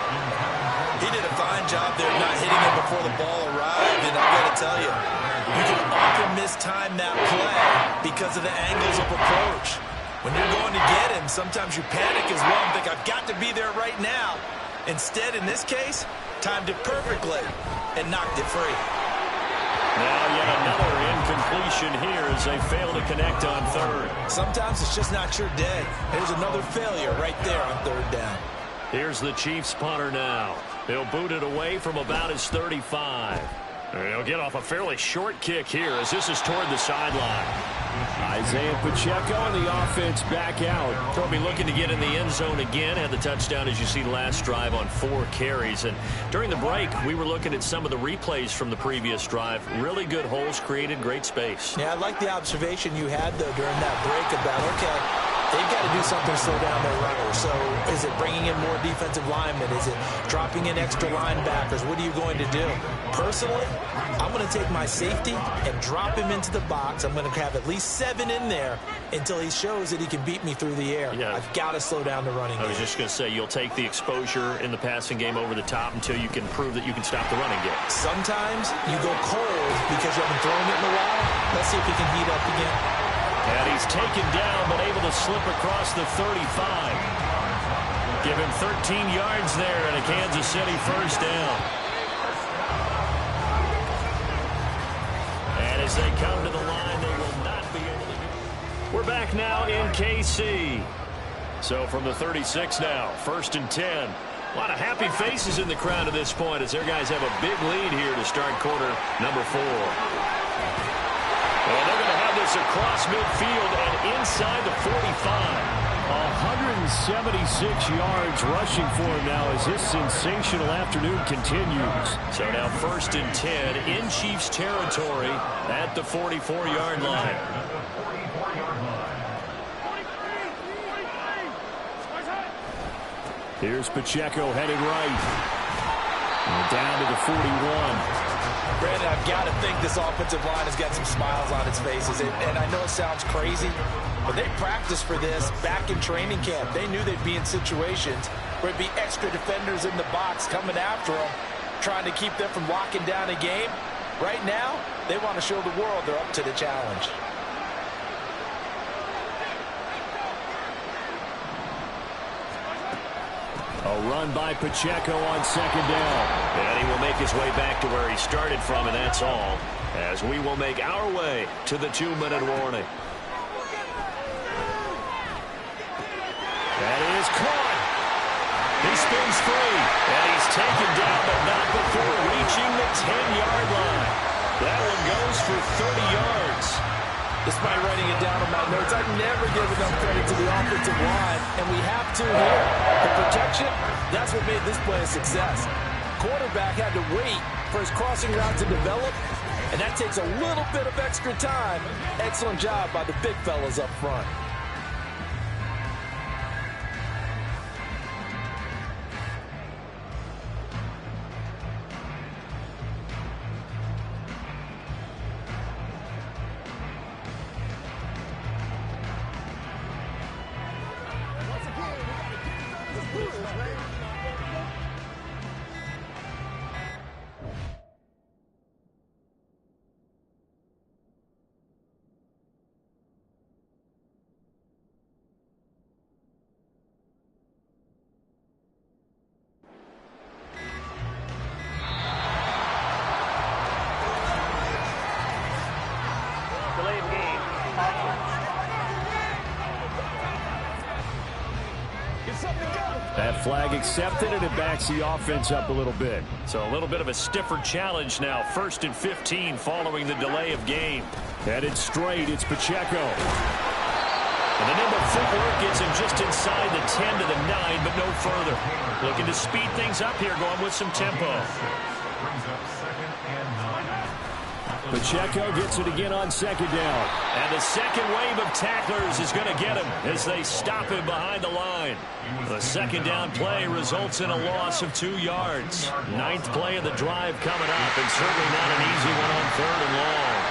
He did a fine job there not hitting him before the ball arrived, and I've got to tell you, you can often mistime that play because of the angles of approach. When you're going to get him, sometimes you panic as well and think, I've got to be there right now. Instead, in this case, timed it perfectly and knocked it free. Now yet another incompletion here as they fail to connect on 3rd. Sometimes it's just not your day. There's another failure right there on 3rd down. Here's the Chiefs punter now. He'll boot it away from about his 35. He'll get off a fairly short kick here as this is toward the sideline. Isaiah Pacheco and the offense back out. They'll be looking to get in the end zone again. Had the touchdown, as you see, last drive on 4 carries. And during the break, we were looking at some of the replays from the previous drive. Really good holes created, great space. Yeah, I like the observation you had, though, during that break about, okay, they've got to do something to slow down their runners. So is it bringing in more defensive linemen? Is it dropping in extra linebackers? What are you going to do? Personally, I'm going to take my safety and drop him into the box. I'm going to have at least 7 in there until he shows that he can beat me through the air. Yeah. I've got to slow down the running game. I was just going to say, you'll take the exposure in the passing game over the top until you can prove that you can stop the running game. Sometimes you go cold because you haven't thrown it in a while. Let's see if he can heat up again. And he's taken down, but able to slip across the 35. Give him 13 yards there and a Kansas City 1st down. And as they come to the line, they will not be able to get. We're back now in KC. So from the 36 now, 1st and 10. A lot of happy faces in the crowd at this point as their guys have a big lead here to start quarter number 4. And they're going to have this across midfield and inside the 45. 176 yards rushing for him now as this sensational afternoon continues. So now 1st and 10 in Chiefs territory at the 44-yard line. Here's Pacheco headed right. And down to the 41. Brandon, I've got to think this offensive line has got some smiles on its faces. And I know it sounds crazy, but they practiced for this back in training camp. They knew they'd be in situations where it'd be extra defenders in the box coming after them, trying to keep them from locking down a game. Right now, they want to show the world they're up to the challenge. A run by Pacheco on second down. And he will make his way back to where he started from, and that's all. As we will make our way to the 2-minute warning. That is caught. He spins free, and he's taken down, but not before reaching the 10-yard line. That one goes for 30 yards. Despite writing it down on my notes, I've never given enough credit to the offensive line, and we have to here. The protection, that's what made this play a success. Quarterback had to wait for his crossing route to develop, and that takes a little bit of extra time. Excellent job by the big fellas up front. That flag accepted, and it backs the offense up a little bit. So a little bit of a stiffer challenge now. 1st and 15 following the delay of game. Headed straight, it's Pacheco. And the number footwork gets him just inside the 10 to the 9, but no further. Looking to speed things up here, going with some tempo. Brings up 2nd and 9. Pacheco gets it again on second down. And the second wave of tacklers is going to get him as they stop him behind the line. The second down play results in a loss of 2 yards. 9th play of the drive coming up, and certainly not an easy one on 3rd and long.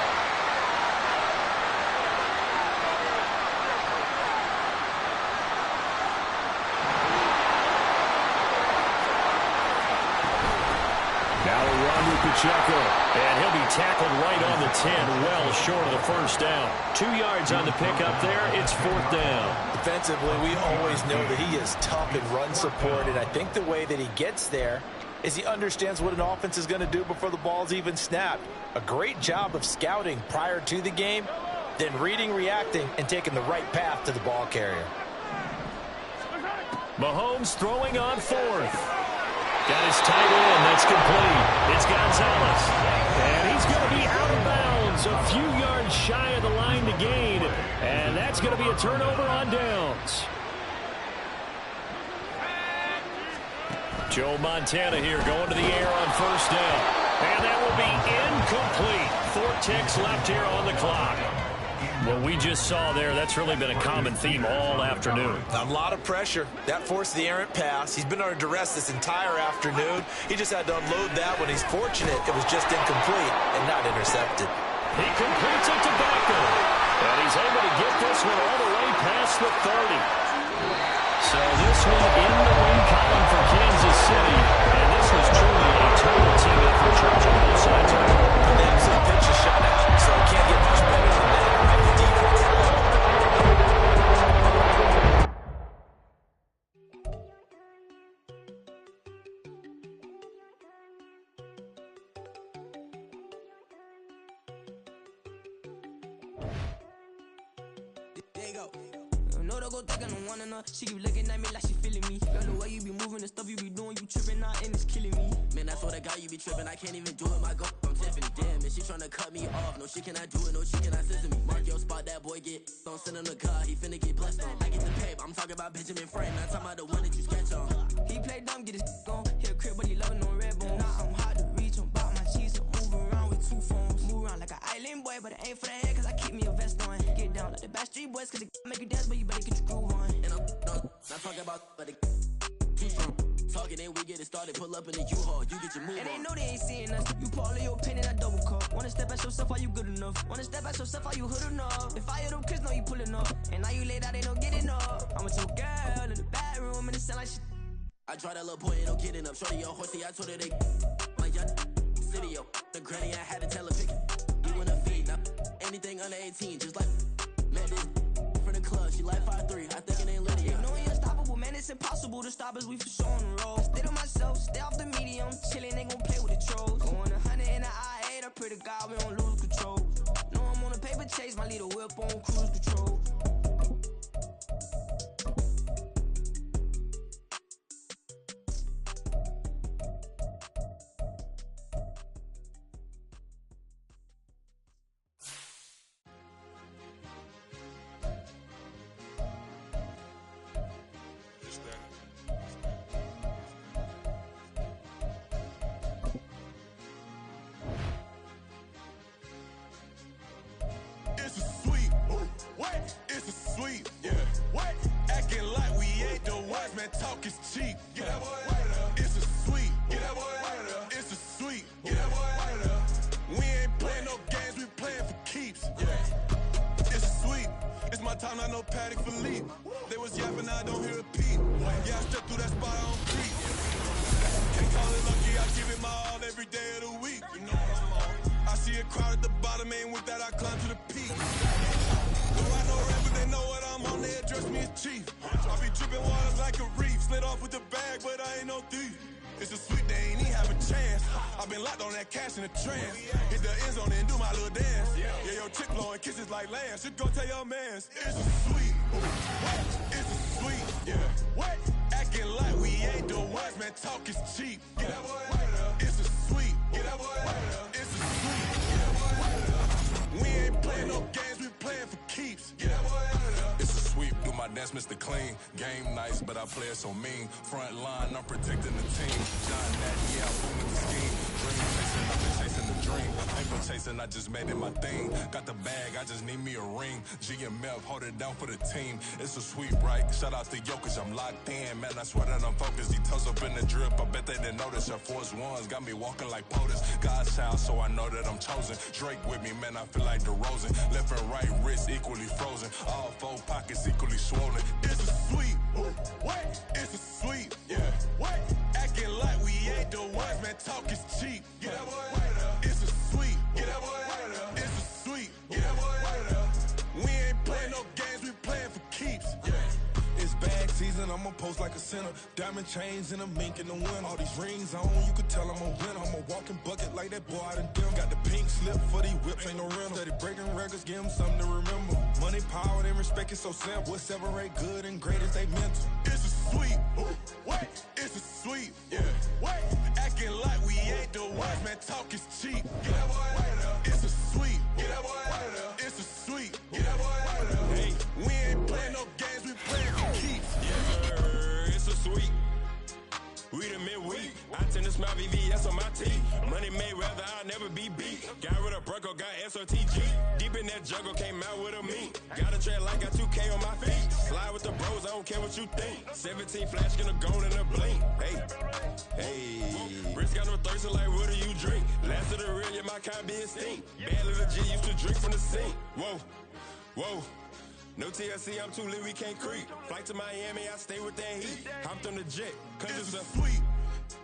Now a run with Pacheco. And he'll be tackled right on the 10, well short of the first down. 2 yards on the pickup there. It's 4th down. Defensively, we always know that he is tough in run support, and I think the way that he gets there is he understands what an offense is going to do before the ball's even snapped. A great job of scouting prior to the game, then reading, reacting, and taking the right path to the ball carrier. Mahomes throwing on 4th. Got his tight end. That's complete. It's Gonzalez. And he's going to be out of bounds, a few yards shy of the line to gain. And that's going to be a turnover on downs. Joe Montana here going to the air on 1st down. And that will be incomplete. 4 ticks left here on the clock. What we just saw there, that's really been a common theme all afternoon. A lot of pressure. That forced the errant pass. He's been under duress this entire afternoon. He just had to unload that when he's fortunate it was just incomplete and not intercepted. He completes it to Beckham. And he's able to get this one all the way past the 30. So this one in the win column for Kansas City. And this was truly a total team effort charge on both sides of the ball. The absolute pitch is shut out, so it can't get much better than that. The defense. She keep looking at me like she feeling me. Girl, the way you be moving, the stuff you be doing, you tripping out and it's killing me. Man, I swear to God, you be tripping. I can't even do it. My girl, I'm Tiffany. Damn, and she tryna cut me off. No shit cannot do it. No shit cannot scissor me. Mark your spot, that boy get. Don't send him the car. He finna get blessed on. I get the paper. I'm talking about Benjamin Franklin. Not talking about the one that you sketch on. He play dumb, get his on. Hit a crib, but he loving on red bone. Now I'm hard to reach. I'm about my cheese. I'm moving around with 2 phones. Move around like an island boy, but it ain't for the head, cause I keep me a vest on. Get down like the Backstreet Boys, cause it make you dance, but you better get your groove on. And I'm not talking about, but it keep from talking and we get it started. Pull up in the U-Haul, you get your move on. And they know they ain't seeing us. You Paul your pen in that double cup. Wanna step at yourself, are you good enough? Wanna step at yourself, are you hood enough? If I hear them kids, know you pulling up. And now you laid out, they don't get enough. I'm with your girl in the bedroom and it sound like shit. I try that little boy, ain't no getting up. Shorty on horsey, I told her they my young city, yo. The granny, I had to tell her pick. You in a feed, now anything under 18, just like met this from the club. She like 5'3", I think it ain't Lydia. You know we unstoppable, man, it's impossible to stop us, we for sure on the road. Stay to myself, stay off the medium, chillin', they gon' play with the trolls. Going 100 in the I-8, I pray to God we don't lose control. Know I'm on a paper chase, my leader whip on cruise control. Talk is cheap. Get that boy out of there. It's a sweet. Get that boy out of there. It's a sweet. Get that boy out of there. We ain't playing no games, we playing for keeps. Yeah. It's sweet. It's my time, not no Paddock for leap. They was yapping, I don't hear a peep. Yeah, I stepped through that spot, I don't creep. Can't call it lucky, I give it my all every day of the week. You know what I'm on. I see a crowd at the bottom, ain't with that, I climb to the peak. Though I know rappers, they know what I'm on, they address me as chief. I be dripping waters like a reef, slid off with the bag, but I ain't no thief. It's a sweet, they ain't even have a chance. I been locked on that cash in a trance. Hit the end zone and do my little dance. Yeah, your chick blowing kisses like lambs. You go tell your mans. It's a sweet. It's a sweet. Yeah. What? Acting like we ain't the ones, man. Talk is cheap. Get that boy out of there. It's a sweet. Get that boy out of there. It's a sweet. Get that boy out of there. We ain't playing no games, we playing for keeps. Get that boy out of there. It's a sweep, do my dance, Mr. Clean. Game nice, but I play it so mean. Front line, I'm protecting the team. John Natty, yeah, I'm booming the scheme. Dream chasing, I've been chasing the dream. Paper chasing, I just made it my thing. Got the bag, I just need me a ring. GMF, hold it down for the team. It's a sweep, right? Shout out to Jokic, I'm locked in. Man, I swear that I'm focused. He toes up in the drip, I bet they didn't notice. Your force ones got me walking like POTUS. God's child, so I know that I'm chosen. Drake with me, man, I feel like DeRozan. Left and right wrist equally frozen. All four pockets equally swollen. It's a sweet. What? It's a sweet. Yeah. What? Acting like we ain't the ones, man. Talk is cheap. Get that boy out of there. It's a sweet. Get that boy out of there. It's a sweet. Get that boy out of there. We ain't playing no games, we playing for keeps. Yeah. It's bag season, I'ma post like a sinner. Diamond chains and a mink in the wind. All these rings on, you could tell I'm a winner. I'm a walking bucket like that boy out in Denver. Got the pink slip for these whips, ain't no rental. Steady breaking records, give them something to remember. Money, power, and respect is so simple. What separate good and great is they mental. It's a sweet. What? It's a sweet. Yeah. What? Acting like we ain't the ones, man. Talk is cheap. Get that boy out of there. It's a sweet. Get that boy out of there. It's a sweet. Get that boy out of there. Hey, we ain't playing no games, we playing for keeps. Yes, sir. It's a sweet. We the midweek. I tend to smile VVS on my teeth. Money made rather I'll never be beat. Got rid of Bronco, got SOTG. Deep in that jungle, came out with a meat. Got a tread like got 2K on my feet. Slide with the bros, I don't care what you think. 17 flash, gonna go in a blink. Hey, hey. Wrist got no thirsty like what do you drink? Last of the real, yeah, my kind be extinct. Bad little G used to drink from the sink. Whoa, whoa. No TLC, I'm too lit, we can't creep. Flight to Miami, I stay with that heat. Hopped on the jet, cause it's a sweet.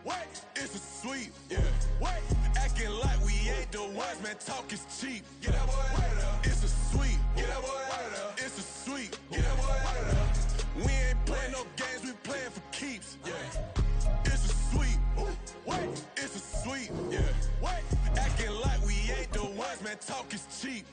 What? It's a sweet. Yeah. What? Acting like we ain't the ones, man. Talk is cheap. Get that boy out of there. It's a sweet. Get that boy out of there. It's a sweet. Get that boy out of there. We ain't playing no games, we playing for keeps. Yeah. It's a sweet. What? It's a sweet. Yeah. What? Acting like we ain't the ones, man. Talk is cheap.